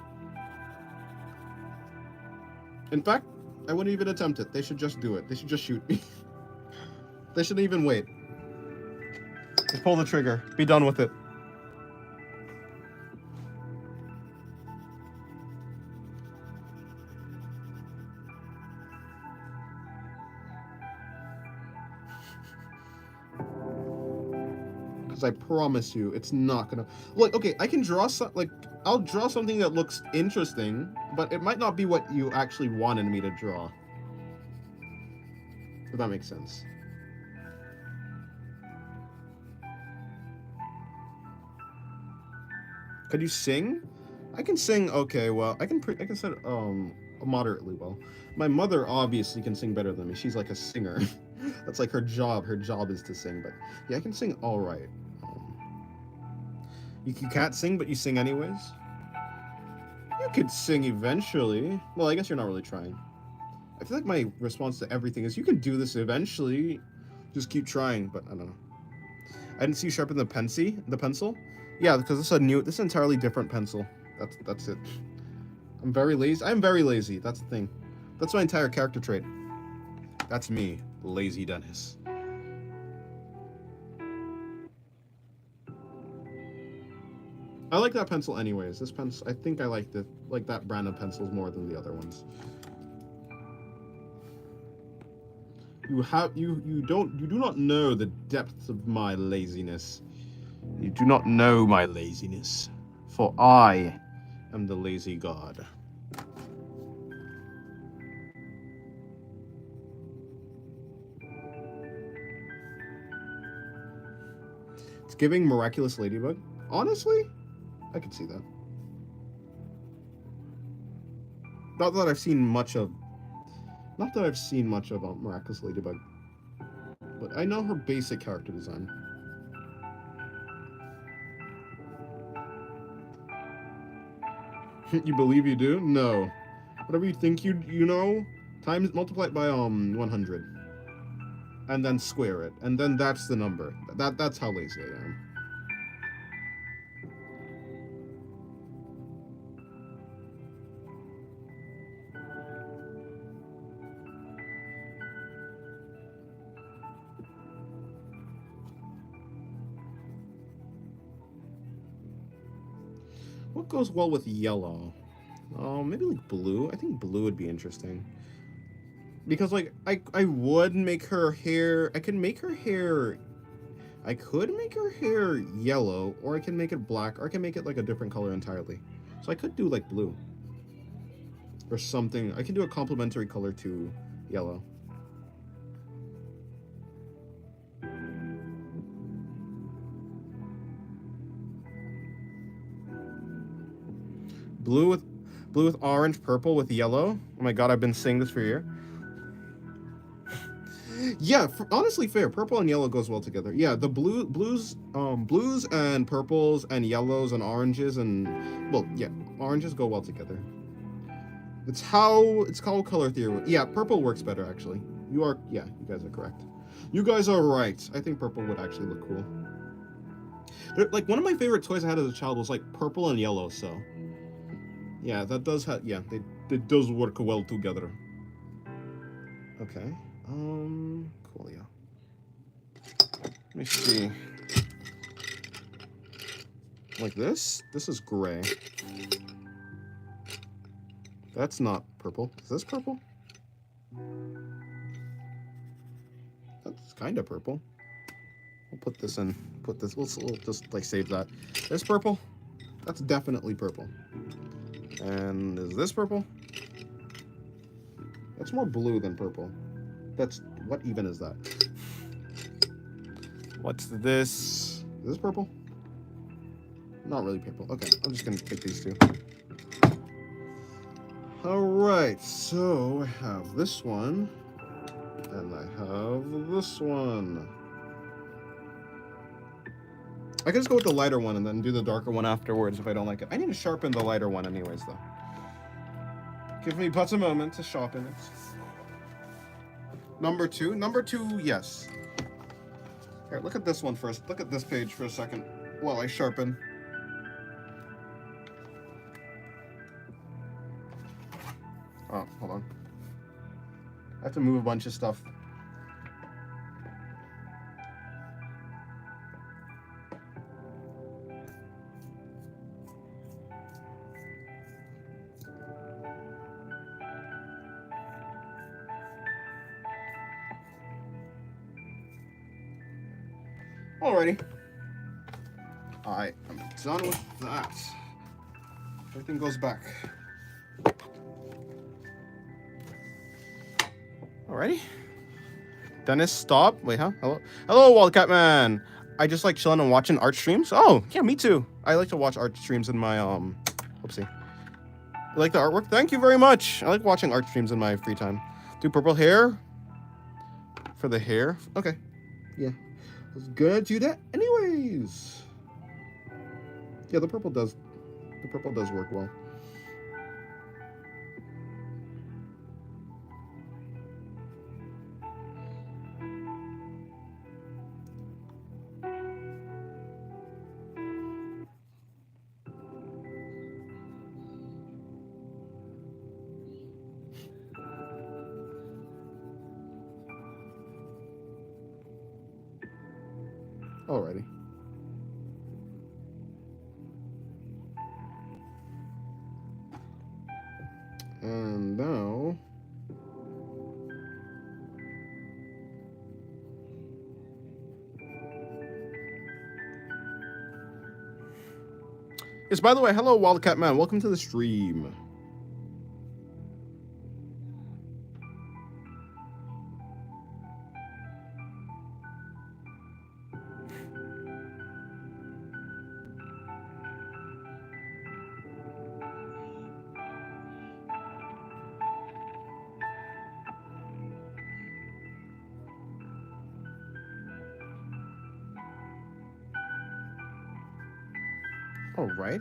In fact, I wouldn't even attempt it. They should just do it. They should just shoot me. They shouldn't even wait. Just pull the trigger. Be done with it. Because I promise you, it's not gonna... Like, okay, I can draw some... Like, I'll draw something that looks interesting, but it might not be what you actually wanted me to draw. If that makes sense. Could you sing? I can sing okay well. I can sing moderately well. My mother obviously can sing better than me. She's like a singer. That's like her job. Her job is to sing. But yeah, I can sing all right. You can't sing, but you sing anyways. You could sing eventually. Well, I guess you're not really trying. I feel like my response to everything is you can do this eventually. Just keep trying. But I don't know. I didn't see you sharpen the pencil. Yeah, because this is this is an entirely different pencil. That's it. I'm very lazy. I'm very lazy. That's the thing. That's my entire character trait. That's me, Lazy Dennis. I like that pencil anyways. This pencil, I think I like that brand of pencils more than the other ones. You do not know the depths of my laziness. You do not know my laziness, for I am the lazy god. It's giving Miraculous Ladybug. Honestly, I could see that. Not that I've seen much of Miraculous Ladybug, but I know her basic character design. You believe you do? No. Whatever you think you know, multiply it by 100. And then square it. And then that's the number. That's how lazy I am. What goes well with yellow? Maybe like blue. I think blue would be interesting. Because like I would make her hair. I could make her hair yellow, or I can make it black, or I can make it like a different color entirely. So I could do like blue. Or something. I can do a complementary color to yellow. Blue with orange, purple with yellow. Oh my god, I've been saying this for a year. Yeah, honestly fair. Purple and yellow goes well together. Yeah, the blues and purples and yellows and oranges and oranges go well together. It's called color theory. Yeah, purple works better actually. You guys are correct. You guys are right. I think purple would actually look cool. Like one of my favorite toys I had as a child was like purple and yellow, so yeah, that does have it does work well together. Okay. Cool, yeah. Let me see. Like this? This is gray. That's not purple. Is this purple? That's kind of purple. We'll put this in. We'll just like save that. There's purple. That's definitely purple. And is this purple? That's more blue than purple. What even is that? What's this? Is this purple? Not really purple. Okay, I'm just gonna take these two. Alright, so I have this one. And I have this one. I can just go with the lighter one and then do the darker one afterwards if I don't like it. I need to sharpen the lighter one anyways, though. Give me but a moment to sharpen it. Number two? Number two, yes. Here, look at this one first. Look at this page for a second while I sharpen. Oh, hold on. I have to move a bunch of stuff. Alrighty. Alright, I'm done with that. Everything goes back. Alrighty. Dennis, stop. Wait, huh? Hello? Hello, Wildcat Man. I just like chilling and watching art streams. Oh, yeah, me too. I like to watch art streams in my, whoopsie. You like the artwork? Thank you very much. I like watching art streams in my free time. Do purple hair? For the hair? Okay. Yeah. I was gonna do that anyways. Yeah, the purple does work well. Alrighty. And now Yes, by the way, hello, Wildcat Man. Welcome to the stream. All right.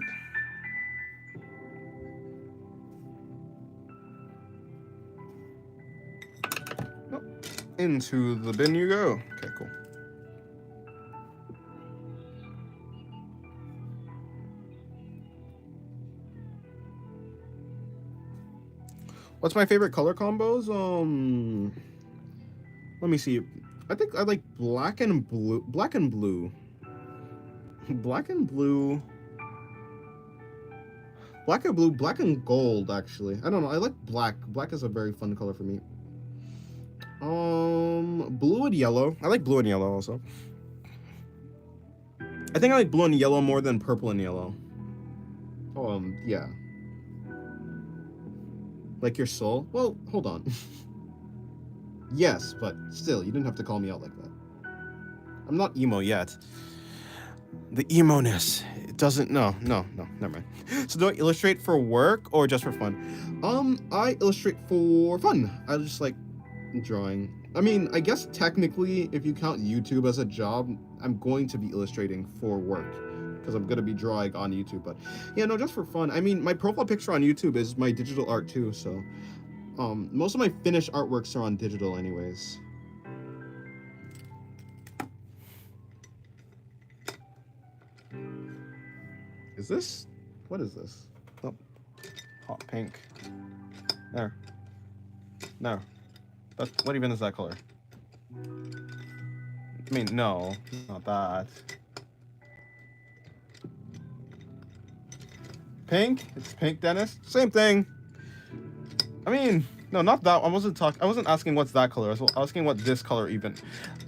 Oh, into the bin you go. Okay, cool. What's my favorite color combos? Let me see. I think I like black and blue. Black and blue. Black and blue. Black and blue, black and gold, actually. I don't know. I like black. Black is a very fun color for me. Blue and yellow. I like blue and yellow also. I think I like blue and yellow more than purple and yellow. Yeah. Like your soul? Well, hold on. Yes, but still, you didn't have to call me out like that. I'm not emo yet. The emo-ness. It doesn't... No, never mind. So do I illustrate for work or just for fun? I illustrate for fun. I just like drawing. I mean, I guess technically, if you count YouTube as a job, I'm going to be illustrating for work. Because I'm going to be drawing on YouTube. But yeah, no, just for fun. I mean, my profile picture on YouTube is my digital art too, so... most of my finished artworks are on digital anyways. Is this? What is this? Oh, hot pink. There. No. That's, what even is that color? I mean, no, not that. Pink? It's pink, Dennis? Same thing. I mean, no, not that. I wasn't asking what's that color. I was asking what this color even.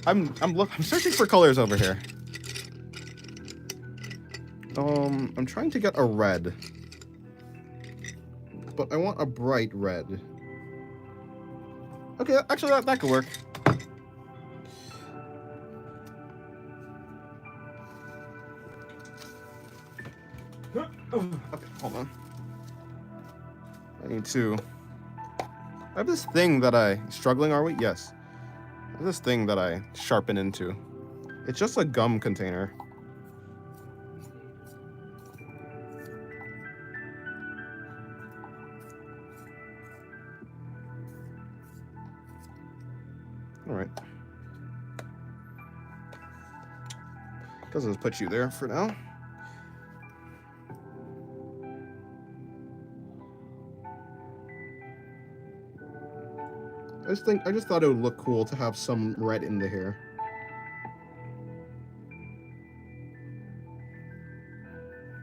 I'm searching for colors over here. I'm trying to get a red. But I want a bright red. Okay, actually that could work. Okay, hold on. I need to... I have this thing that struggling, are we? Yes. I have this thing that I sharpen into. It's just a gum container. All right. Guess I'll just put you there for now. I just thought it would look cool to have some red in the hair.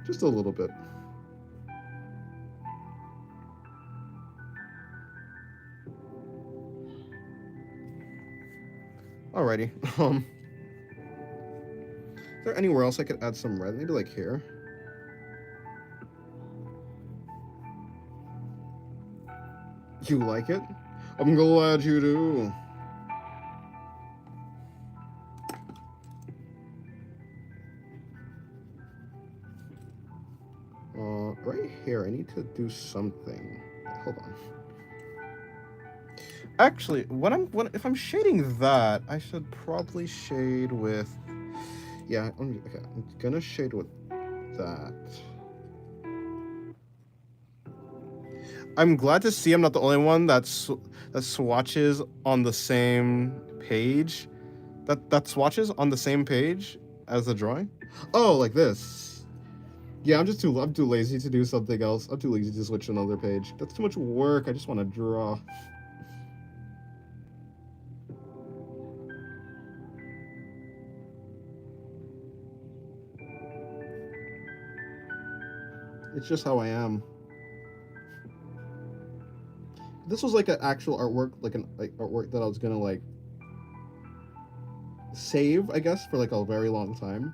Just a little bit. Alrighty. Is there anywhere else I could add some red? Maybe like here. You like it? I'm glad you do. Right here, I need to do something. Hold on. Actually, if I'm shading that, I should probably shade with. Yeah, I'm gonna shade with that. I'm glad to see I'm not the only one that swatches on the same page. That swatches on the same page as the drawing. Oh, like this. Yeah, I'm too lazy to do something else. I'm too lazy to switch to another page. That's too much work. I just want to draw. It's just how I am. This was like an actual artwork, like artwork that I was gonna like save, I guess, for like a very long time.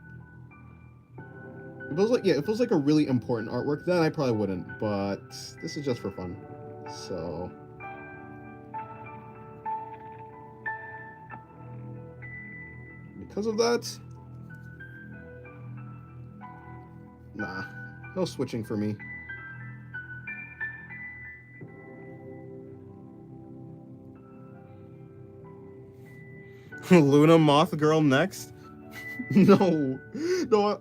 If it was like, yeah, if it was like a really important artwork, then I probably wouldn't. But this is just for fun, so. Because of that, nah, no switching for me. Luna Moth Girl next. No,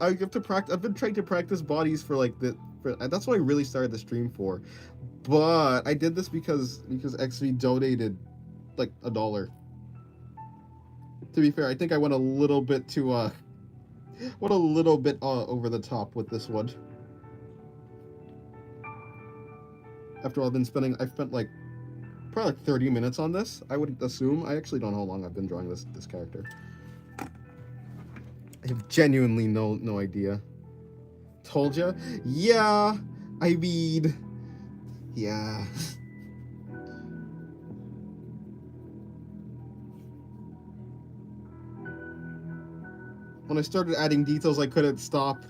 I have to practice. I've been trying to practice bodies for like that's what I really started the stream for. But I did this because XV donated like $1. To be fair, I think I went a little bit too over the top with this one. After all, I spent like probably like 30 minutes on this, I would assume. I actually don't know how long I've been drawing this character. I have genuinely no idea. Told ya? Yeah, I mean, yeah. When I started adding details, I couldn't stop.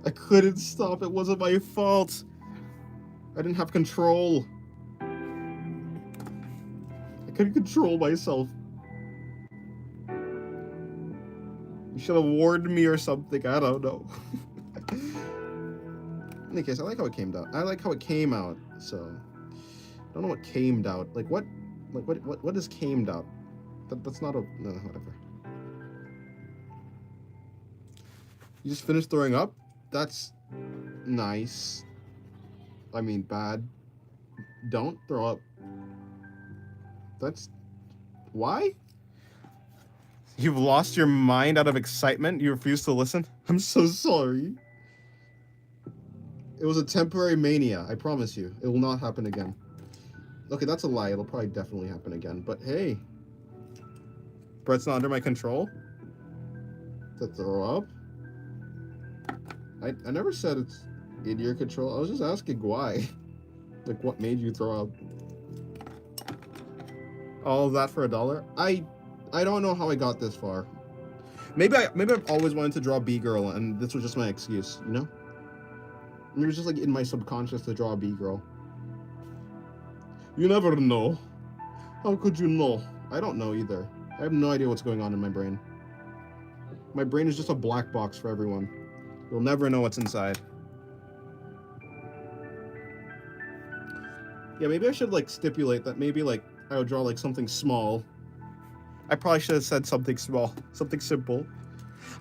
I couldn't stop. It wasn't my fault. I didn't have control. I couldn't control myself. You should have warned me or something. I don't know. In any case, I like how it came out. I like how it came out. So, I don't know what came out. Like what is came out? That's not a no. Whatever. You just finished throwing up? That's nice. I mean, bad. Don't throw up. That's why? You've lost your mind out of excitement? You refuse to listen? I'm so sorry. It was a temporary mania, I promise you. It will not happen again. Okay, that's a lie. It'll probably definitely happen again. But hey. Brett's not under my control? To throw up? I never said it's in your control. I was just asking why. Like, what made you throw up? All of that for $1? I don't know how I got this far. Maybe I've always wanted to draw B-girl, and this was just my excuse, you know? Maybe it was just like in my subconscious to draw a B-girl. You never know. How could you know? I don't know either. I have no idea what's going on in my brain. My brain is just a black box for everyone. You'll never know what's inside. Yeah, maybe I should like stipulate that maybe like I would draw like something small. I probably should have said something small, something simple.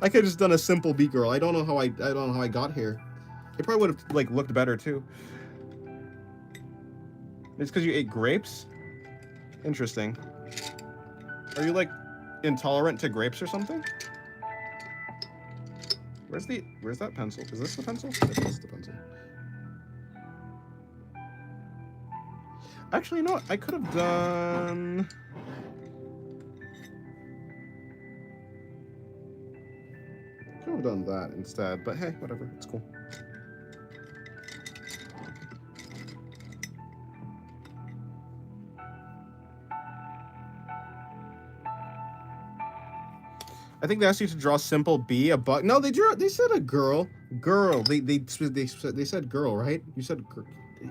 I could have just done a simple B-girl. I don't know how I got here. It probably would have like looked better too. It's because you ate grapes? Interesting. Are you like intolerant to grapes or something? Where's that pencil? Is this the pencil? This is the pencil. Actually, you know what? I could have done... Could have done that instead, but hey, whatever. It's cool. I think they asked you to draw simple B, a bug. No, they said a girl. Girl. They said girl, right? You said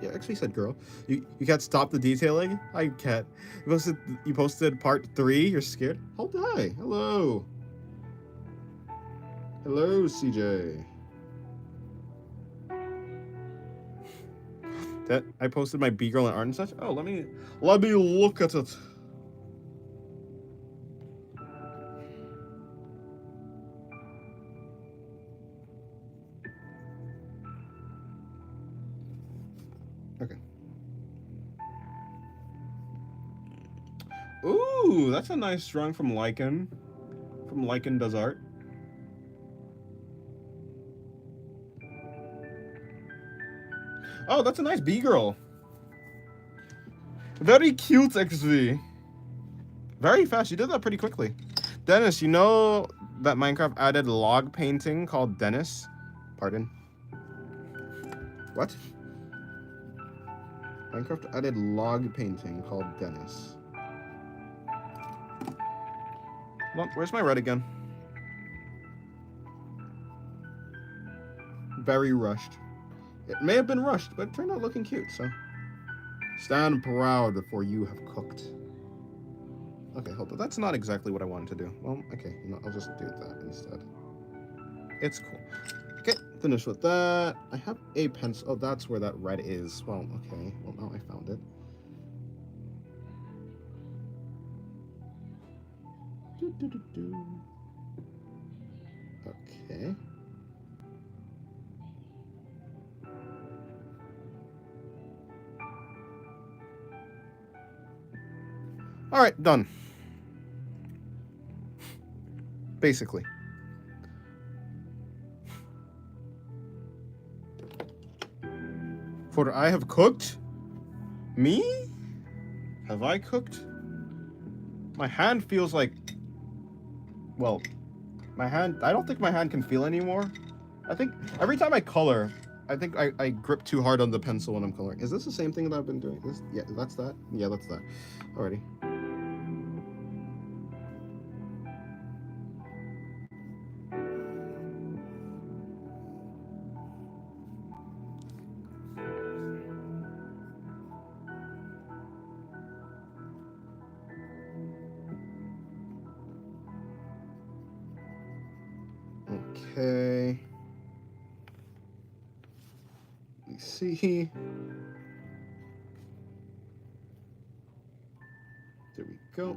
yeah, actually said girl. You can't stop the detailing? I can't. You posted part 3, you're scared? Oh, hi. Hello. Hello, CJ. That I posted my B girl and art and such. Oh, let me look at it. Okay. Ooh, that's a nice drawing from Lycan. From Lycan Does Art. Oh, that's a nice B-girl. Very cute, XV. Very fast. You did that pretty quickly. Dennis, you know that Minecraft added log painting called Dennis? Pardon? What? Minecraft added log painting called Dennis. Hold on, where's my red again? Very rushed. It may have been rushed, but it turned out looking cute, so. Stand proud before you have cooked. Okay, hold on. That's not exactly what I wanted to do. Well, okay, you know, I'll just do that instead. It's cool. Okay, finished with that. I have a pencil. Oh, that's where that red is. Well, okay. Well, now I found it. Okay. All right, done. Basically. For I have cooked? Me? Have I cooked? My hand feels like... Well, my hand... I don't think my hand can feel anymore. I think every time I color, I think I grip too hard on the pencil when I'm coloring. Is this the same thing that I've been doing? Yeah, that's that. Yeah, that's that. Alrighty. Okay. Let me see. There we go.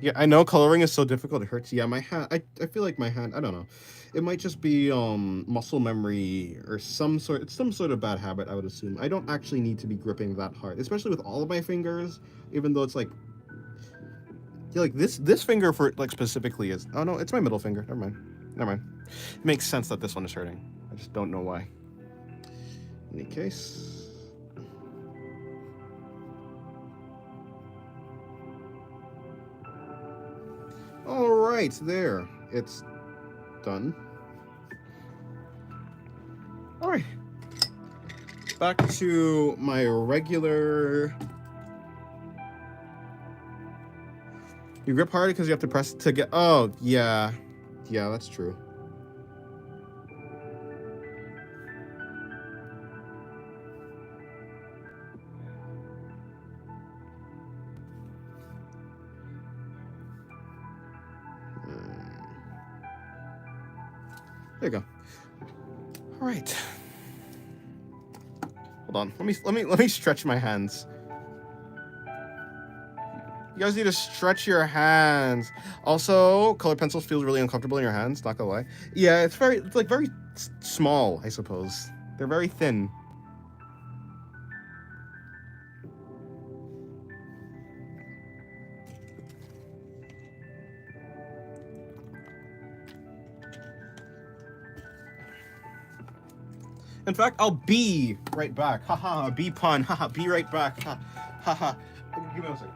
Yeah, I know coloring is so difficult. It hurts. Yeah, my hand. I feel like my hand. I don't know. It might just be muscle memory or some sort. It's some sort of bad habit, I would assume. I don't actually need to be gripping that hard, especially with all of my fingers. Even though it's like, yeah, like this finger for like specifically is. Oh no, it's my middle finger. Never mind. Never mind. It makes sense that this one is hurting. I just don't know why. In any case. All right, there. It's done. All right. Back to my regular... You grip hard because you have to press to get... Oh, yeah. Yeah, that's true. There you go. All right. Hold on. Let me stretch my hands. You guys need to stretch your hands. Also, colored pencils feels really uncomfortable in your hands, not gonna lie. Yeah, it's like very small, I suppose. They're very thin. In fact, I'll be right back. Haha, be pun. Haha, be right back. Ha, haha. Give me 1 second.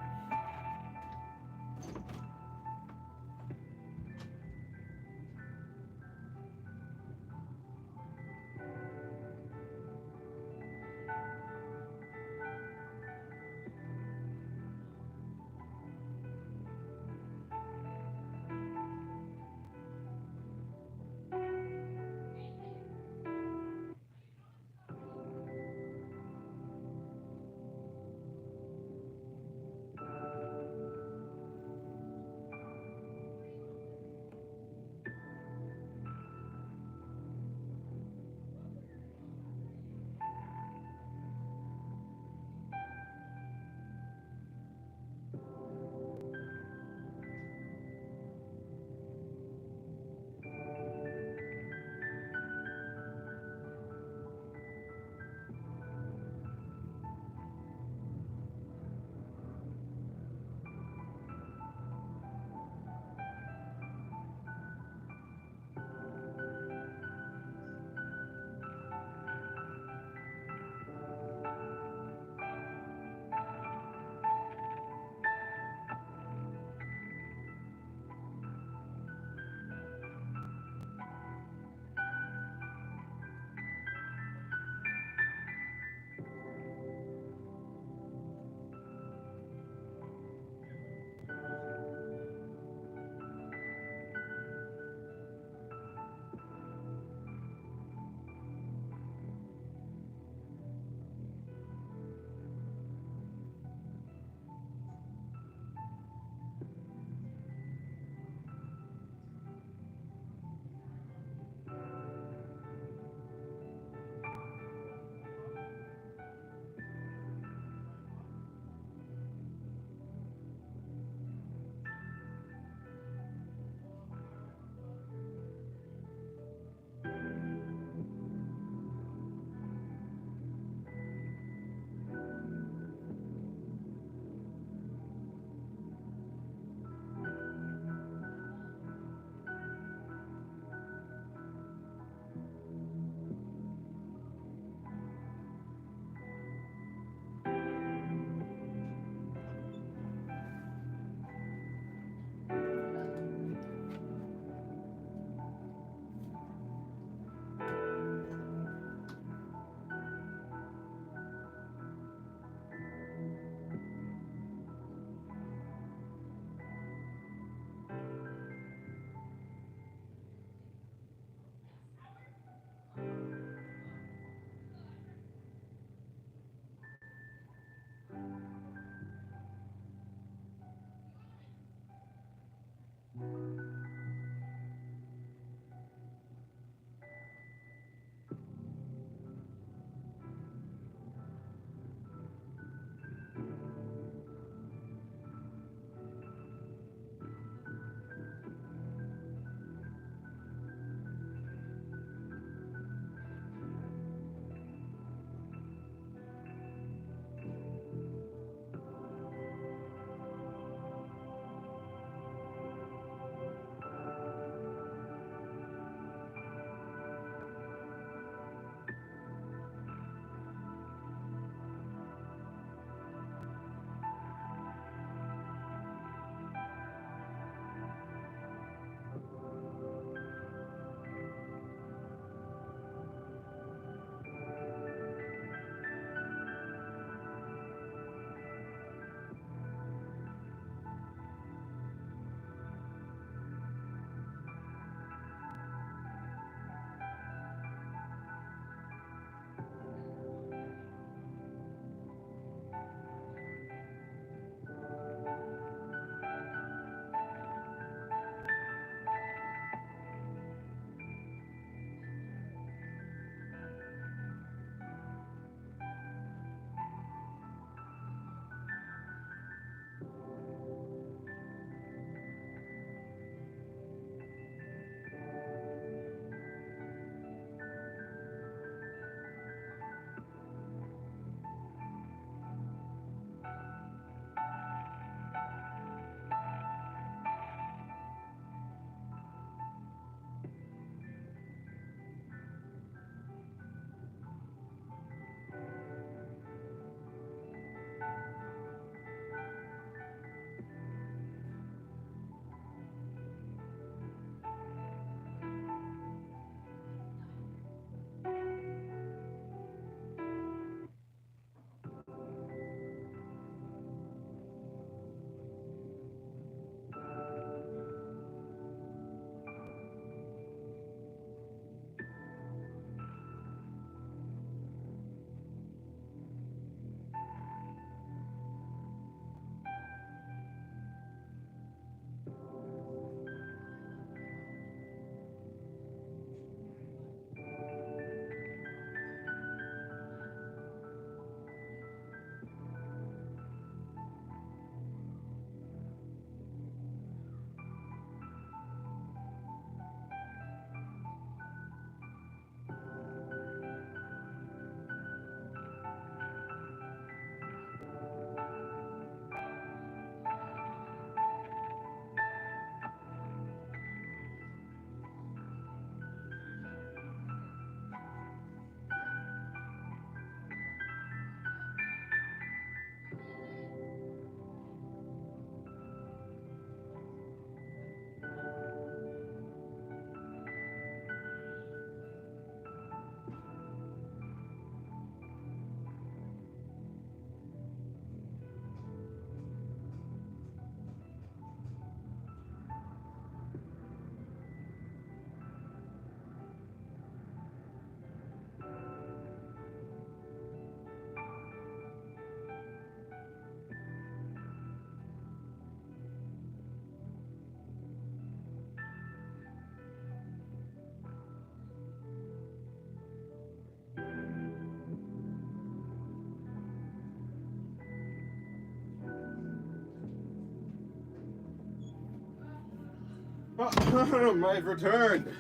My return.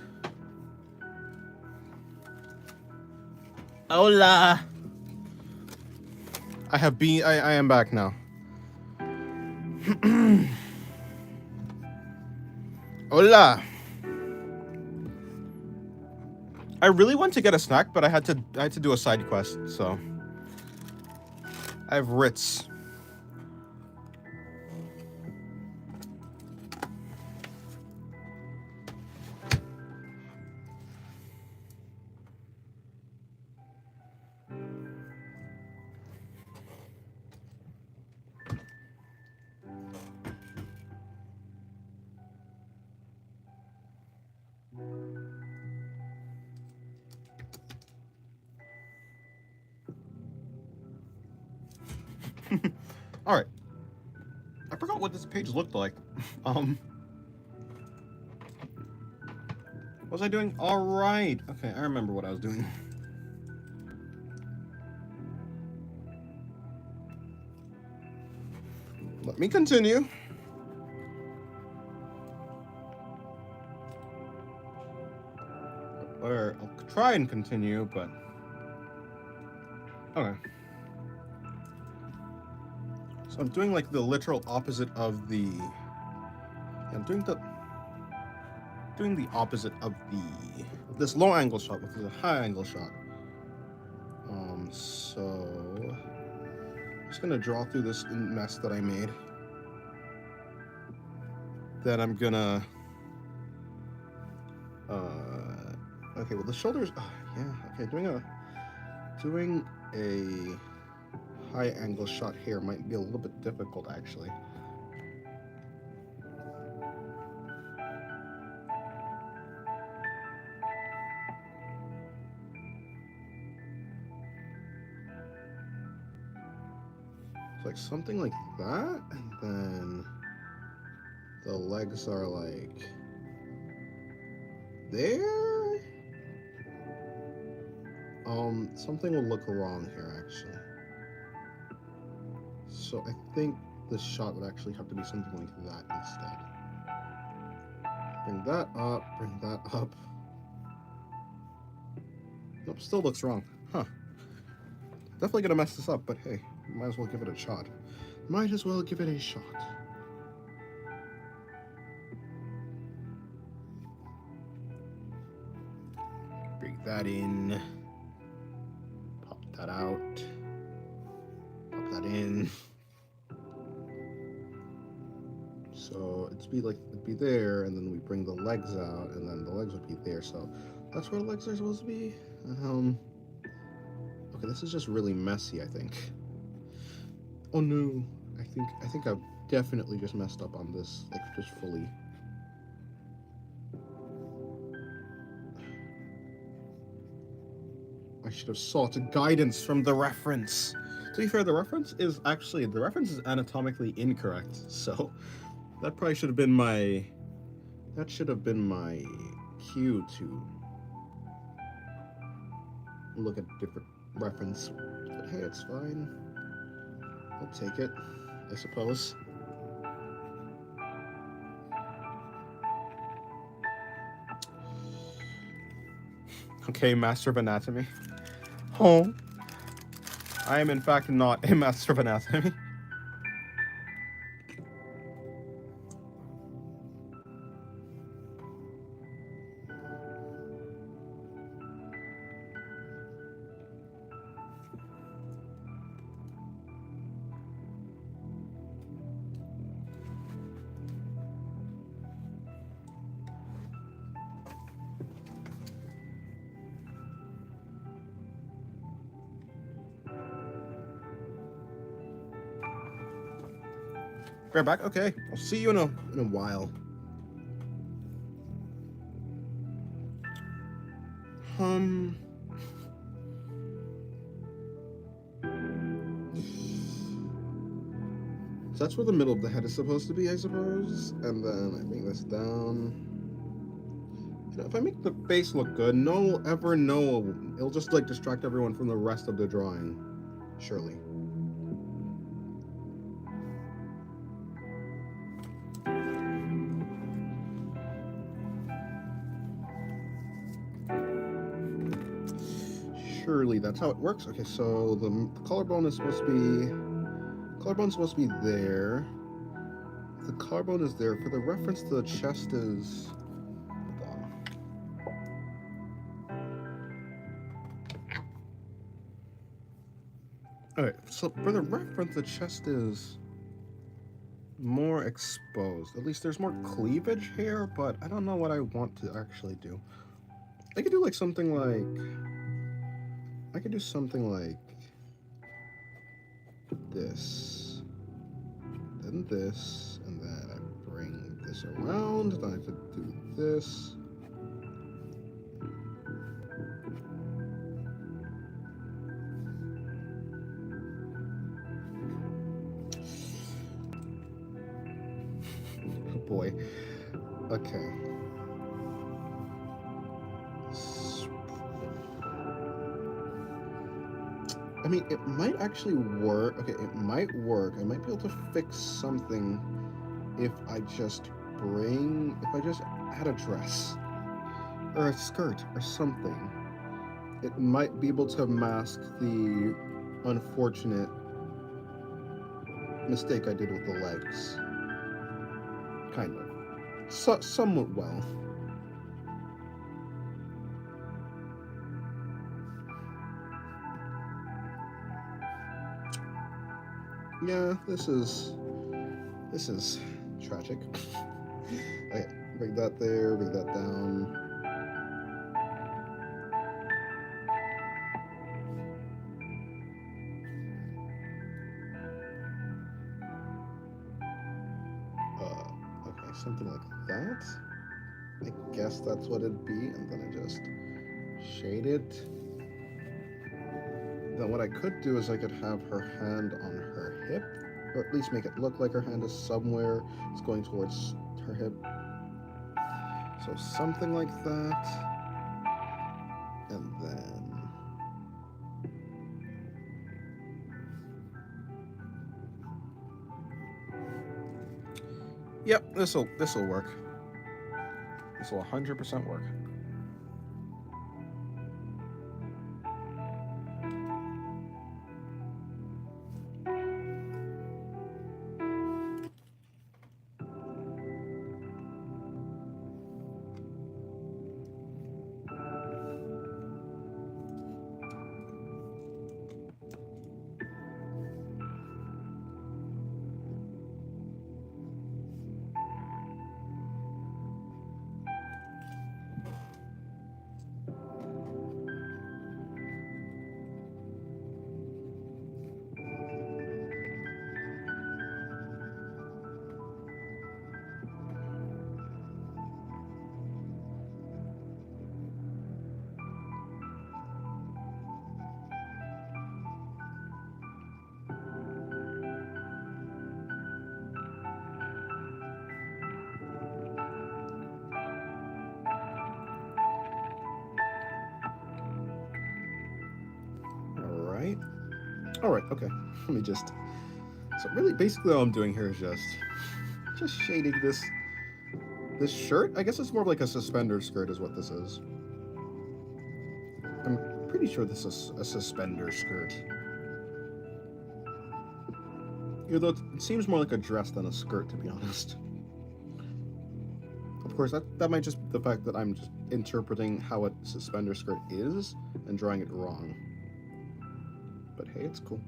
Hola. I am back now. Hola. I really want to get a snack, but I had to do a side quest, so I have Ritz. All right. I forgot what this page looked like. What was I doing? All right. Okay, I remember what I was doing. Let me continue. Or I'll try and continue, but okay. So I'm doing like the literal opposite of the. I'm doing the opposite of this low angle shot, which is a high angle shot. So I'm just gonna draw through this mess that I made. Then I'm gonna. Okay, well the shoulders. Yeah. Okay, doing a high angle shot here might be a little bit difficult actually. Like something like that, and then the legs are like there. Something will look wrong here actually. So I think this shot would actually have to be something like that instead. Bring that up. Nope, still looks wrong. Huh. Definitely gonna mess this up, but hey, might as well give it a shot. Might as well give it a shot. Bring that in. Pop that out. Pop that in. So it'd be there, and then we bring the legs out, and then the legs would be there. So that's where the legs are supposed to be. Okay, this is just really messy, I think. Oh no, I think I've definitely just messed up on this, like just fully. I should have sought guidance from the reference. To be fair, the reference is anatomically incorrect, so that probably should have been my. That should have been my cue to look at different reference. But hey, it's fine. I'll take it, I suppose. Okay, Master of Anatomy. Oh. I am in fact not a Master of Anatomy. Right back? Okay. I'll see you in a while. So that's where the middle of the head is supposed to be, I suppose. And then I bring this down. You know, if I make the face look good, no one will ever know. It'll just like distract everyone from the rest of the drawing. Surely. surely that's how it works. Okay, so the collarbone is supposed to be collarbone's supposed to be there. The collarbone is there. For the reference to the chest is. Hold on. Alright, so for the reference, the chest is more exposed. At least there's more cleavage here, but I don't know what I want to actually do. I could do like something like. I could do something like this, then this, and then I bring this around. Then I could do this. Oh boy. Okay. I mean, it might actually work. Okay, it might work. I might be able to fix something if I just add a dress or a skirt or something. It might be able to mask the unfortunate mistake I did with the legs. Kind of. Somewhat well. Yeah, this is tragic. Okay, bring that there, bring that down. Okay, something like that. I guess that's what it'd be, and then I just shade it. Then what I could do is I could have her hand on her hip, or at least make it look like her hand is somewhere. It's going towards her hip. So something like that. And then... Yep, this'll work. This'll 100% work. Alright, okay. Let me just... So really, basically all I'm doing here is just shading this shirt. I guess it's more of like a suspender skirt is what this is. I'm pretty sure this is a suspender skirt. Although it seems more like a dress than a skirt, to be honest. Of course, that might just be the fact that I'm just interpreting how a suspender skirt is and drawing it wrong. But hey, it's cool.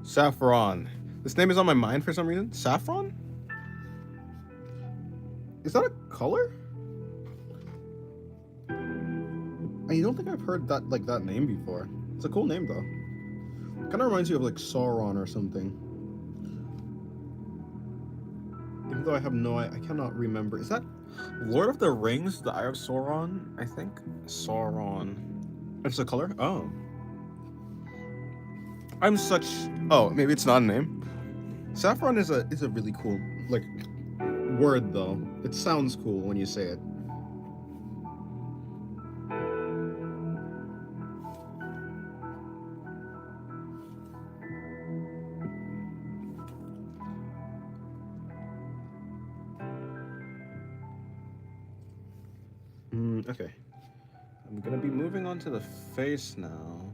Saffron. This name is on my mind for some reason. Saffron? Is that a color? I don't think I've heard that name before. It's a cool name though. Kind of reminds you of like Sauron or something. Even though I cannot remember. Is that Lord of the Rings, the Eye of Sauron, I think? Sauron. it's a color? Oh. Oh, maybe it's not a name. Saffron is a really cool like word though. It sounds cool when you say it. Okay. I'm gonna be moving on to the face now.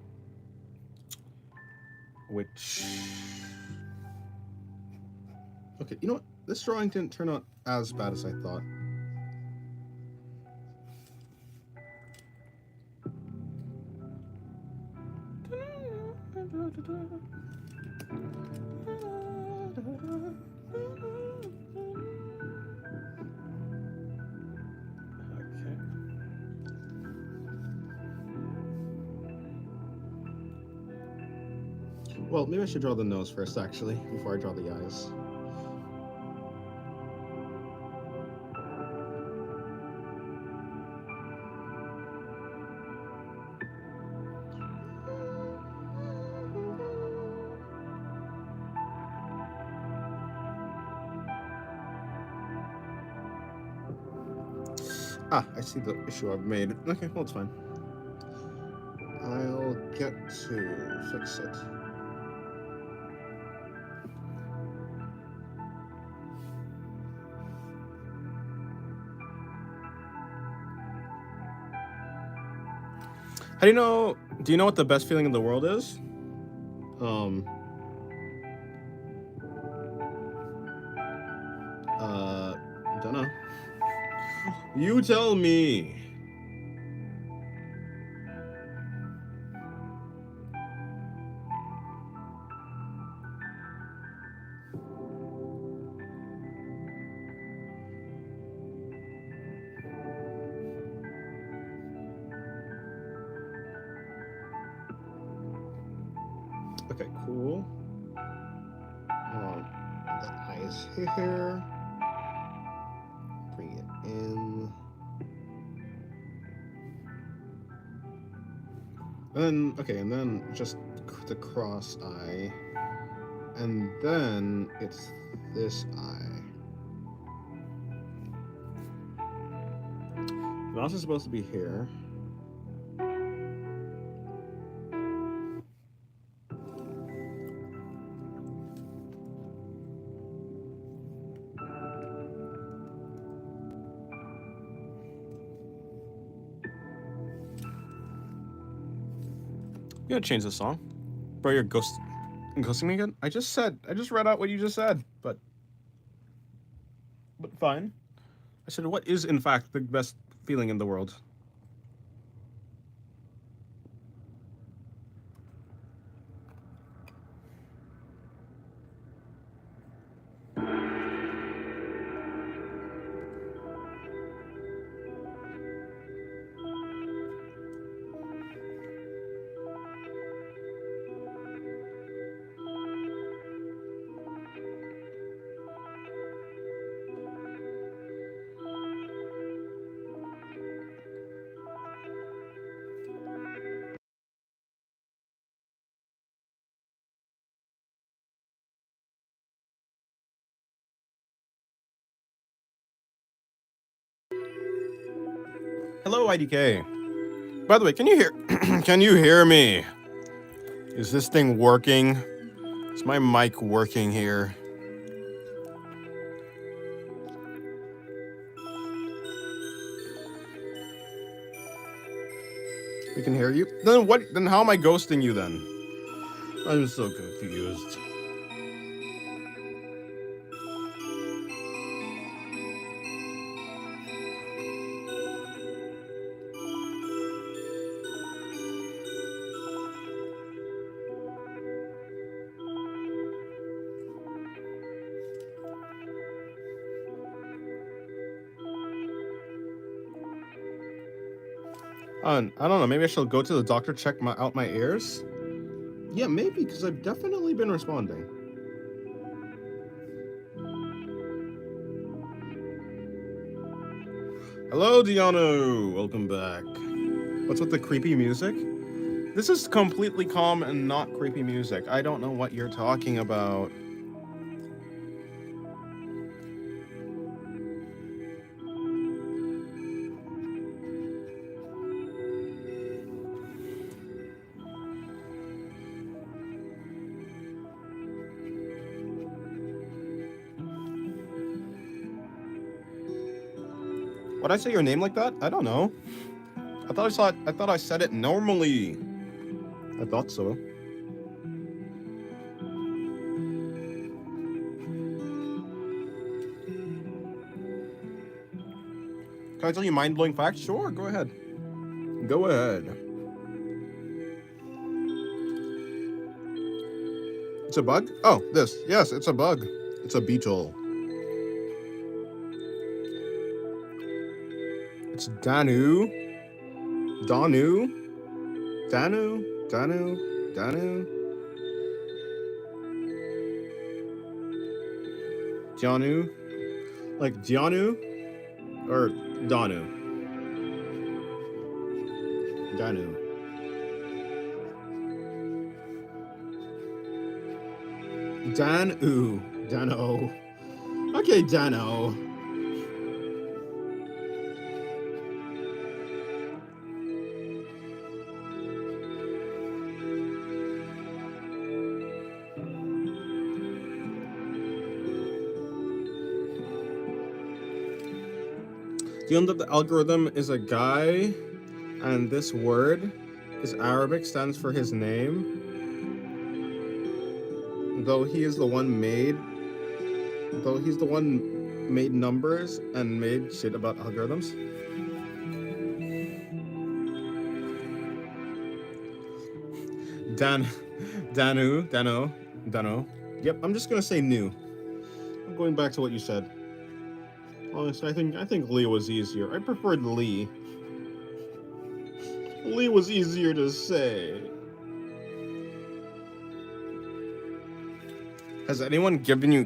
Which... Okay, you know what? This drawing didn't turn out as bad as I thought. Okay. Well, maybe I should draw the nose first, actually, before I draw the eyes. Ah, I see the issue I've made. Okay, well, it's fine. I'll get to fix it. How do you know... Do you know what the best feeling in the world is? Dunno. You tell me. Okay, cool. The eyes here. Bring it in. And then, okay, and then just the cross eye. And then it's this eye. The mouse is supposed to be here. You gotta change the song. Bro, you're ghosting me again? I just read out what you just said, but fine. I said, what is in fact the best feeling in the world? Hello, IDK. By the way, can you hear can you hear me? Is this thing working? Is my mic working here? We can hear you. Then what? Then how am I ghosting you then? I'm so confused. I don't know. Maybe I should go to the doctor, check out my ears. Yeah, maybe, because I've definitely been responding. Hello, Diano. Welcome back. What's with the creepy music? This is completely calm and not creepy music. I don't know what you're talking about. Would I say your name like that? I don't know. I thought I said it normally. I thought so. Can I tell you mind-blowing facts? Sure, go ahead. Go ahead. It's a bug? Oh, this. Yes, it's a bug. It's a beetle. It's Danu. Danu. Danu. Danu. Danu. Janu. Like Janu or Danu. Danu. Danu. Dano. Okay, Dano. The end of the algorithm is a guy, and this word is Arabic, stands for his name. Though he's the one made numbers and made shit about algorithms. Dano. Yep, I'm just gonna say new. I'm going back to what you said. Honestly, I think Lee was easier. I preferred Lee. Lee was easier to say. Has anyone given you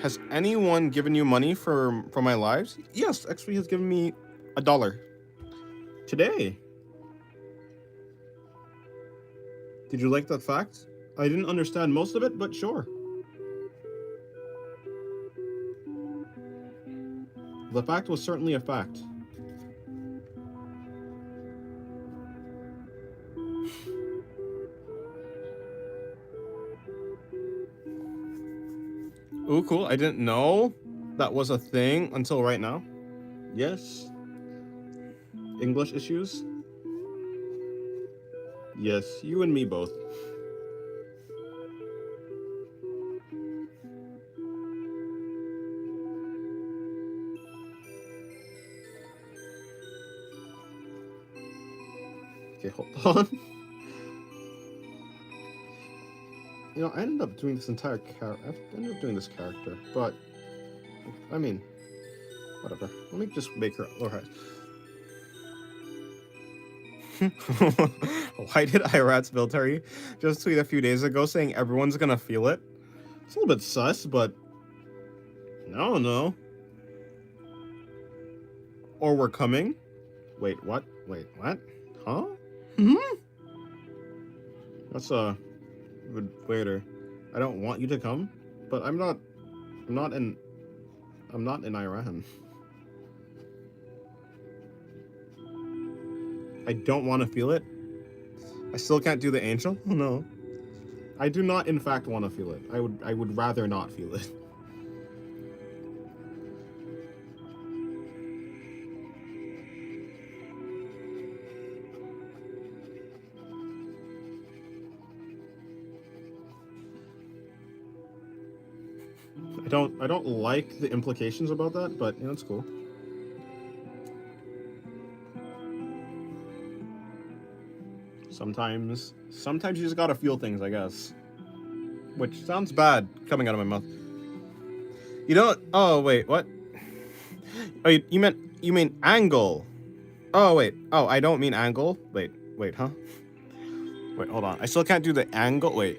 Has anyone given you money for my lives? Yes, XP has given me $1 today. Did you like that fact? I didn't understand most of it, but sure. The fact was certainly a fact. Ooh, cool. I didn't know that was a thing until right now. Yes. English issues? Yes, you and me both. Okay, hold on. You know, I ended up doing this entire character, but I mean, whatever. Let me just make her alright. Why did Irat's military just tweet a few days ago saying everyone's gonna feel it? It's a little bit sus, but I don't know. Or we're coming? Wait, what? Wait, what? Huh? That's a good waiter. I don't want you to come, but I'm not in Iran. I don't want to feel it. I still can't do the angel? No. I do not in fact want to feel it. I would rather not feel it. I don't like the implications about that, but you know, it's cool. Sometimes you just gotta feel things, I guess. Which sounds bad coming out of my mouth. You don't. Oh wait, what? Oh, you mean angle? Oh wait. Oh, I don't mean angle. Wait, huh? Wait, hold on. I still can't do the angle. Wait.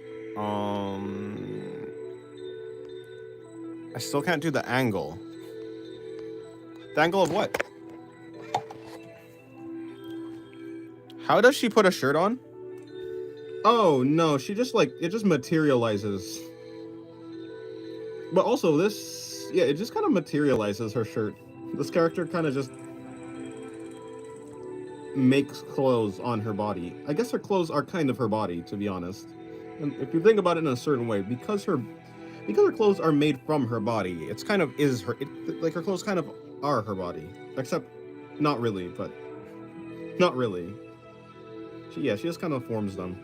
I still can't do the angle. The angle of what? How does she put a shirt on? Oh, no. She just, like, it just materializes. But also, this... Yeah, it just kind of materializes her shirt. This character kind of just... makes clothes on her body. I guess her clothes are kind of her body, to be honest. And if you think about it in a certain way, because her clothes are made from her body, it's kind of is her, like her clothes kind of are her body. Except, not really, but not really. She has kind of forms done.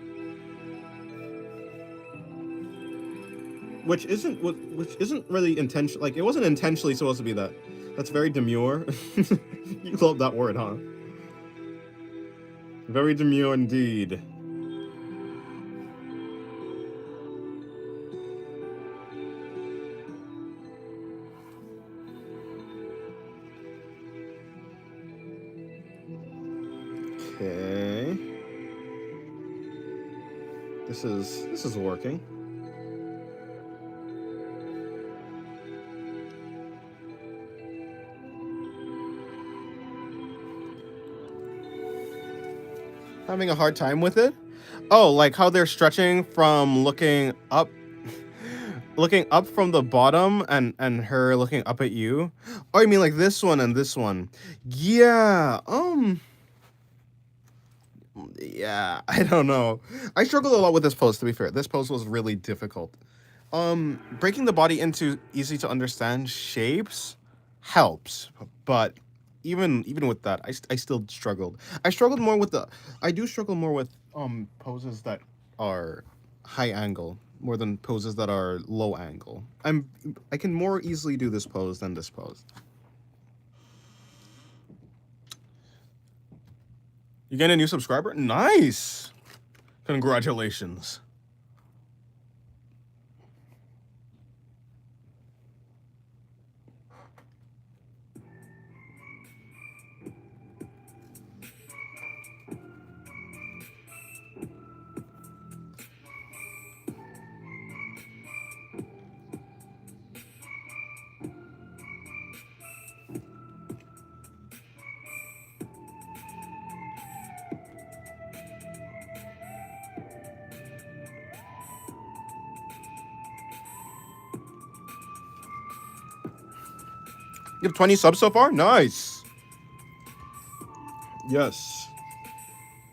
Which isn't really intentional. Like, it wasn't intentionally supposed to be that. That's very demure. You love that word, huh? Very demure indeed. Okay. This is working. Having a hard time with it? Oh, like how they're stretching from looking up from the bottom and her looking up at you? Oh, you mean like this one and this one? Yeah. Yeah, I don't know. I struggled a lot with this pose, to be fair. This pose was really difficult. Breaking the body into easy to understand shapes helps, but even with that, I still struggled. I do struggle more with poses that are high angle more than poses that are low angle. I can more easily do this pose than this pose. You getting a new subscriber? Nice. Congratulations. You have 20 subs so far? Nice. Yes.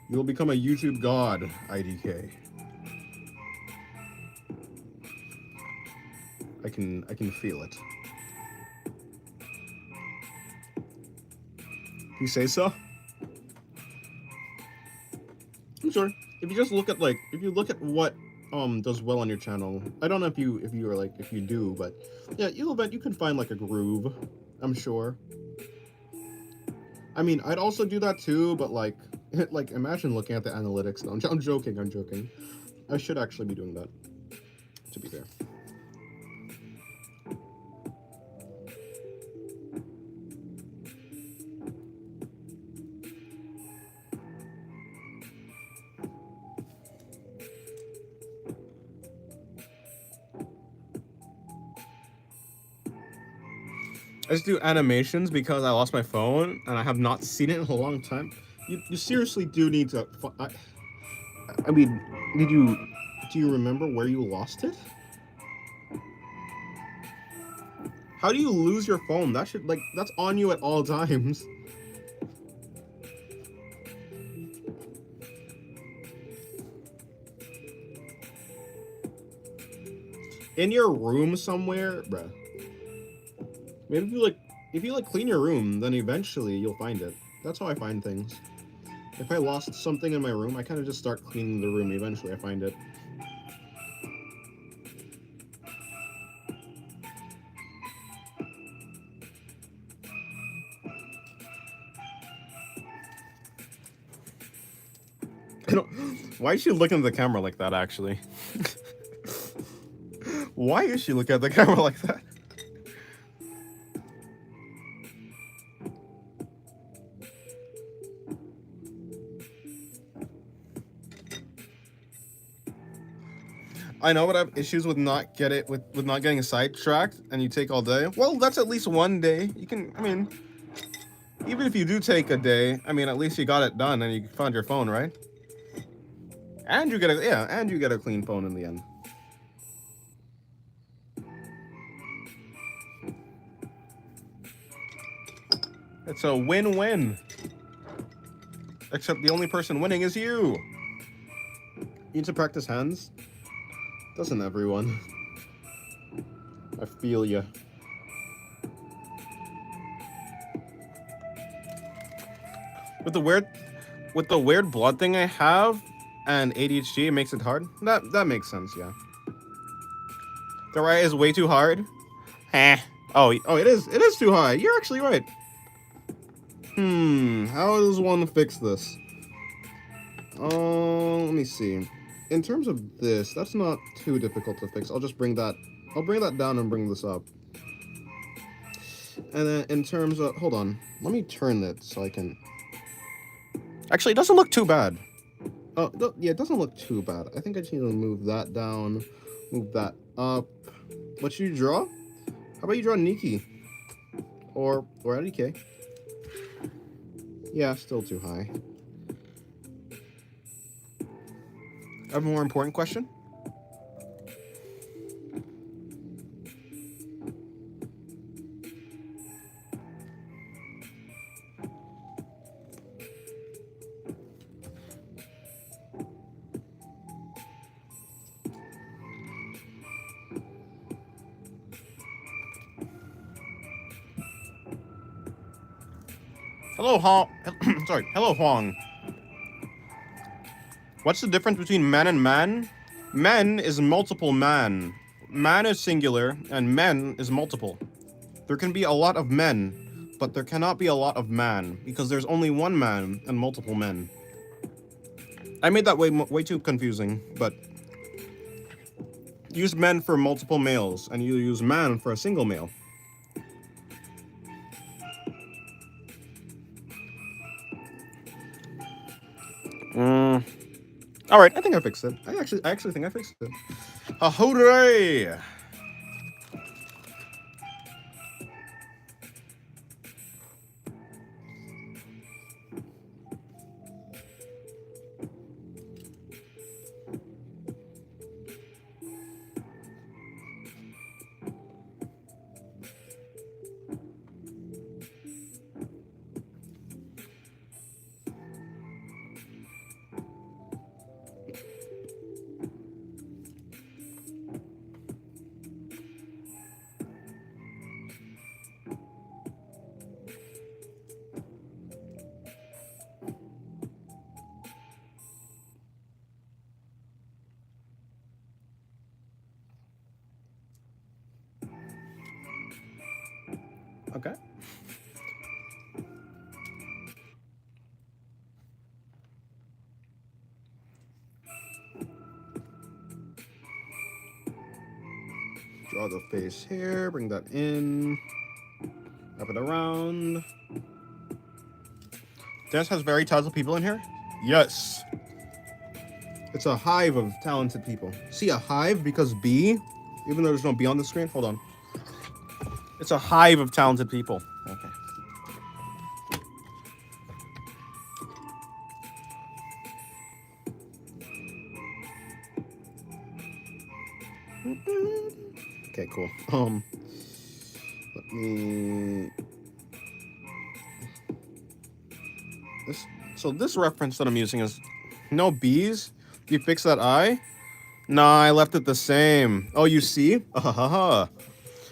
You'll become a YouTube god, IDK. I can feel it. You say so? I'm sure. If you just look at what does well on your channel, I don't know if you do, but yeah, you'll bet you can find like a groove. I'm sure. I mean, I'd also do that too, but like imagine looking at the analytics. No, I'm joking. I should actually be doing that, to be fair. I just do animations because I lost my phone and I have not seen it in a long time. You seriously do need to. I mean, do you remember where you lost it? How do you lose your phone? That's on you at all times. In your room somewhere, bruh. Maybe if you clean your room, then eventually you'll find it. That's how I find things. If I lost something in my room, I kind of just start cleaning the room. Eventually I find it. Why is she looking at the camera like that, actually? Why is she looking at the camera like that? I know, but I have issues with not getting sidetracked, and you take all day. Well, that's at least one day. You can, I mean, even if you do take a day, I mean, at least you got it done and you found your phone, right? And you get a clean phone in the end. It's a win-win. Except the only person winning is you. You need to practice hands? Doesn't everyone? I feel ya. With the weird blood thing I have and ADHD, it makes it hard. That makes sense, yeah. The right is way too hard. Eh. Oh, it is too high. You're actually right. How does one fix this? Let me see. In terms of this, that's not too difficult to fix. I'll bring that down and bring this up. And then in terms of, hold on, let me turn it so I can. Actually, it doesn't look too bad. Oh, yeah, it doesn't look too bad. I think I just need to move that down, move that up. What should you draw? How about you draw Nikki? Or IDK? Yeah, still too high. I have a more important question. Hello, sorry. Hello, Huang. What's the difference between man and man? Men is multiple man. Man is singular, and men is multiple. There can be a lot of men, but there cannot be a lot of man, because there's only one man and multiple men. I made that way too confusing, but use men for multiple males, and you use man for a single male. All right, I think I fixed it. I actually think I fixed it. Hooray! Okay. Draw the face here, bring that in, wrap it around. Dennis has very talented people in here? Yes. It's a hive of talented people. See, a hive because B, even though there's no B on the screen, hold on. It's a hive of talented people. Okay. Okay, cool. Let me. This reference that I'm using is no B's. You fix that I? Nah, I left it the same. Oh, you see?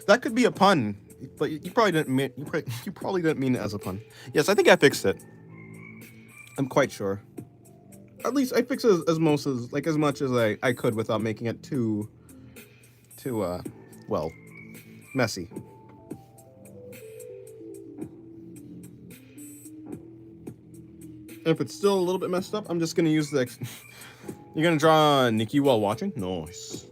That could be a pun, but you probably didn't mean you probably didn't mean it as a pun. Yes, I think I fixed it. I'm quite sure. At least I fixed it as much as I could without making it too well, messy. If it's still a little bit messed up, I'm just gonna use the. You're gonna draw Nikki while watching? Nice.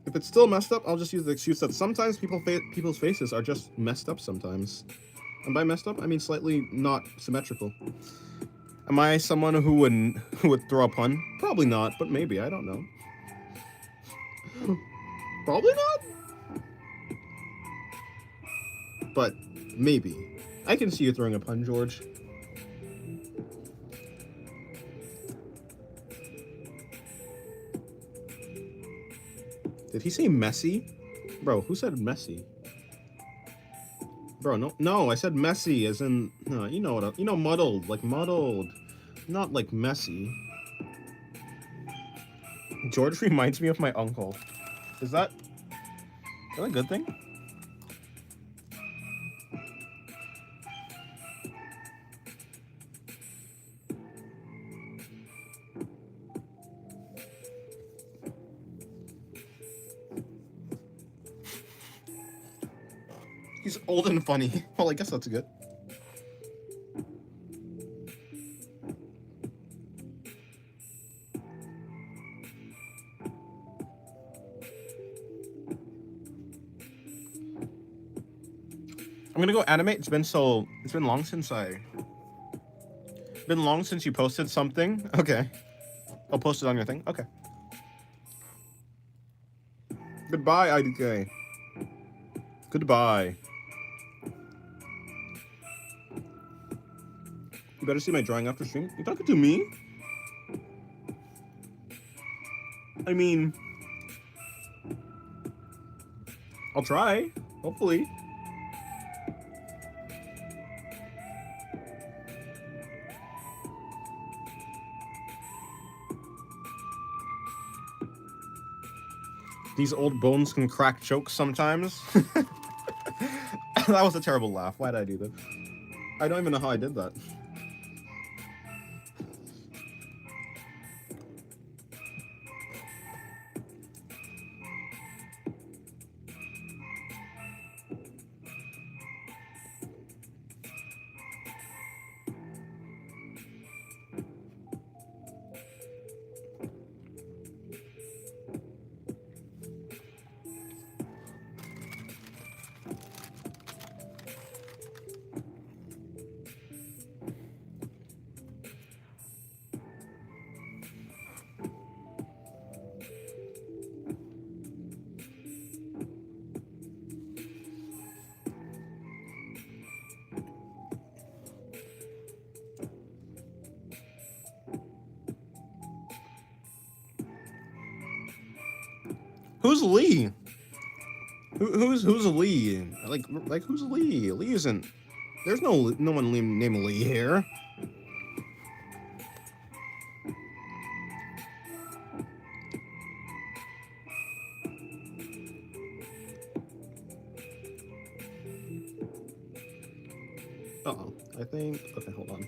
If it's still messed up, I'll just use the excuse that sometimes people's faces are just messed up sometimes. And by messed up, I mean slightly not symmetrical. Am I someone who would throw a pun? Probably not, but maybe, I don't know. Probably not? But maybe. I can see you throwing a pun, George. Did he say messy? Bro, who said messy? Bro, no, I said messy as in, you know what, muddled, like muddled, not like messy. George reminds me of my uncle. Is that a good thing? He's old and funny. Well, I guess that's good. I'm gonna go animate. It's been long since been long since you posted something. Okay. I'll post it on your thing. Okay. Goodbye, IDK. Goodbye. You better see my drawing after stream. You talking to me? I mean, I'll try. Hopefully. These old bones can crack jokes sometimes. That was a terrible laugh. Why did I do that? I don't even know how I did that. Who's Lee? Who's Lee? Like who's Lee? Lee isn't. There's no one named Lee here. Uh-oh. I think. Okay, hold on.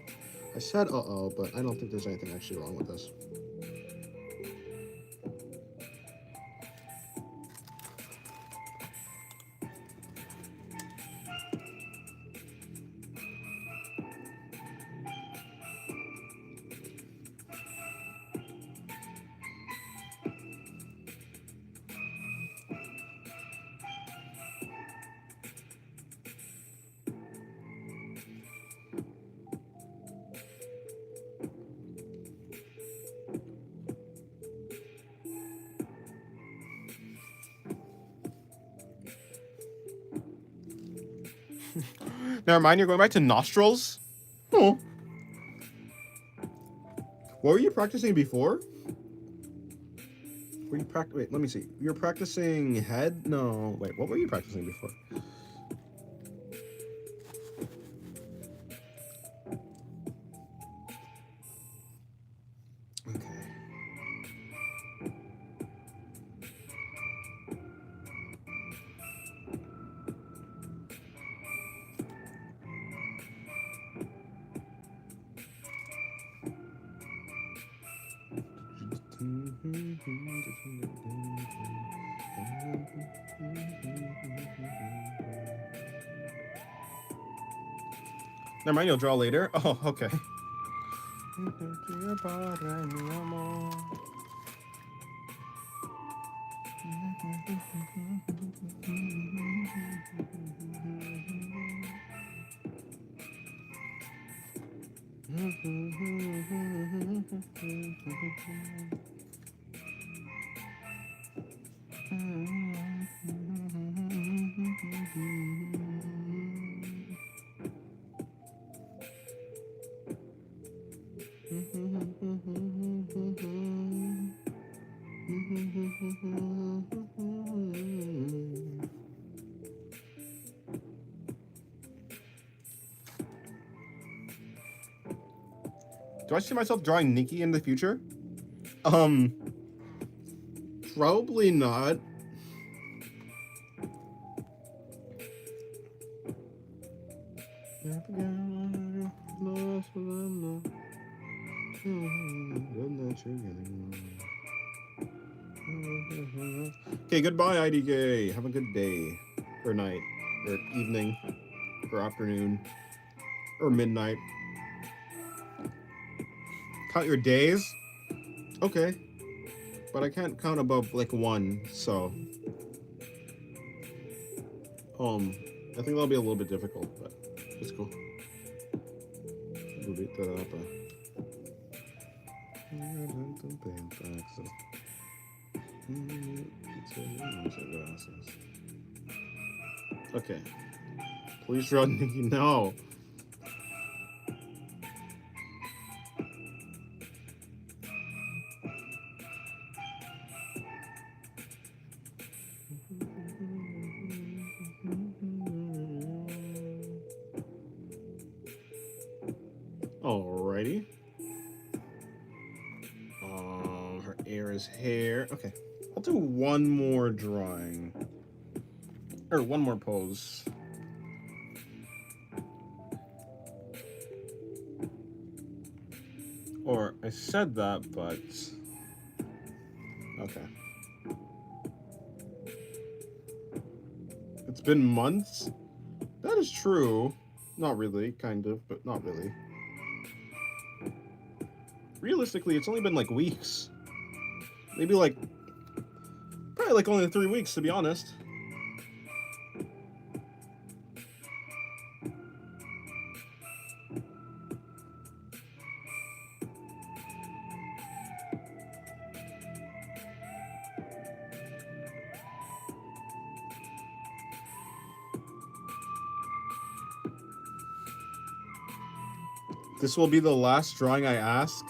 I said uh-oh, but I don't think there's anything actually wrong with this. Never mind, you're going back to nostrils? Oh. What were you practicing before? Were you wait, let me see. You're practicing head? No. Wait, what were you practicing before? Okay. Never mind, you'll draw later. Oh, okay. Do I see myself drawing Nikki in the future? Probably not. Okay, goodbye, IDK. Have a good day or night. or evening, or afternoon, or midnight. Count your days? Okay. But I can't count above like 1, so I think that'll be a little bit difficult, but it's cool. Okay. Please run. No. Alrighty. Her hair is hair. Okay. I'll do one more drawing. Or one more pose. Or I said that, but okay. It's been months? That is true. Not really, kind of, but not really. Realistically, it's only been like weeks. Maybe like, probably like only 3 weeks, to be honest. This will be the last drawing I ask.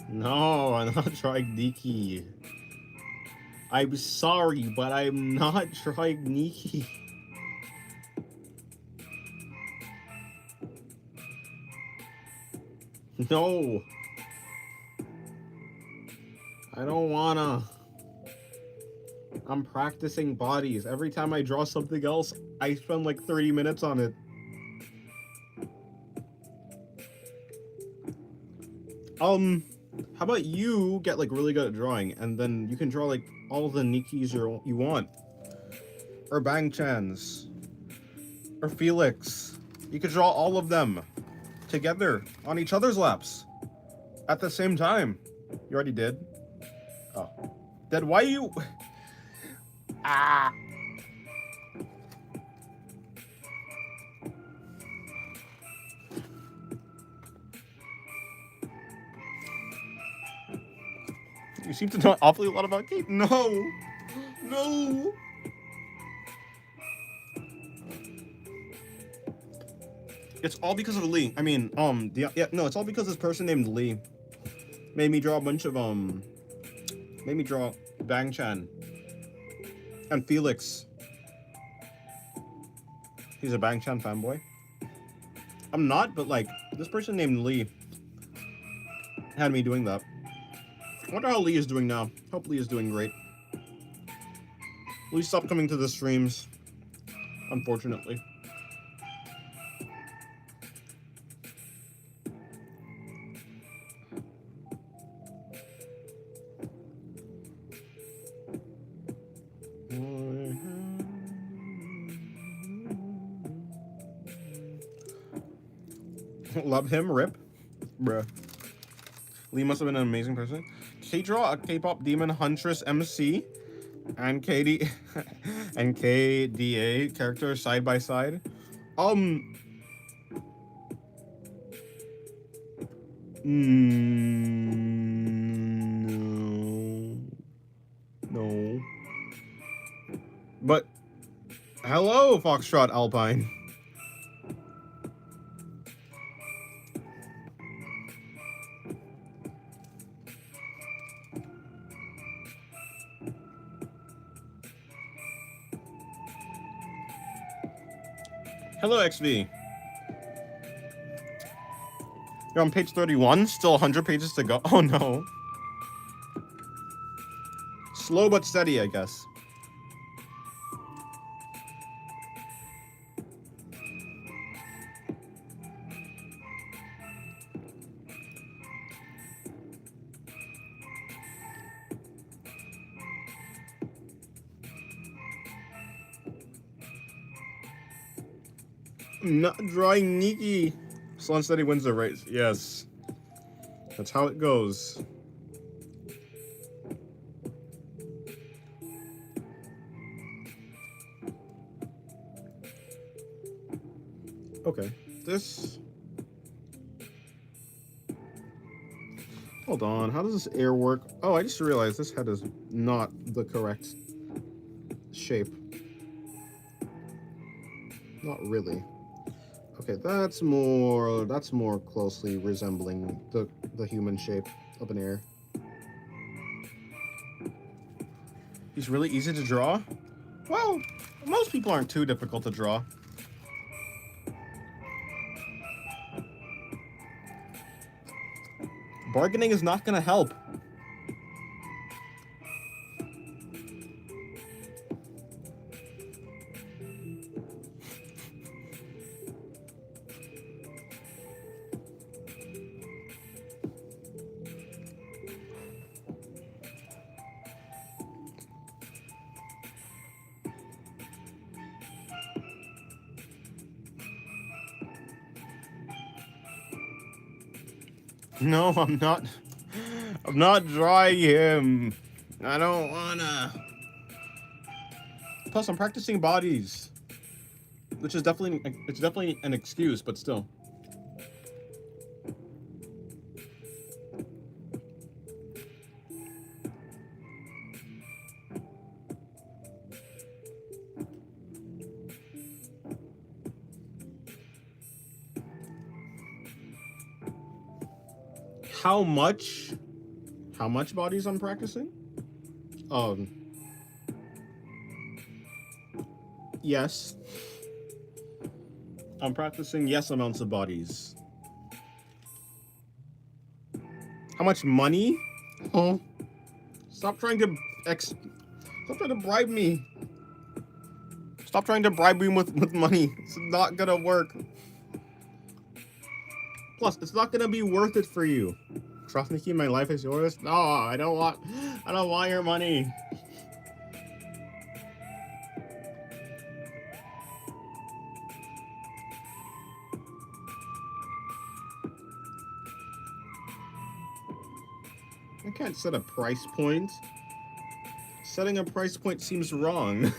No, I'm not trying Nikki. I'm sorry, but I'm not trying Nikki. No. I don't wanna. I'm practicing bodies. Every time I draw something else, I spend like 30 minutes on it. How about you get like really good at drawing, and then you can draw like all the Nikis you want, or Bang-chans, or Felix. You could draw all of them together on each other's laps at the same time. You already did. Oh, then why you? Ah. You seem to know awfully a lot about Kate. No. No. It's all because of Lee. I mean, no, it's all because this person named Lee made me draw a bunch of, made me draw Bang-chan and Felix. He's a Bang-chan fanboy. I'm not, but like, this person named Lee had me doing that. I wonder how Lee is doing now. Hope Lee is doing great. Lee stopped coming to the streams, unfortunately. Love him, rip. Bruh. Lee must have been an amazing person. Can you draw a K-pop demon huntress MC and KD and KDA characters side by side? No. No. But hello, Foxtrot Alpine. Hello, XV. You're on page 31, still 100 pages to go. Oh no. Slow but steady, I guess. Not drawing Nikki. Sloan said he wins the race. Yes. That's how it goes. Okay. This... Hold on. How does this air work? Oh, I just realized this head is not the correct shape. Not really. Okay, that's more closely resembling the human shape of an air. He's really easy to draw? Well, most people aren't too difficult to draw. Bargaining is not gonna help. No, I'm not. I'm not drawing him. I don't wanna. Plus, I'm practicing bodies, which is definitely an excuse, but still. How much? How much bodies I'm practicing? Yes. I'm practicing yes amounts of bodies. How much money? Oh. Stop trying to bribe me. Stop trying to bribe me with money. It's not gonna work. Plus, it's not gonna be worth it for you. Trust Nikki, my life is yours. No, I don't want your money. I can't set a price point. Setting a price point seems wrong.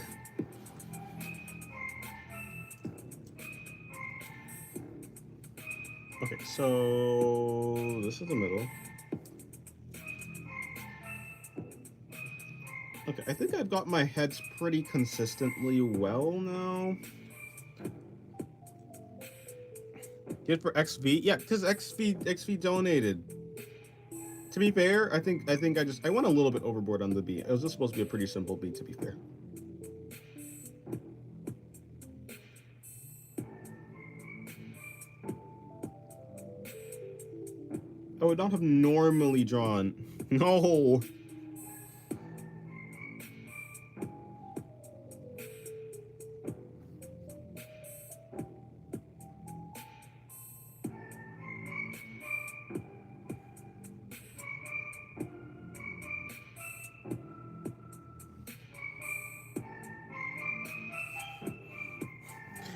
Okay, so this is the middle. Okay, I think I've got my heads pretty consistently well now. Good for XV? Yeah, because XV donated. To be fair, I think I went a little bit overboard on the B. It was just supposed to be a pretty simple B, to be fair. I would not have normally drawn. No.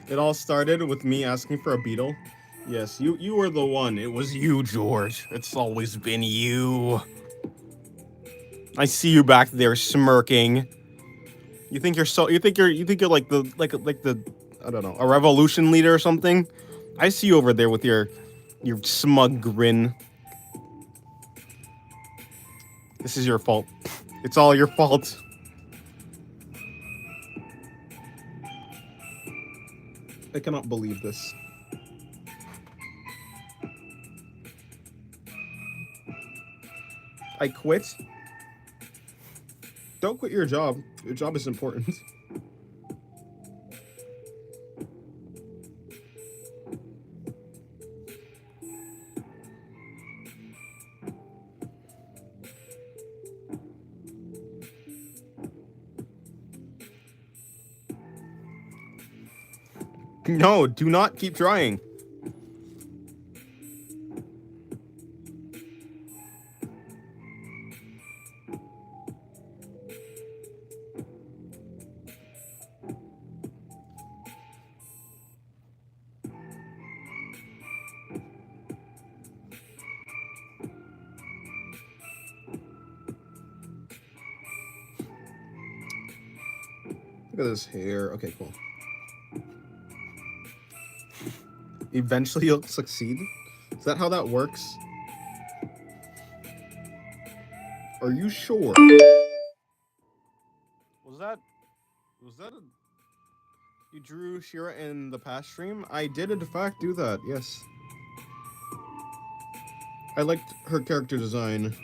It all started with me asking for a beetle. Yes, you were the one. It was you, George. It's always been you. I see you back there smirking. You think you're like the I don't know, a revolution leader or something? I see you over there with your smug grin. This is your fault. It's all your fault. I cannot believe this. I quit? Don't quit your job. Your job is important. No, do not keep trying. at this hair. Okay, cool. Eventually you'll succeed? Is that how that works? Are you sure? Was that a... You drew Shira in the past stream? I did in fact do that, yes. I liked her character design.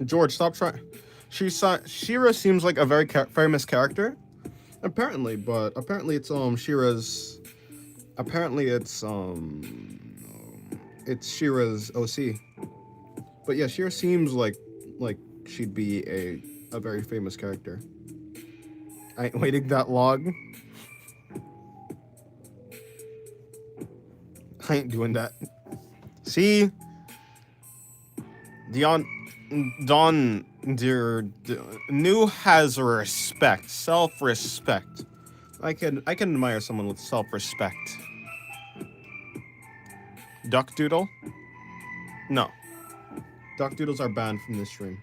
George, stop trying. Shira seems like a very famous character. Apparently, but apparently it's Shira's. Apparently it's Shira's OC. But yeah, Shira seems like she'd be a very famous character. I ain't waiting that long. I ain't doing that. See, Don, dear, New has respect, self-respect. I can admire someone with self-respect. Duck Doodle? No. Duck Doodles are banned from this stream.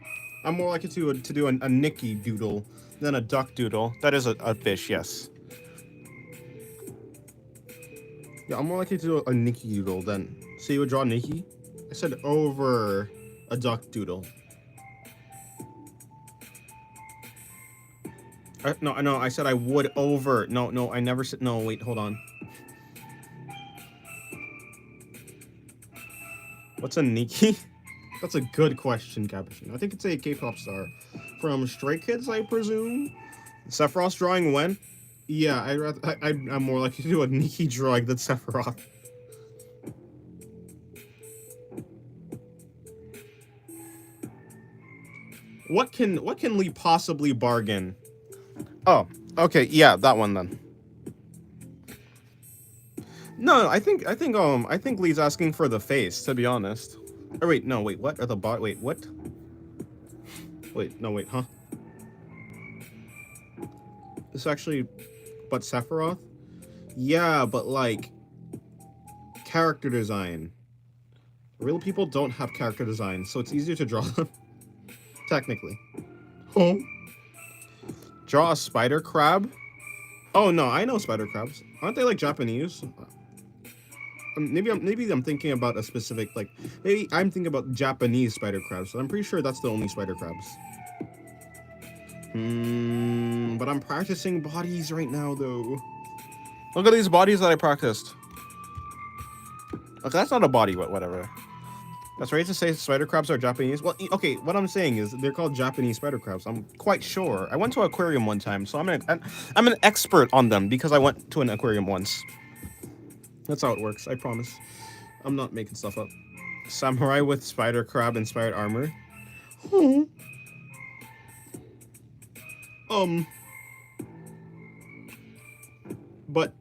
I'm more likely to do a Nikki Doodle Than a Duck Doodle. That is a fish, yes. Yeah, I'm more likely to do a Nikki Doodle than. So you would draw Nikki? I said over a Duck Doodle. No, I said I would over. No, I never said. No, wait, hold on. What's a Nikki? That's a good question, Capuchin. I think it's a K-pop star from Stray Kids, I presume. Sephiroth's drawing when? Yeah, I'm more likely to do a Nikki drawing than Sephiroth. What can Lee possibly bargain? Oh, okay, yeah, that one then. No, I think Lee's asking for the face, to be honest. Or wait, no, wait, what? Or the bot? Wait, what? Wait, no, wait, huh? This actually, but Sephiroth? Yeah, but like character design. Real people don't have character design, so it's easier to draw them. Technically. Oh. Draw a spider crab? Oh no, I know spider crabs. Aren't they like Japanese? Maybe I'm thinking about a specific maybe I'm thinking about Japanese spider crabs. So I'm pretty sure that's the only spider crabs. But I'm practicing bodies right now though. Look at these bodies that I practiced. Okay, that's not a body, but whatever. That's right to say spider crabs are Japanese. Well, okay, what I'm saying is they're called Japanese spider crabs. I'm quite sure. I went to an aquarium one time, so I'm an expert on them because I went to an aquarium once. That's how it works, I promise. I'm not making stuff up. Samurai with spider crab inspired armor. Oh. But.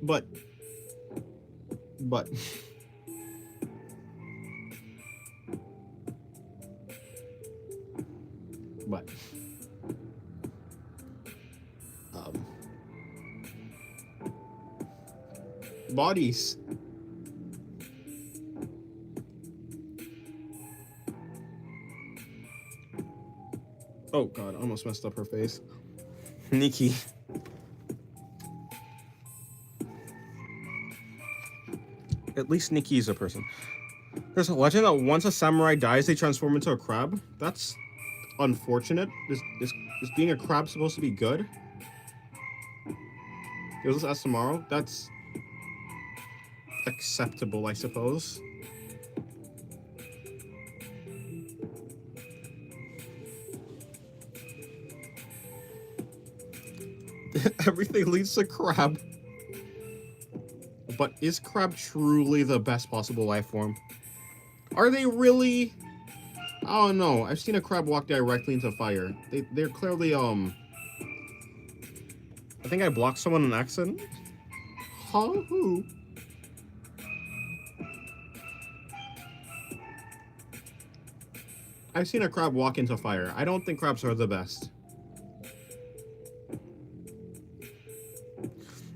But. Bodies. Oh god, I almost messed up her face. Nikki. At least Nikki is a person. There's a legend that once a samurai dies, they transform into a crab. That's unfortunate. Is being a crab supposed to be good? It was Asamaru. That's acceptable, I suppose. Everything leads to crab. But is crab truly the best possible life form? Are they really? I don't know. I've seen a crab walk directly into fire. They're clearly I think I blocked someone on accident. Huh? Who? I've seen a crab walk into fire. I don't think crabs are the best.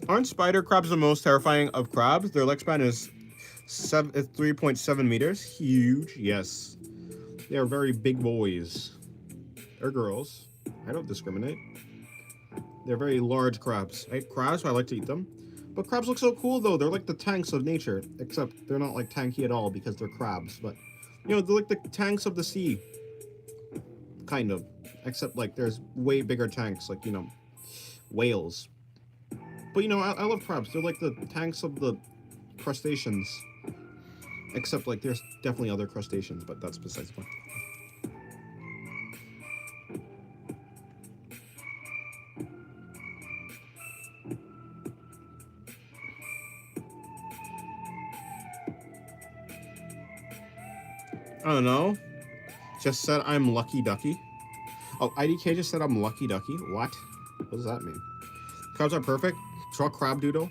Aren't spider crabs the most terrifying of crabs? Their leg span is 3.7 meters. Huge, yes. They are very big boys. Or girls. I don't discriminate. They're very large crabs. I eat crabs, so I like to eat them. But crabs look so cool, though. They're like the tanks of nature. Except they're not like tanky at all because they're crabs. But, you know, they're like the tanks of the sea. Kind of. Except, like, there's way bigger tanks. Like, you know, whales. But, you know, I love crabs. They're like the tanks of the crustaceans. Except, like, there's definitely other crustaceans, but that's besides the point. I don't know. Just said I'm Lucky Ducky. Oh, IDK just said I'm Lucky Ducky. What? What does that mean? Crabs are perfect. Draw crab doodle.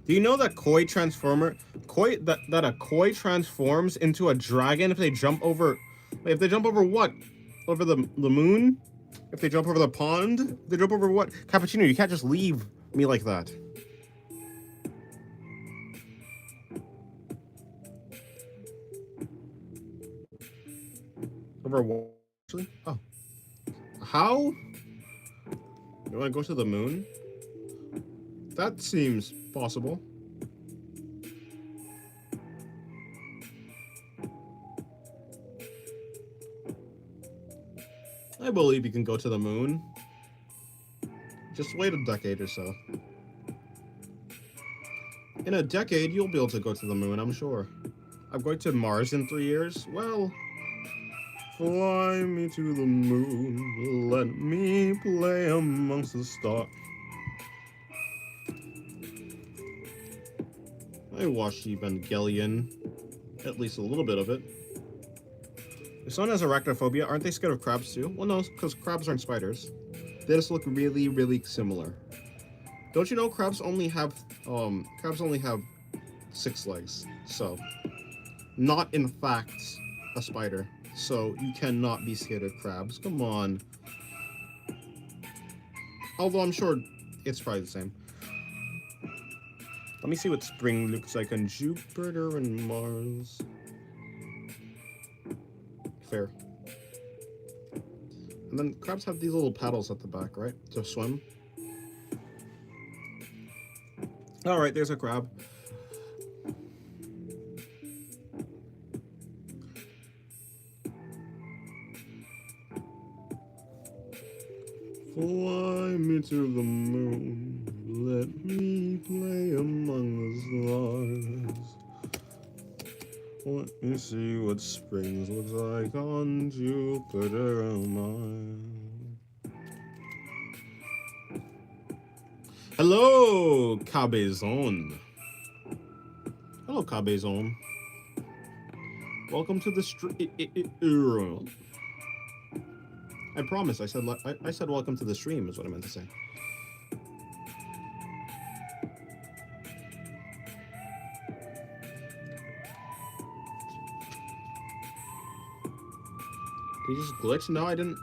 Do you know that koi that a koi transforms into a dragon if they jump over? Wait, if they jump over what? Over the moon? If they jump over the pond? If they jump over what? Cappuccino, you can't just leave me like that. Over what? Actually? Oh. How? You want to go to the moon? That seems possible. I believe you can go to the moon. Just wait a decade or so. In a decade, you'll be able to go to the moon, I'm sure. I'm going to Mars in 3 years? Well, fly me to the moon, let me play amongst the stars. I watched Evangelion, at least a little bit of it. If someone has arachnophobia, aren't they scared of crabs too? Well, no, because crabs aren't spiders. They just look really, really similar. Don't you know crabs only have 6 legs? So, not in fact a spider. So you cannot be scared of crabs. Come on. Although I'm sure it's probably the same. Let me see what spring looks like on Jupiter and Mars. Fair. And then crabs have these little paddles at the back, right? To swim. Alright, there's a crab. Fly me to the moon, let me play among the stars. Let me see what spring looks like on Jupiter and Mars. Hello, Cabezon. Hello, Cabezon. Welcome to the stream. I promise. I said welcome to the stream is what I meant to say. Did you just glitch? No, I didn't.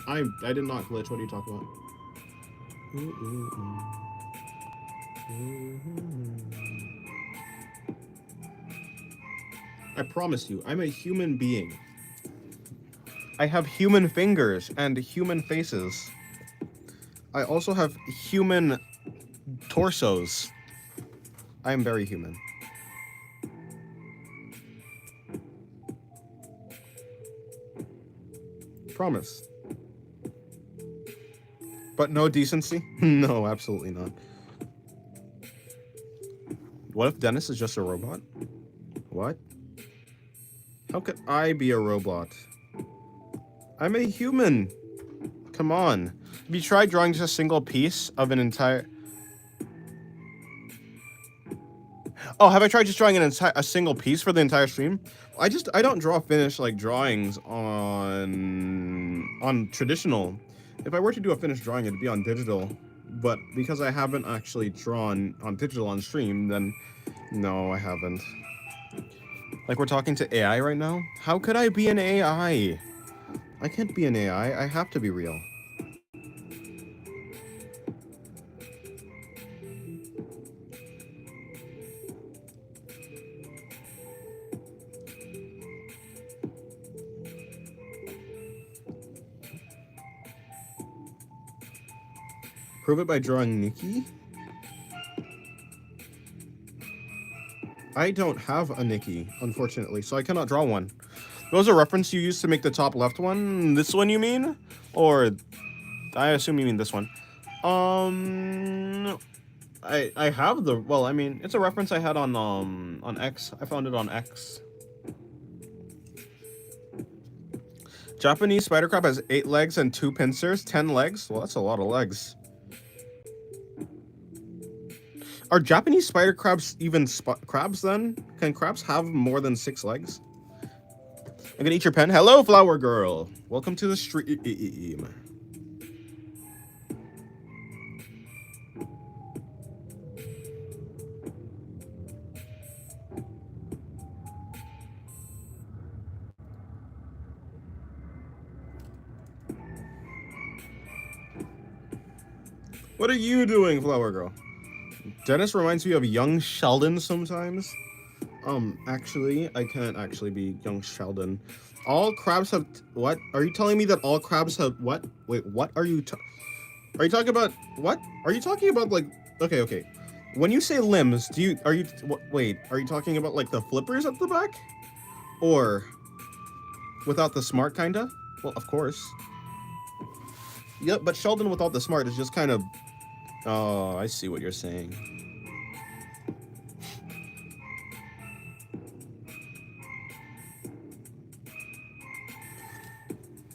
I did not glitch. What are you talking about? I promise you, I'm a human being. I have human fingers and human faces. I also have human torsos. I am very human. Promise. But no decency? No, absolutely not. What if Dennis is just a robot? What? How could I be a robot? I'm a human. Come on. Have you tried drawing just a single piece of an entire... Oh, have I tried just drawing a single piece for the entire stream? I don't draw finished like drawings on traditional. If I were to do a finished drawing, it'd be on digital. But because I haven't actually drawn on digital on stream, then no, I haven't. Like we're talking to AI right now? How could I be an AI? I can't be an AI. I have to be real. Prove it by drawing Nikki? I don't have a Nikki, unfortunately, so I cannot draw one. That was a reference you used to make the top left one? This one you mean? Or I assume you mean this one. I have the, well, I mean, it's a reference I had on X. I found it on X. Japanese spider crab has 8 legs and 2 pincers, 10 legs. Well, that's a lot of legs. Are Japanese spider crabs even crabs then? Can crabs have more than 6 legs? I'm gonna eat your pen. Hello, flower girl. Welcome to the stream. What are you doing, flower girl? Dennis reminds me of young Sheldon sometimes. Actually, I can't actually be young Sheldon. All crabs have what? Are you telling me that all crabs have what? Wait, what are you are you talking about what? Are you talking about like okay. When you say limbs, are you talking about like the flippers at the back? Or without the smart kinda? Well, of course. Yep, but Sheldon without the smart is just kind of oh, I see what you're saying.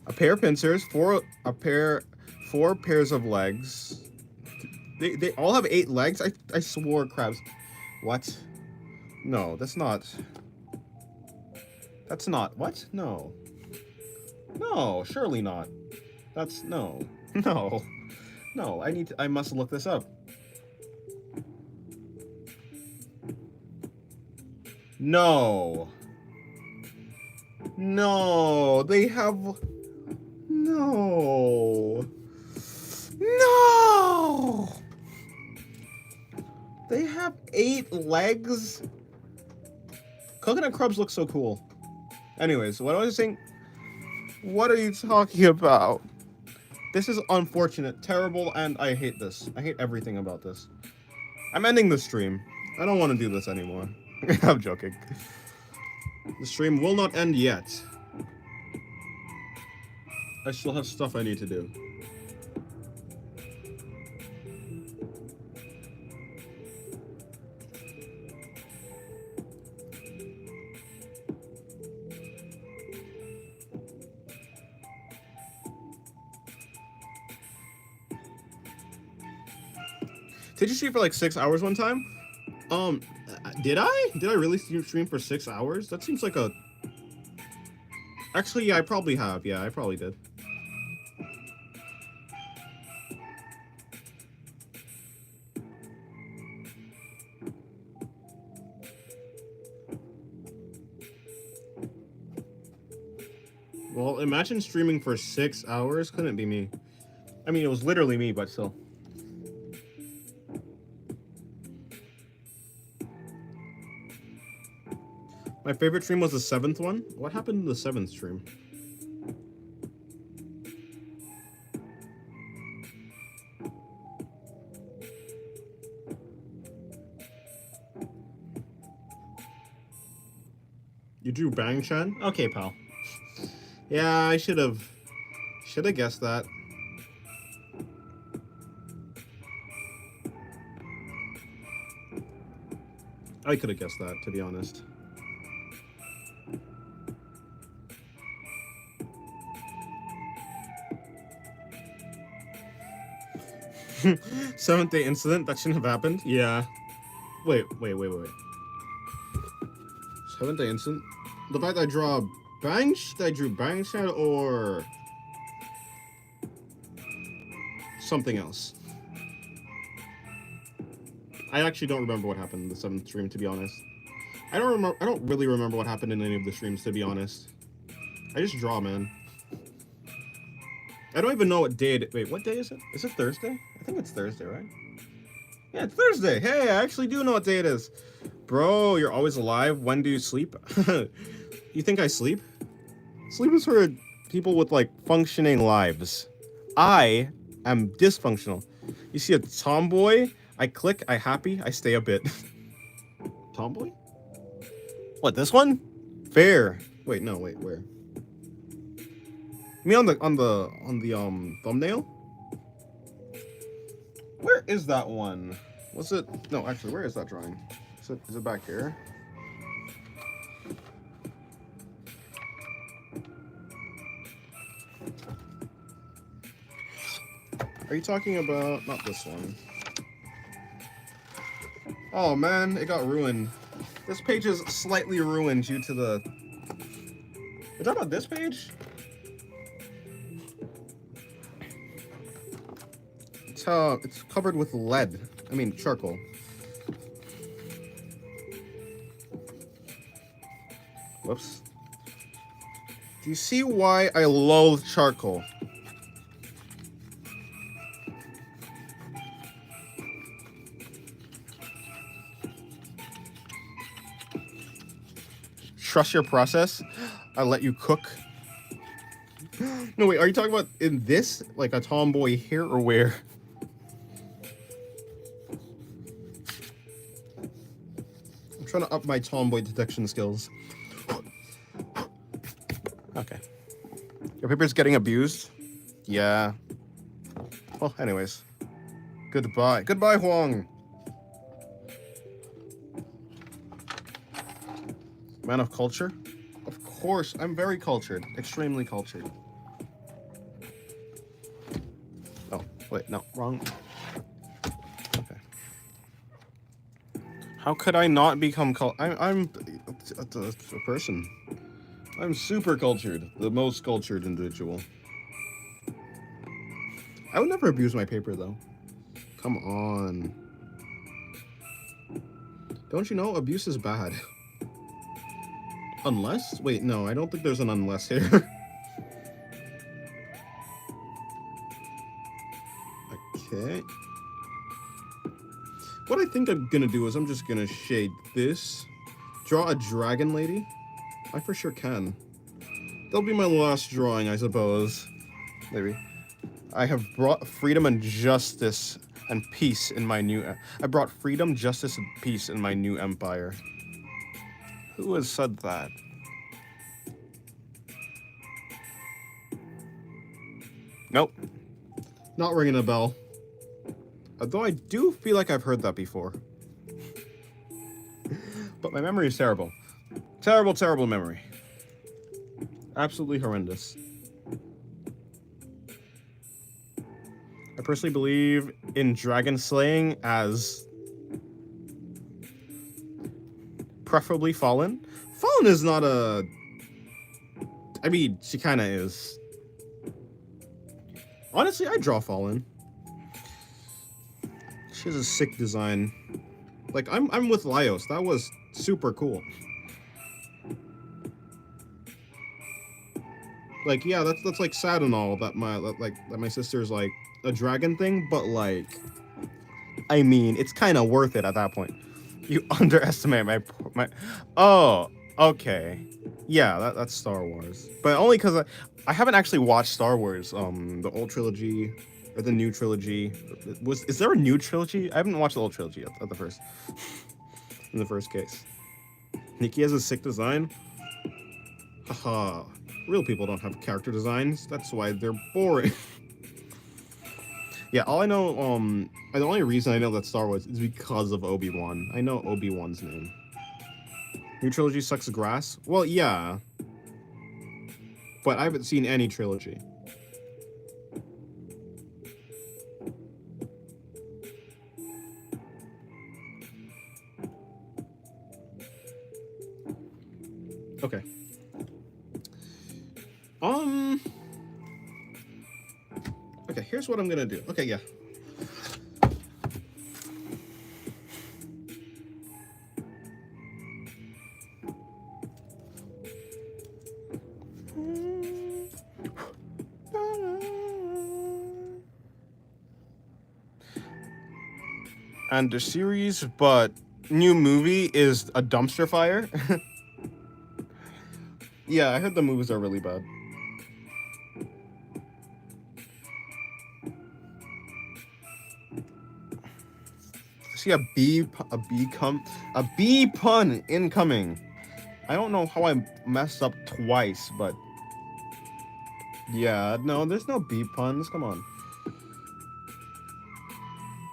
A pair of pincers, 4 pairs of legs. They all have 8 legs. I swore crabs. What? No, that's not. That's not. What? No. No, surely not. That's no. No. No, I must look this up. No. No, they have no. No. They have 8 legs. Coconut crabs look so cool. Anyways, what was I saying? What are you talking about? This is unfortunate, terrible, and I hate this. I hate everything about this. I'm ending the stream. I don't want to do this anymore. I'm joking. The stream will not end yet. I still have stuff I need to do. Did you stream for like 6 hours one time? Did I? Did I really stream for 6 hours? That seems like a... Actually, yeah, I probably have. Yeah, I probably did. Well, imagine streaming for 6 hours. Couldn't be me. I mean, it was literally me, but still. My favorite stream was the 7th one. What happened in the 7th stream? You drew Bang Chan? Okay, pal. Yeah, I should have guessed that. I could have guessed that, to be honest. Seventh day incident? That shouldn't have happened? Yeah. Wait. Haven't I instant? The fact that I draw that I drew bang shot, or something else. I actually don't remember what happened in the 7th stream, to be honest. I don't really remember what happened in any of the streams, to be honest. I just draw, man. I don't even know what day it... Wait, what day is it? Is it Thursday? I think it's Thursday, right? Yeah, it's Thursday. Hey, I actually do know what day it is. Bro, you're always alive. When do you sleep? You think I sleep? Sleep is for people with, like, functioning lives. I am dysfunctional. You see a tomboy, I click, I happy, I stay a bit. Tomboy? What, this one? Fair. Wait, no, wait, where? Me on the thumbnail? Where is that one? Was it? No, actually, where is that drawing? Is it back here? Are you talking about not this one? Oh man, it got ruined. This page is slightly ruined due to the... You're talking about this page? It's covered with lead. I mean, charcoal. Whoops. Do you see why I loathe charcoal? Trust your process. I let you cook. No, wait, are you talking about in this? Like a tomboy here or where? I'm trying to up my tomboy detection skills. Okay. Your paper's getting abused? Yeah. Well, anyways. Goodbye. Goodbye, Huang. Man of culture? Of course, I'm very cultured. Extremely cultured. Oh, wait, no, wrong. Okay. How could I not become I'm a person. I'm super cultured. The most cultured individual. I would never abuse my paper, though. Come on. Don't you know abuse is bad? Unless? Wait, no, I don't think there's an unless here. Okay. What I think I'm gonna do is I'm just gonna shade this. Draw a dragon lady. I for sure can. That'll be my last drawing, I suppose. Maybe. I have brought freedom and justice and peace in my new... I brought freedom, justice, and peace in my new empire. Who has said that? Nope. Not ringing a bell. Although I do feel like I've heard that before. But my memory is terrible. Terrible, terrible memory. Absolutely horrendous. I personally believe in dragon slaying as preferably Fallen. Fallen is not a... I mean, she kind of is. Honestly, I draw Fallen. She has a sick design. Like, I'm with Laios. That was super cool. Like, yeah, that's like sad and all that my sister's like a dragon thing, but like, I mean, it's kind of worth it at that point. You underestimate my. Oh, okay. Yeah, that's Star Wars, but only because I haven't actually watched Star Wars, the old trilogy or the new trilogy. Is there a new trilogy? I haven't watched the old trilogy yet, at the first. In the first case, Nikki has a sick design. Haha. Real people don't have character designs. That's why they're boring. Yeah, all I know, the only reason I know that Star Wars is because of Obi-Wan. I know Obi-Wan's name. New trilogy sucks grass? Well, yeah. But I haven't seen any trilogy. Okay. Okay, here's what I'm gonna do. Okay, yeah. And the series, but new movie is a dumpster fire. Yeah, I heard the movies are really bad. See a B pun incoming. I don't know how I messed up twice, but yeah, no, there's no B puns. Come on.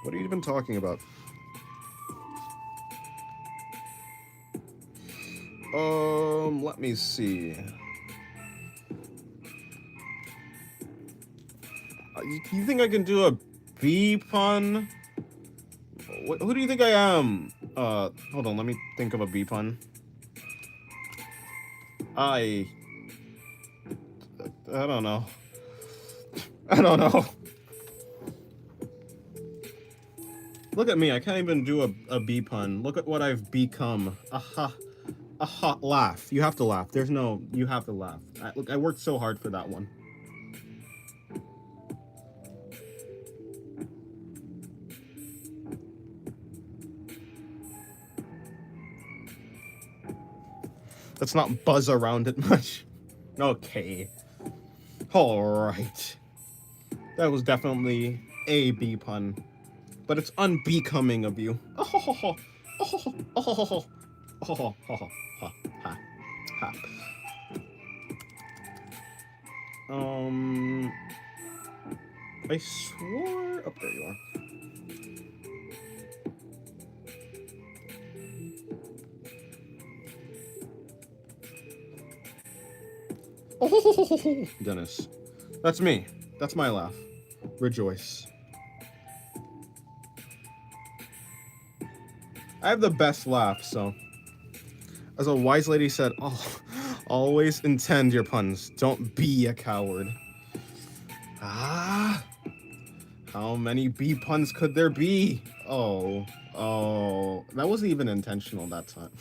What are you even talking about? Let me see. You think I can do a B pun? Who do you think I am? Hold on, let me think of a B pun. I don't know. I don't know. Look at me, I can't even do a B pun. Look at what I've become. Aha. Aha, laugh. You have to laugh. There's no, you have to laugh. Look, I worked so hard for that one. Let's not buzz around it much. Okay. Alright. That was definitely a B pun. But it's unbecoming of you. Oh, oh, oh, oh, oh, ha. I swore. Oh, there you are. Oh, Dennis. That's me. That's my laugh. Rejoice. I have the best laugh, so. As a wise lady said, oh, always intend your puns. Don't be a coward. Ah. How many B puns could there be? Oh. That wasn't even intentional that time.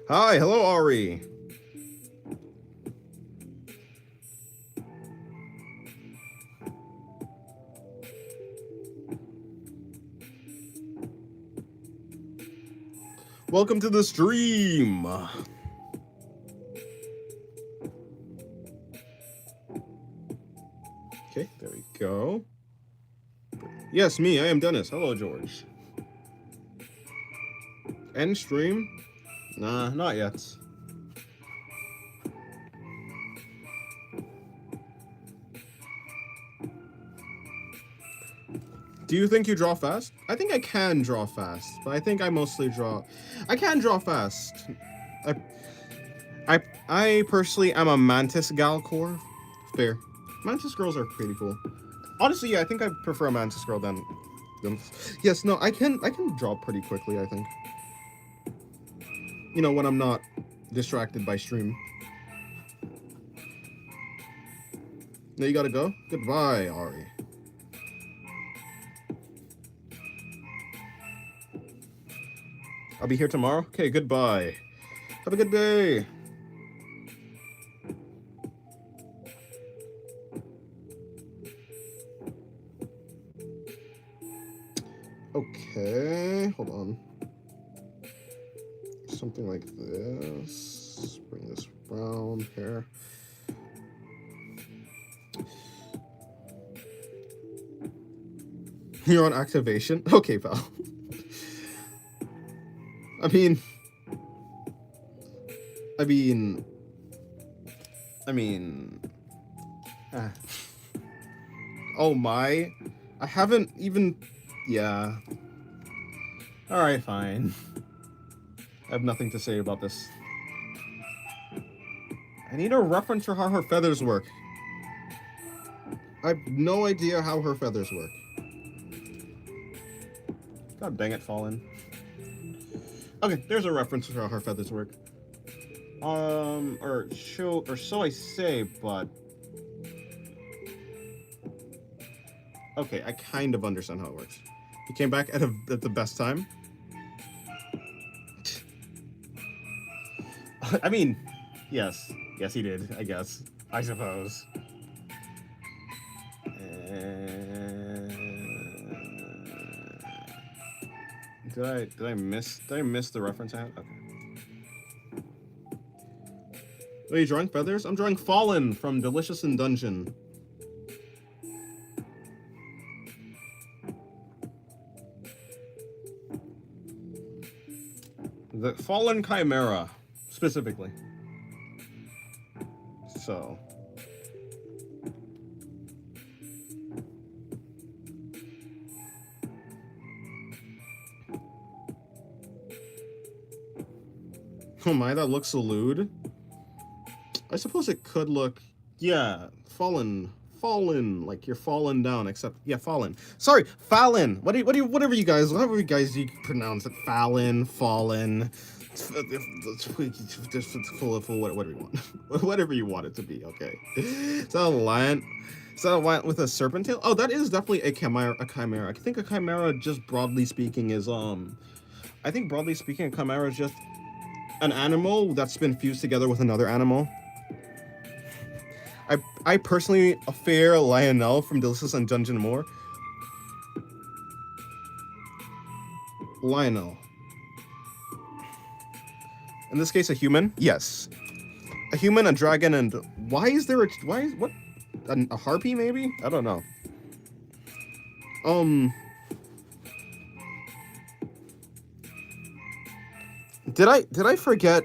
Hi, hello, Ari. Welcome to the stream. Okay, there we go. Yes, me, I am Dennis. Hello, George. End stream? Nah, not yet. Do you think you draw fast? I think I can draw fast, but I think I mostly draw... I can draw fast. I personally am a Mantis gal core. Fair. Mantis girls are pretty cool. Honestly, yeah, I think I prefer a Mantis girl than... Yes, no, I can draw pretty quickly, I think. You know, when I'm not distracted by stream. Now you gotta go? Goodbye, Ari. I'll be here tomorrow? Okay, goodbye. Have a good day. Okay, hold on. Something like this. Bring this round here. You're on activation? Okay, pal. I mean... Oh my. I haven't even... Yeah. Alright, fine. I have nothing to say about this. I need a reference for how her feathers work. I have no idea how her feathers work. God dang it, Fallen. Okay, there's a reference to how her feathers work. Or so I say, but okay, I kind of understand how it works. He came back at the best time. I mean, yes, he did. I guess. I suppose. Did I miss the reference I had? Okay. Are you drawing feathers? I'm drawing Fallen from Delicious in Dungeon. The Fallen Chimera, specifically. So. Oh my, that looks so lewd. I suppose it could look, yeah, fallen, like you're falling down. Except, yeah, fallen. Sorry, Fallon. Whatever you guys you pronounce it, Fallon, fallen. Whatever you want, whatever you want it to be. Okay. Is that a lion? Is that a lion with a serpent tail? Oh, that is definitely a chimera. I think a chimera, just broadly speaking, is I think broadly speaking, a chimera is just an animal that's been fused together with another animal. I personally fear Lionel from Delicious in Dungeon more. Lionel. In this case, a human. Yes, a human, a dragon, and what? A harpy maybe? I don't know. Did I forget?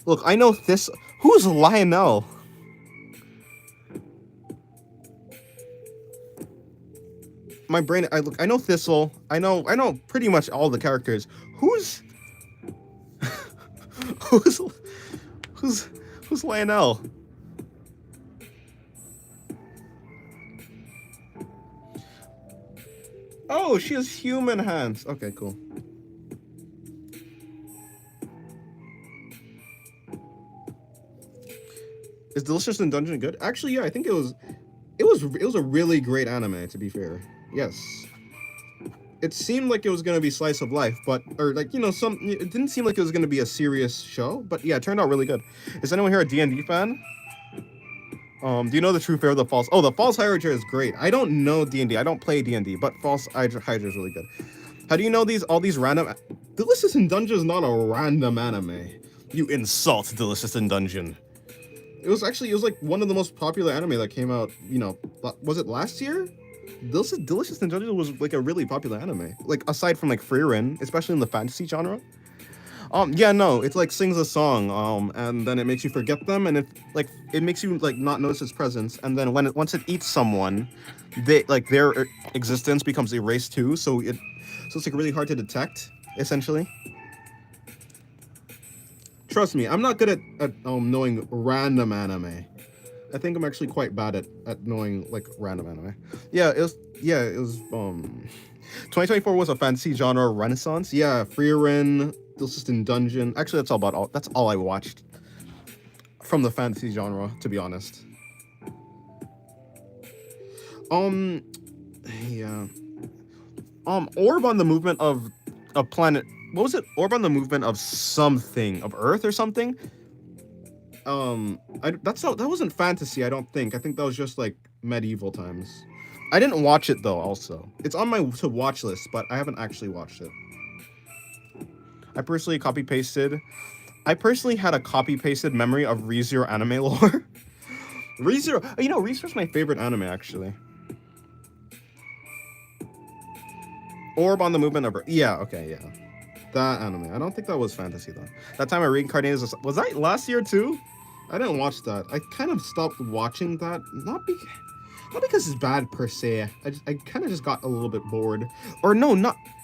Look, I know this. Who's Lionel? My brain. I know Thistle. I know pretty much all the characters. Who's Lionel? Oh, she has human hands. Okay, cool. Is Delicious in Dungeon good? Actually, yeah, I think it was a really great anime, to be fair. Yes. It seemed like it was gonna be slice of life, but it didn't seem like it was gonna be a serious show, but yeah, it turned out really good. Is anyone here a D&D fan? Do you know the true fare of the false? Oh, the false Hydra is great. I don't know D&D. I don't play D&D, but false Hydra is really good. How do you know all these random? Delicious in Dungeon is not a random anime. You insult Delicious in Dungeon. It was like one of the most popular anime that came out, was it last year? Delicious in Dungeon was like a really popular anime. Like aside from like Frieren, especially in the fantasy genre. Yeah, no, it's like sings a song, and then it makes you forget them, and it makes you like not notice its presence, and then once it eats someone, their existence becomes erased too, so it's like really hard to detect, essentially. Trust me, I'm not good at knowing random anime. I think I'm actually quite bad at knowing like random anime. Yeah, it was 2024 was a fantasy genre renaissance. Yeah, Frieren, Delicious in Dungeon. Actually, that's all I watched from the fantasy genre, to be honest. Yeah. Orb on the movement of a planet. What was it? Orb on the movement of something, of Earth or something. That wasn't fantasy, I don't think. I think that was just like medieval times. I didn't watch it though. Also, it's on my to watch list, but I haven't actually watched it. I personally had a copy-pasted memory of ReZero anime lore. ReZero, ReZero's my favorite anime, actually. Orb on the movement of... Yeah, okay, yeah. That anime. I don't think that was fantasy, though. That time I reincarnated... Was that last year, too? I didn't watch that. I kind of stopped watching that. Not because it's bad, per se. I kind of just got a little bit bored. Or no,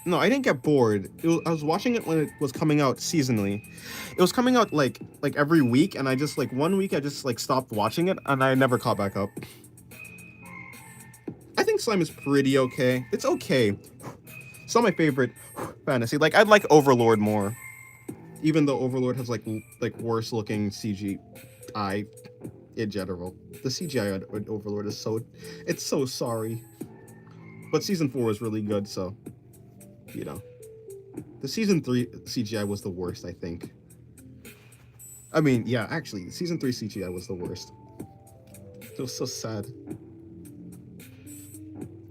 I didn't get bored. I was watching it when it was coming out seasonally. It was coming out like every week, and I just like one week I just like stopped watching it, and I never caught back up. Slime is pretty okay. It's okay. It's not my favorite fantasy. Like, I'd like Overlord more. Even though Overlord has like worse looking CGI in general. The CGI on Overlord is it's so sorry. But season 4 was really good, so you know. The season 3 CGI was the worst, I think. I mean, yeah, actually, season 3 CGI was the worst. It was so sad.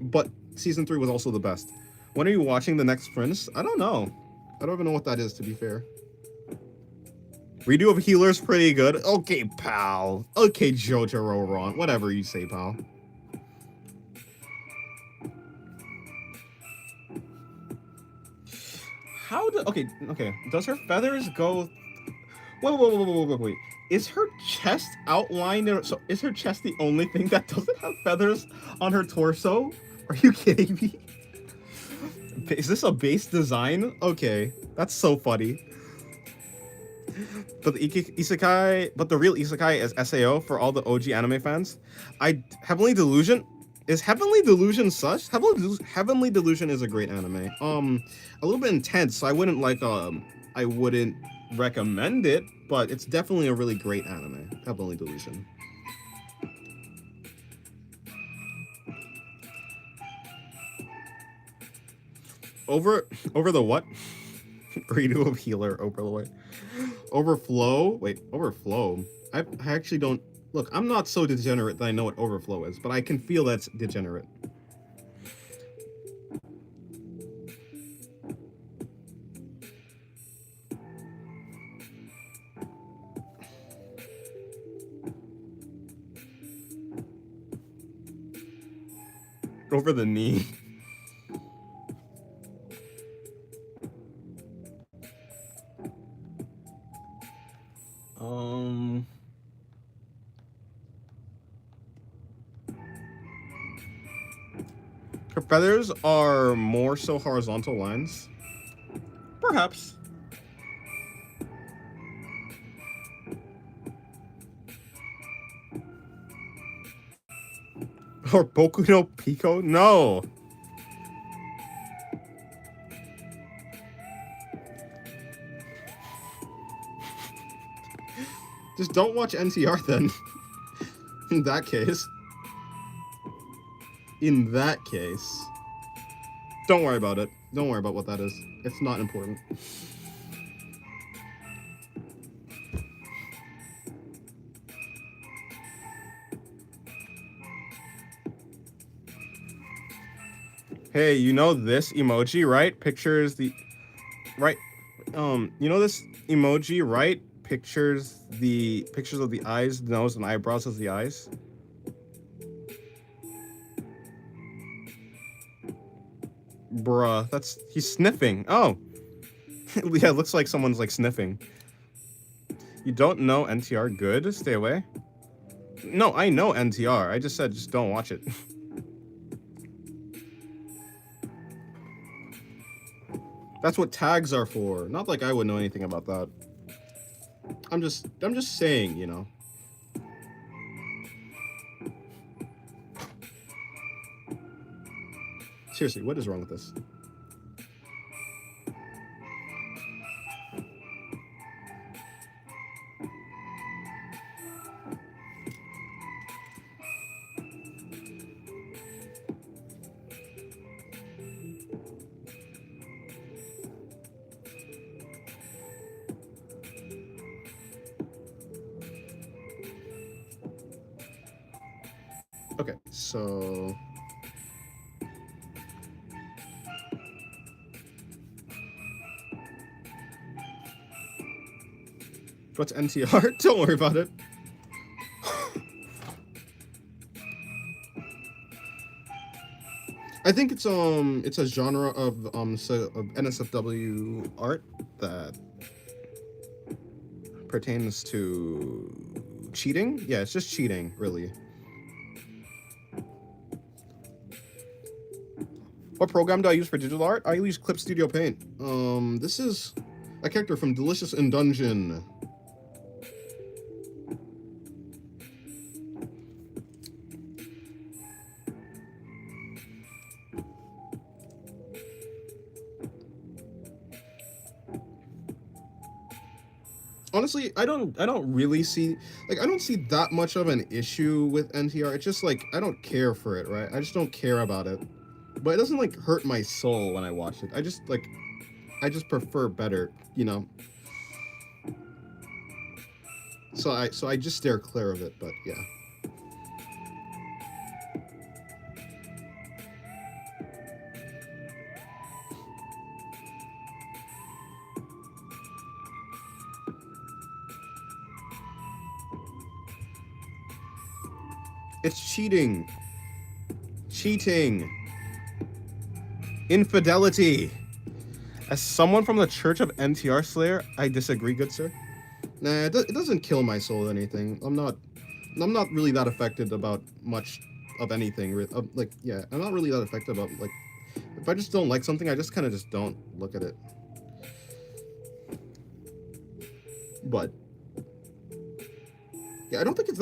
But season 3 was also the best. When are you watching The Next Prince? I don't know. I don't even know what that is, to be fair. Redo of Healer's pretty good. Okay, pal. Okay, Jotaro Ron. Whatever you say, pal. How do... Okay. Does her feathers go... Wait. Is her chest outlined? So is her chest the only thing that doesn't have feathers on her torso? Are you kidding me? Is this a base design? Okay, that's so funny. But the isekai, but the real isekai is SAO for all the OG anime fans. Heavenly Delusion is Heavenly Delusion such? Heavenly Delusion is a great anime. A little bit intense, so I wouldn't recommend it, but it's definitely a really great anime. Heavenly Delusion. Over the what? Redo of Healer Overlord. Overflow? Wait, Overflow? I actually don't... Look, I'm not so degenerate that I know what Overflow is, but I can feel that's degenerate. Over the knee. Her feathers are more so horizontal lines. Perhaps. Or Boku no Pico? No. Just don't watch NCR then. In that case. Don't worry about it. Don't worry about what that is. It's not important. Hey, you know this emoji, right? Pictures the... Right. You know this emoji, right? Pictures of the eyes, the nose, and eyebrows as the eyes. Bruh, he's sniffing. Oh. Yeah, it looks like someone's like sniffing. You don't know NTR? Good. Stay away. No, I know NTR. I just said just don't watch it. That's what tags are for. Not like I would know anything about that. I'm just saying, you know. Seriously, what is wrong with this? Okay, so... What's NTR? Don't worry about it. I think it's a genre of NSFW art that pertains to cheating. Yeah, it's just cheating, really. What program do I use for digital art? I use Clip Studio Paint. This is a character from Delicious in Dungeon. honestly, I don't really see, like, I don't see that much of an issue with NTR. It's just like I don't care for it, right? I just don't care about it. But it doesn't like hurt my soul when I watch it. I just prefer better, you know. So I just steer clear of it, but yeah. It's cheating. Cheating. Infidelity. As someone from the Church of NTR Slayer, I disagree, good sir. Nah, it doesn't kill my soul or anything. I'm not really that affected about much of anything. Like, yeah, I'm not really that affected about, like, if I just don't like something, I just kind of just don't look at it. But yeah, I don't think it's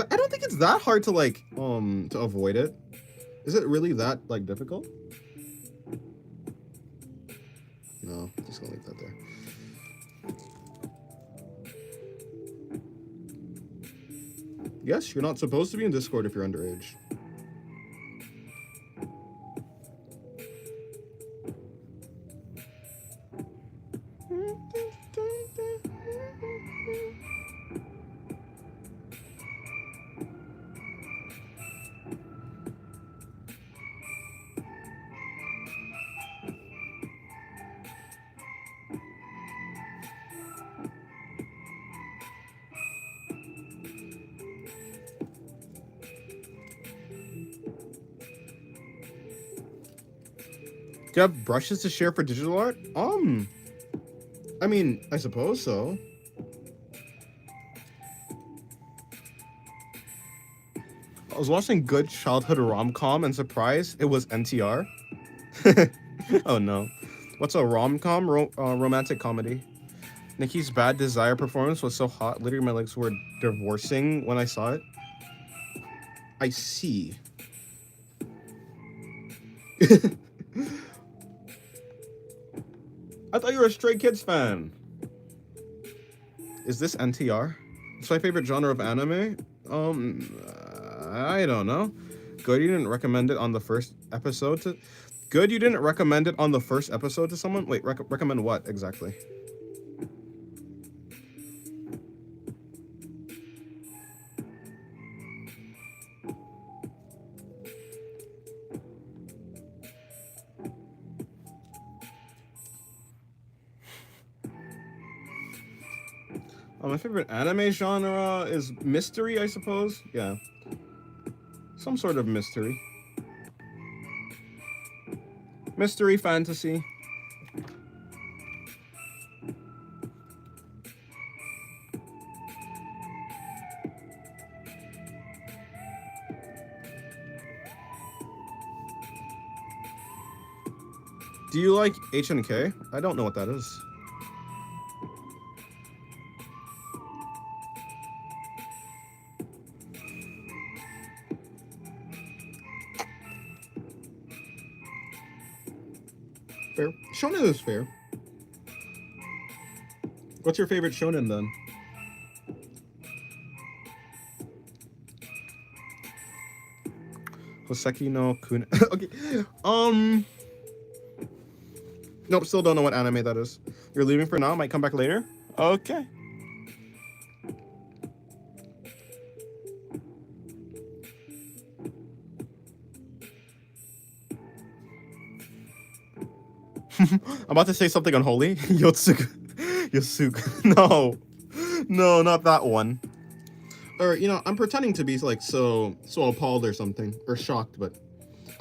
that hard to like to avoid it. Is it really that like difficult? No, just gonna leave that there. Yes, you're not supposed to be in Discord if you're underage. Do you have brushes to share for digital art? I mean, I suppose so. I was watching good childhood rom-com and surprised it was NTR. Oh no. What's a rom-com? Romantic comedy. Nikki's Bad Desire performance was so hot, literally my legs were divorcing when I saw it. I see. I thought you were a Stray Kids fan. Is this NTR? It's my favorite genre of anime. I don't know. Good, you didn't recommend it on the first episode to. Good, you didn't recommend it on the first episode to someone. Wait, recommend what exactly? My favorite anime genre is mystery, I suppose. Yeah. Some sort of mystery. Mystery fantasy. Do you like HNK? I don't know what that is. Fair. Shonen is fair. What's your favorite shonen then? Hoseki no Kun. Okay. Nope, still don't know what anime that is. You're leaving for now? Might come back later? Okay. I'm about to say something unholy. Yotsugu. Yosuke. No. No, not that one. Or, you know, I'm pretending to be like so appalled or something. Or shocked, but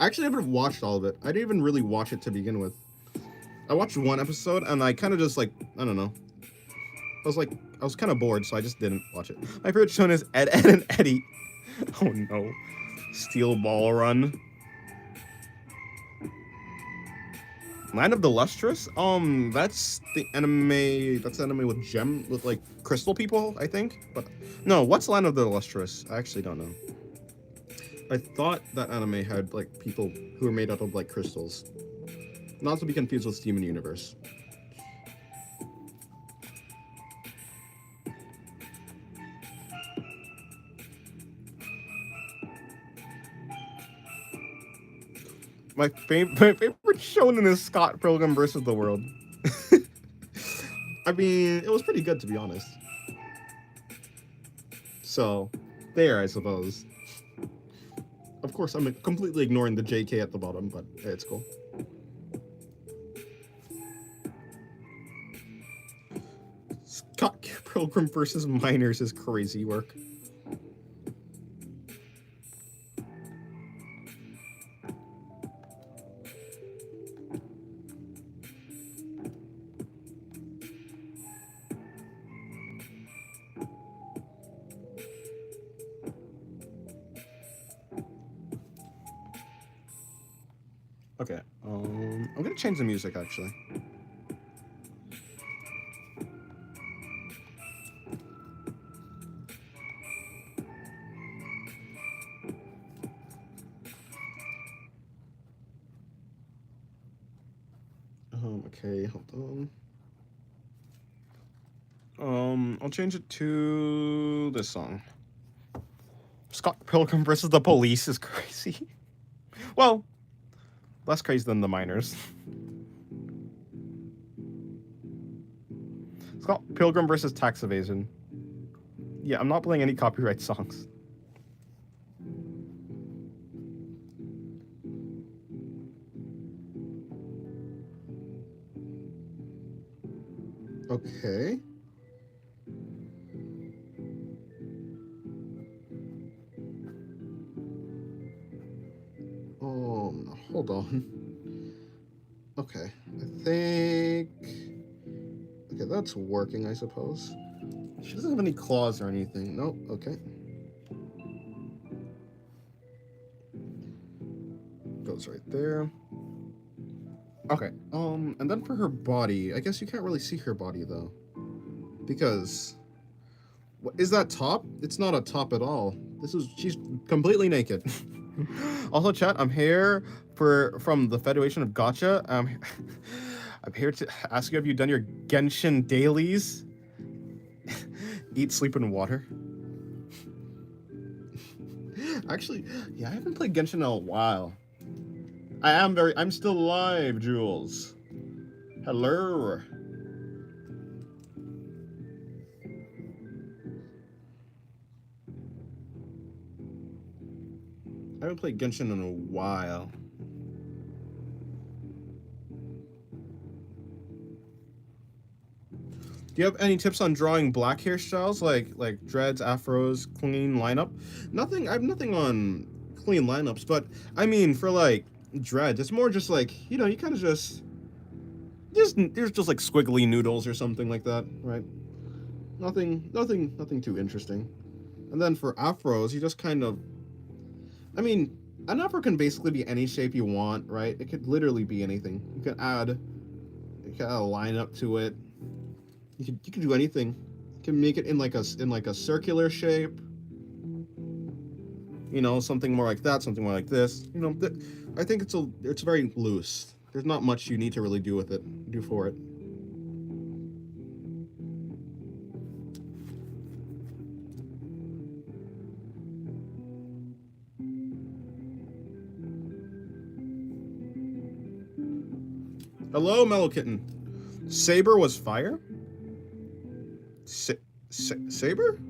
I actually haven't watched all of it. I didn't even really watch it to begin with. I watched one episode and I kind of just like, I don't know. I was kind of bored, so I just didn't watch it. My favorite show is Ed, Ed, and Eddie. Oh no. Steel Ball Run. Land of the Lustrous? That's the anime. That's the anime with with like crystal people, I think. But no, what's Land of the Lustrous? I actually don't know. I thought that anime had like people who were made up of like crystals. Not to be confused with Steven Universe. my favorite shonen is Scott Pilgrim versus the World. I mean, it was pretty good to be honest. So, there, I suppose. Of course, I'm completely ignoring the JK at the bottom, but it's cool. Scott Pilgrim versus Miners is crazy work. Okay, I'm gonna change the music actually. Okay, hold on. I'll change it to this song. Scott Pilgrim versus the Police is crazy. Well, less crazy than the Miners. Scott Pilgrim versus Tax Evasion. Yeah, I'm not playing any copyright songs. Okay. Hold on. Okay, I think. Okay, that's working, I suppose. She doesn't have any claws or anything. Nope. Okay. Goes right there. Okay. And then for her body, I guess you can't really see her body though, because what is that top? It's not a top at all. She's completely naked. Also, chat, I'm here from the Federation of Gotcha. I'm here to ask you, have you done your Genshin dailies? Eat, sleep, and water. Actually, yeah, I haven't played Genshin in a while. I'm still alive, Jules. Hello. I haven't played Genshin in a while. Do you have any tips on drawing black hairstyles, like dreads, afros, clean lineup? Nothing. I have nothing on clean lineups, but I mean for like dreads, it's more just like you kind of just there's just like squiggly noodles or something like that, right? Nothing too interesting. And then for afros, you just kind of, I mean, an afro can basically be any shape you want, right? It could literally be anything. You can add a lineup to it. You can do anything. You can make it in like a circular shape. Something more like that, something more like this. I think it's very loose. There's not much you need to really do for it. Hello, Mellow Kitten. Saber was fire? Saber?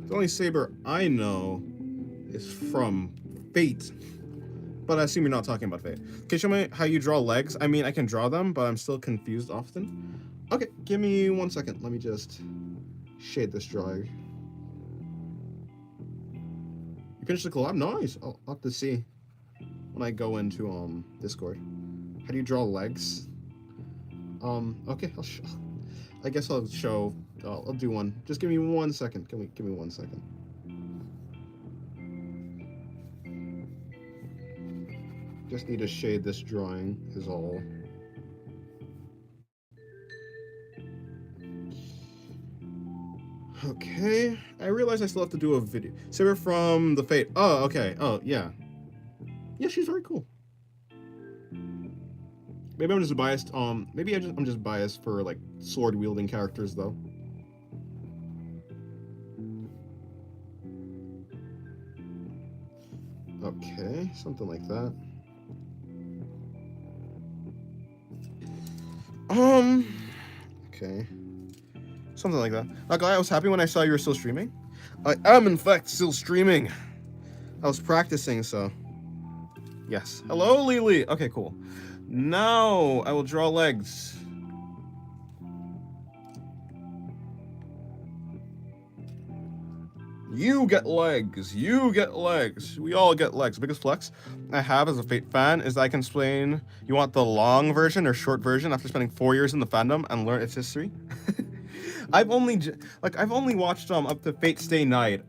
The only Saber I know is from Fate. But I assume you're not talking about Fate. Can you show me how you draw legs? I mean, I can draw them, but I'm still confused often. Okay, give me 1 second. Let me just shade this drawing. You finished the collab? Nice. I'll have to see when I go into Discord. How do you draw legs? Okay, I guess I'll show. I'll do one. Just give me 1 second. Give me 1 second. Just need to shade this drawing is all. Okay, I realize I still have to do a video. Saber from the Fate. Oh, okay. Oh, yeah. Yeah, she's very cool. Maybe I'm just biased. Maybe I'm just biased for like sword wielding characters though. Okay, something like that. Okay. Something like that. Like, I was happy when I saw you were still streaming. I am, in fact, still streaming. I was practicing, so. Yes. Hello, Lily. Okay, cool. Now, I will draw legs. You get legs. You get legs. We all get legs. Biggest flex I have as a Fate fan is that I can explain. You want the long version or short version after spending 4 years in the fandom and learn its history? I've only watched up to Fate Stay Night.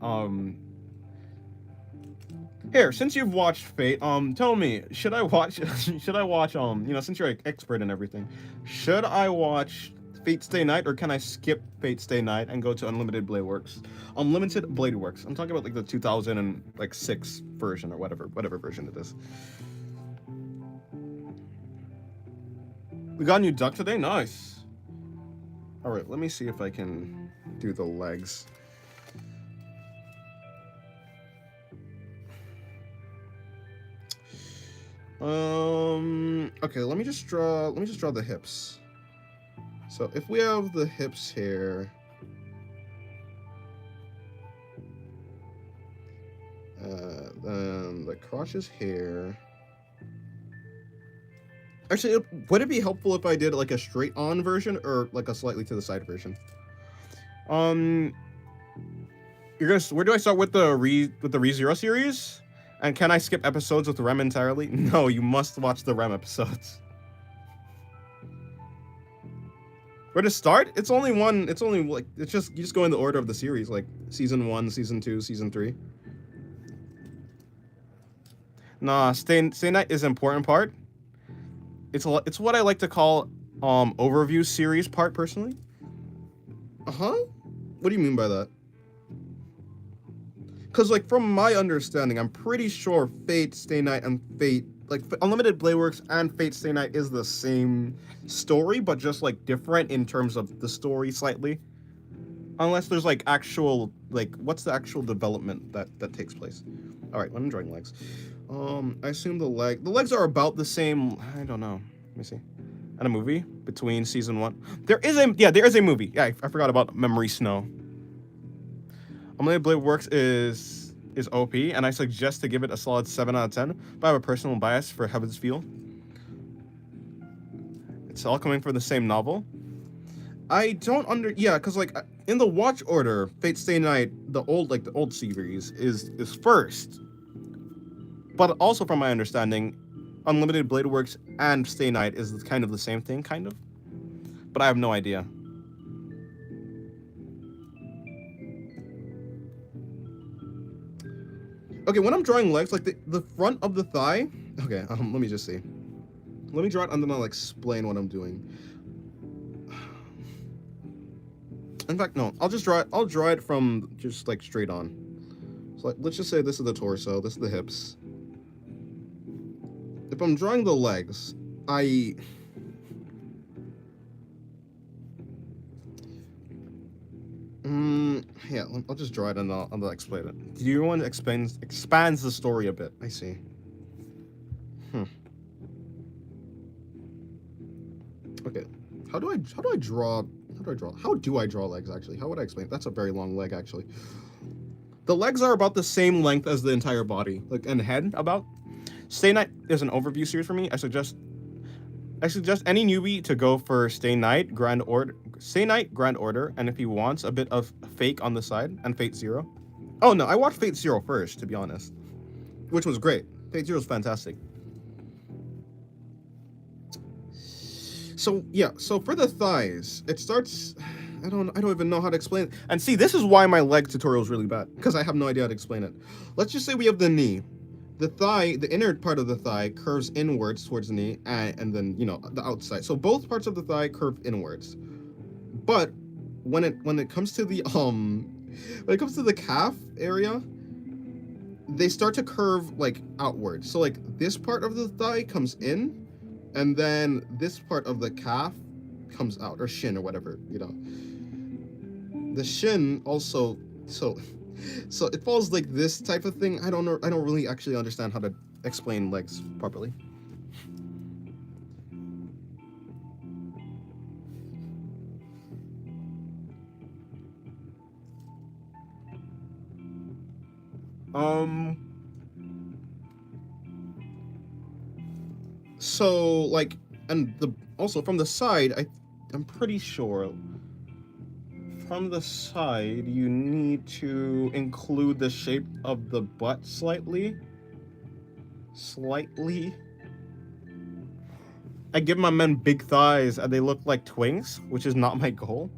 Here, since you've watched Fate, tell me, should I watch since you're an expert in everything, should I watch Fate Stay Night or can I skip Fate Stay Night and go to Unlimited Blade Works? Unlimited Blade Works. I'm talking about like the 2006 version or whatever version it is. We got a new duck today? Nice. Alright, let me see if I can do the legs. Okay, let me just draw the hips. So if we have the hips here, then the crotch is here. Actually, would it be helpful if I did like a straight on version or like a slightly to the side version? Where do I start with the ReZero series? And can I skip episodes with Rem entirely? No, you must watch the Rem episodes. Where to start? It's only you just go in the order of the series, like season 1, season 2, season 3. Nah, Stay Night is an important part. It's what I like to call overview series part personally. What do you mean by that? Because, like, from my understanding, I'm pretty sure Fate Stay Night and Fate, like, Unlimited Blade Works and Fate Stay Night is the same story, but just, like, different in terms of the story slightly. Unless there's, like, actual, like, what's the actual development that takes place? Alright, when I'm drawing legs. I assume the legs are about the same, I don't know. Let me see. And a movie between season 1. There is a movie. Yeah, I forgot about Memory Snow. Unlimited Blade Works is OP, and I suggest to give it a solid 7 out of 10, but I have a personal bias for Heaven's Feel. It's all coming from the same novel. I don't because like in the watch order, Fate Stay Night, the old series is first. But also from my understanding, Unlimited Blade Works and Stay Night is kind of the same thing, kind of. But I have no idea. Okay, when I'm drawing legs, like the front of the thigh. Okay, let me just see. Let me draw it and then I'll explain what I'm doing. In fact, no, I'll just draw it. I'll draw it from just like straight on. So like, let's just say this is the torso, this is the hips. If I'm drawing the legs, yeah, I'll just draw it and I'll explain it. Do you want to expands the story a bit? I see. Okay. How do I draw legs actually? How would I explain it? That's a very long leg actually. The legs are about the same length as the entire body, like and head about. Stay Night is an overview series for me. I suggest any newbie to go for Stay Night Grand Order, and if he wants a bit of Fake on the side and Fate Zero. Oh no, I watched Fate Zero first, to be honest, which was great. Fate Zero is fantastic. So yeah, so for the thighs, it starts. I don't even know how to explain it. And see, this is why my leg tutorial is really bad, because I have no idea how to explain it. Let's just say we have the knee. The thigh, the inner part of the thigh curves inwards towards the knee, and then, you know, the outside. So both parts of the thigh curve inwards. But when it comes to the calf area, they start to curve like outwards. So like this part of the thigh comes in, and then this part of the calf comes out, or shin or whatever, you know. The shin also, so it falls like this type of thing. I don't know. I don't really actually understand how to explain legs properly. Um. So like, and the also from the side, I'm pretty sure. From the side, you need to include the shape of the butt slightly. Slightly. I give my men big thighs and they look like twinks, which is not my goal.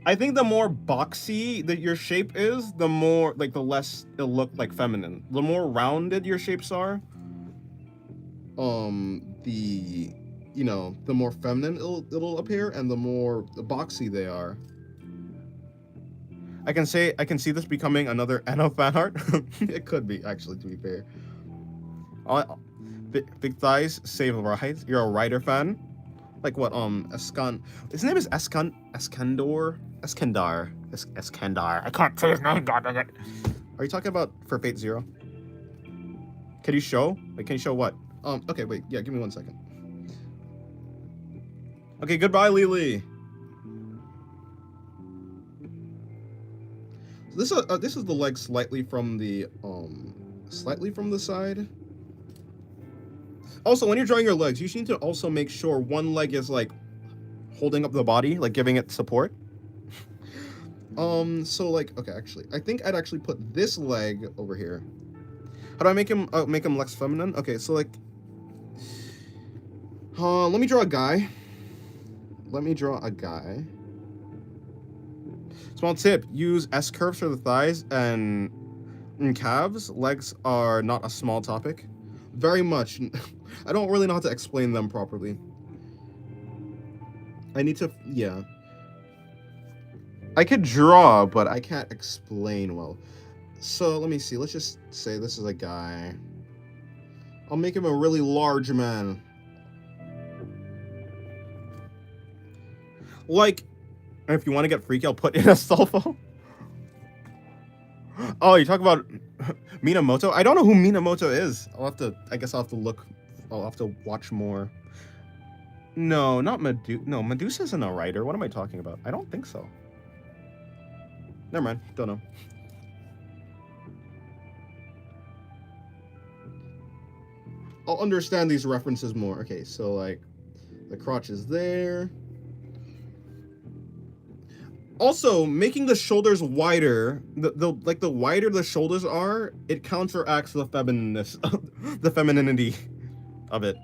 I think the more boxy that your shape is, the more like the less it'll look like feminine. The more rounded your shapes are, the the more feminine it'll appear, and the more boxy they are. I can see this becoming another Anno fan art. It could be, actually, to be fair. Big thighs save rides. You're a rider fan? Like what? Eskan. His name is Eskandar. I can't say his name. God dang it. Are you talking about for Fate Zero? Can you show? Like, can you show what? Okay, wait. Yeah, give me 1 second. Okay, goodbye, Lily. This is the leg slightly from the side. Also, when you're drawing your legs, you need to also make sure one leg is like holding up the body, like giving it support. So like, okay, actually, I think I'd actually put this leg over here. How do I make him less feminine? Okay, so like, let me draw a guy. Small tip: use S curves for the thighs and calves. Legs are not a small topic. Very much. I don't really know how to explain them properly. I need to, yeah. I could draw, but I can't explain well. So let me see. Let's just say this is a guy. I'll make him a really large man. Like, if you want to get freaky, I'll put in a sulfo. Oh, you talk about Minamoto? I don't know who Minamoto is. I guess I'll have to look. I'll have to watch more. No, not Medusa. No, Medusa isn't a writer. What am I talking about? I don't think so. Never mind. Don't know. I'll understand these references more. Okay, so like, the crotch is there. Also, making the shoulders wider, the wider the shoulders are, it counteracts the feminineness, the femininity of it.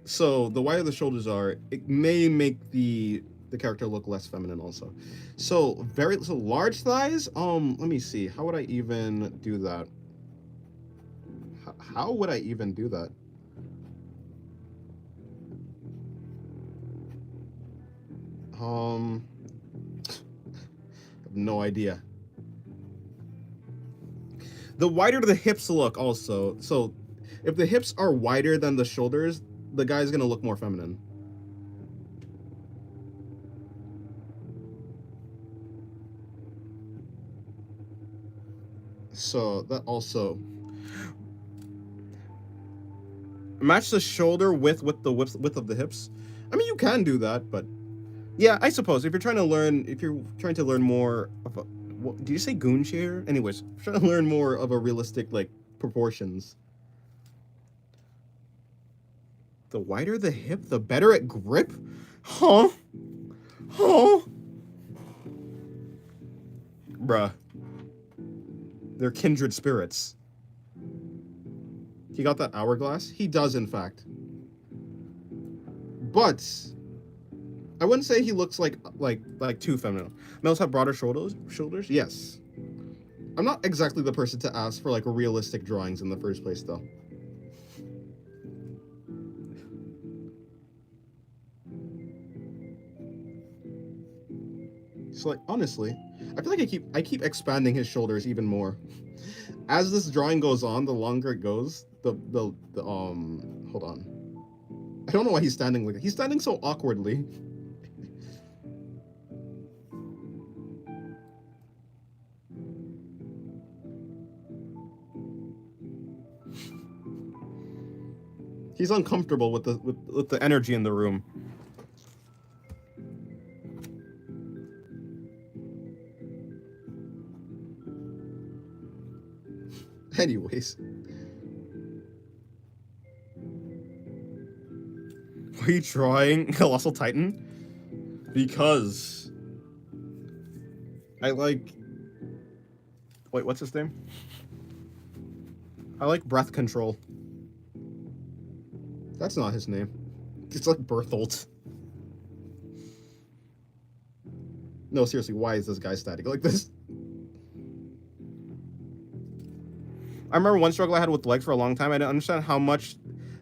So the wider the shoulders are, it may make the character look less feminine also. So large thighs. Let me see. How would I even do that? How would I even do that? I have no idea. The wider the hips look also. So if the hips are wider than the shoulders, the guy's gonna look more feminine. So that also match the shoulder width with the width of the hips. I mean, you can do that, but yeah, I suppose if you're trying to learn more of a, what, do you say goon share? Anyways, trying to learn more of a realistic like proportions. The wider the hip, the better at grip? Huh? Bruh. They're kindred spirits. He got that hourglass? He does, in fact. But I wouldn't say he looks like too feminine. Males have broader shoulders? Yes. I'm not exactly the person to ask for like realistic drawings in the first place, though. So like, honestly, I feel like I keep expanding his shoulders even more. As this drawing goes on, the longer it goes, the hold on. I don't know why he's standing like that. He's standing so awkwardly. He's uncomfortable with the energy in the room. Anyways. Why are you drawing Colossal Titan? Because I like... Wait, what's his name? I like Breath Control. That's not his name. It's like Berthold. No, seriously, why is this guy static like this? I remember one struggle I had with legs for a long time. I didn't understand how much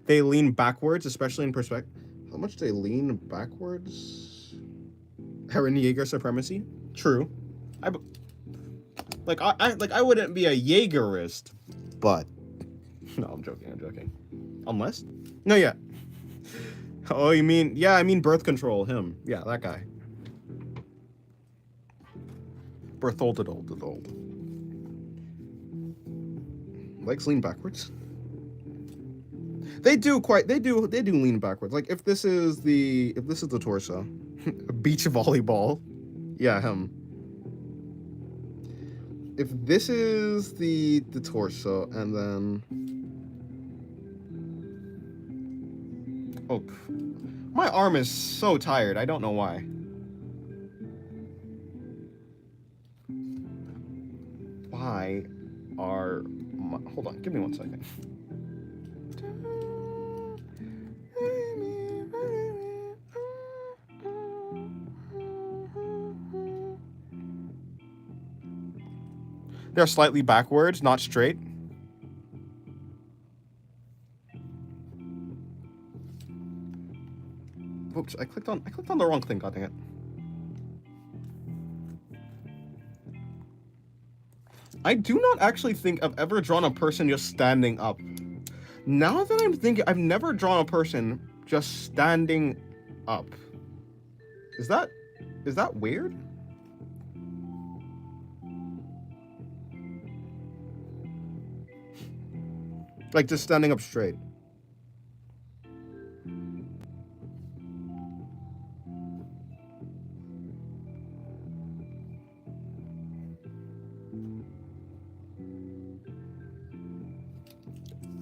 they lean backwards, especially in perspective. How much they lean backwards? Eren Yeager supremacy. True. I wouldn't be a Jaegerist, but no, I'm joking. Unless, no, yeah. Oh, you mean, yeah, I mean birth control. Him, yeah, that guy. Berthold. Legs lean backwards? They do lean backwards. Like if this is the torso, beach volleyball, yeah, him. If this is the torso, and then oh, my arm is so tired. I don't know why. Why are hold on, give me 1 second. They're slightly backwards, not straight. Oops, I clicked on the wrong thing, god dang it. I do not actually think I've ever drawn a person just standing up. Now that I'm thinking, I've never drawn a person just standing up. Is that weird? Like just standing up straight.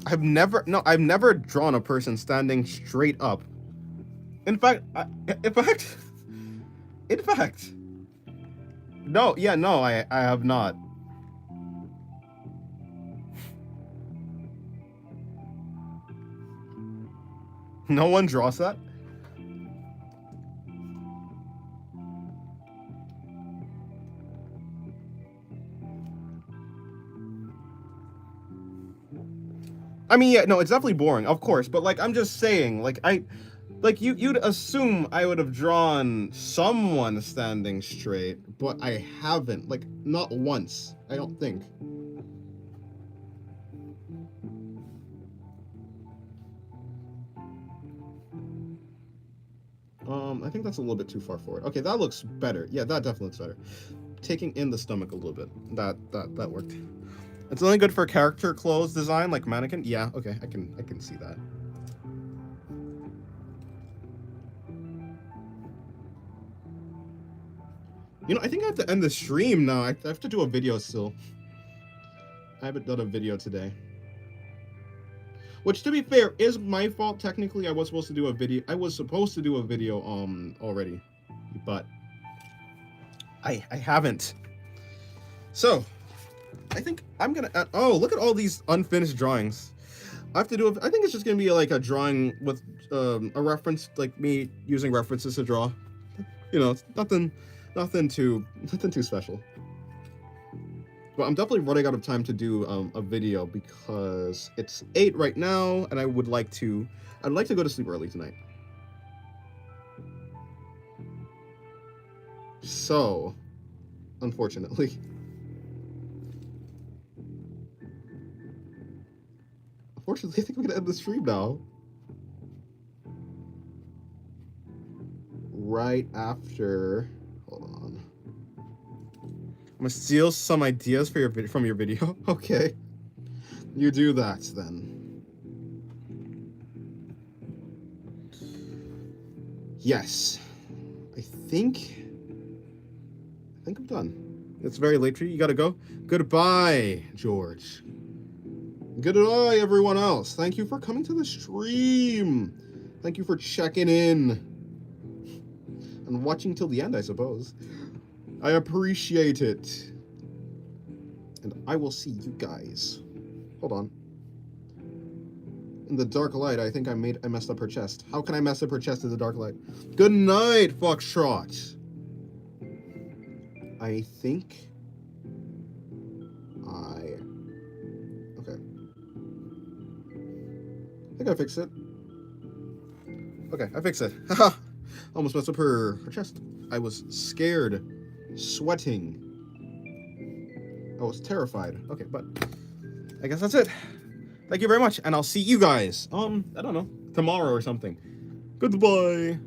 I've never drawn a person standing straight up. In fact, no, yeah, no, I have not. No one draws that? I mean, yeah, no, it's definitely boring, of course, but like I'm just saying, like you'd assume I would have drawn someone standing straight, but I haven't, like not once, I don't think. I think that's a little bit too far forward. Okay, that looks better. Yeah, that definitely looks better. Taking in the stomach a little bit. That worked. It's only good for character clothes design, like mannequin. Yeah, okay, I can see that. You know, I think I have to end the stream now. I have to do a video still. I haven't done a video today. Which, to be fair, is my fault. Technically, I was supposed to do a video. Already, but I haven't. So, I think I'm gonna. Oh, look at all these unfinished drawings. I have to do. I think it's just gonna be like a drawing with a reference, like me using references to draw. You know, it's nothing too special. But I'm definitely running out of time to do a video because it's 8 right now, and I'd like to go to sleep early tonight. So, unfortunately. Unfortunately, I think we're gonna end the stream now. Right after. Hold on. I'm gonna steal some ideas for from your video. Okay. You do that then. Yes. I think I'm done. It's very late for you. You gotta go. Goodbye, George. Goodbye, everyone else. Thank you for coming to the stream. Thank you for checking in and watching till the end, I suppose. I appreciate it. And I will see you guys. Hold on. In the dark light, I think I messed up her chest. How can I mess up her chest in the dark light? Good night, Foxtrot. I think okay. I think I fixed it. Okay, I fixed it. Haha. Almost messed up her chest. I was scared, sweating. I was terrified. Okay, but I guess that's it. Thank you very much, and I'll see you guys, I don't know, tomorrow or something. Goodbye.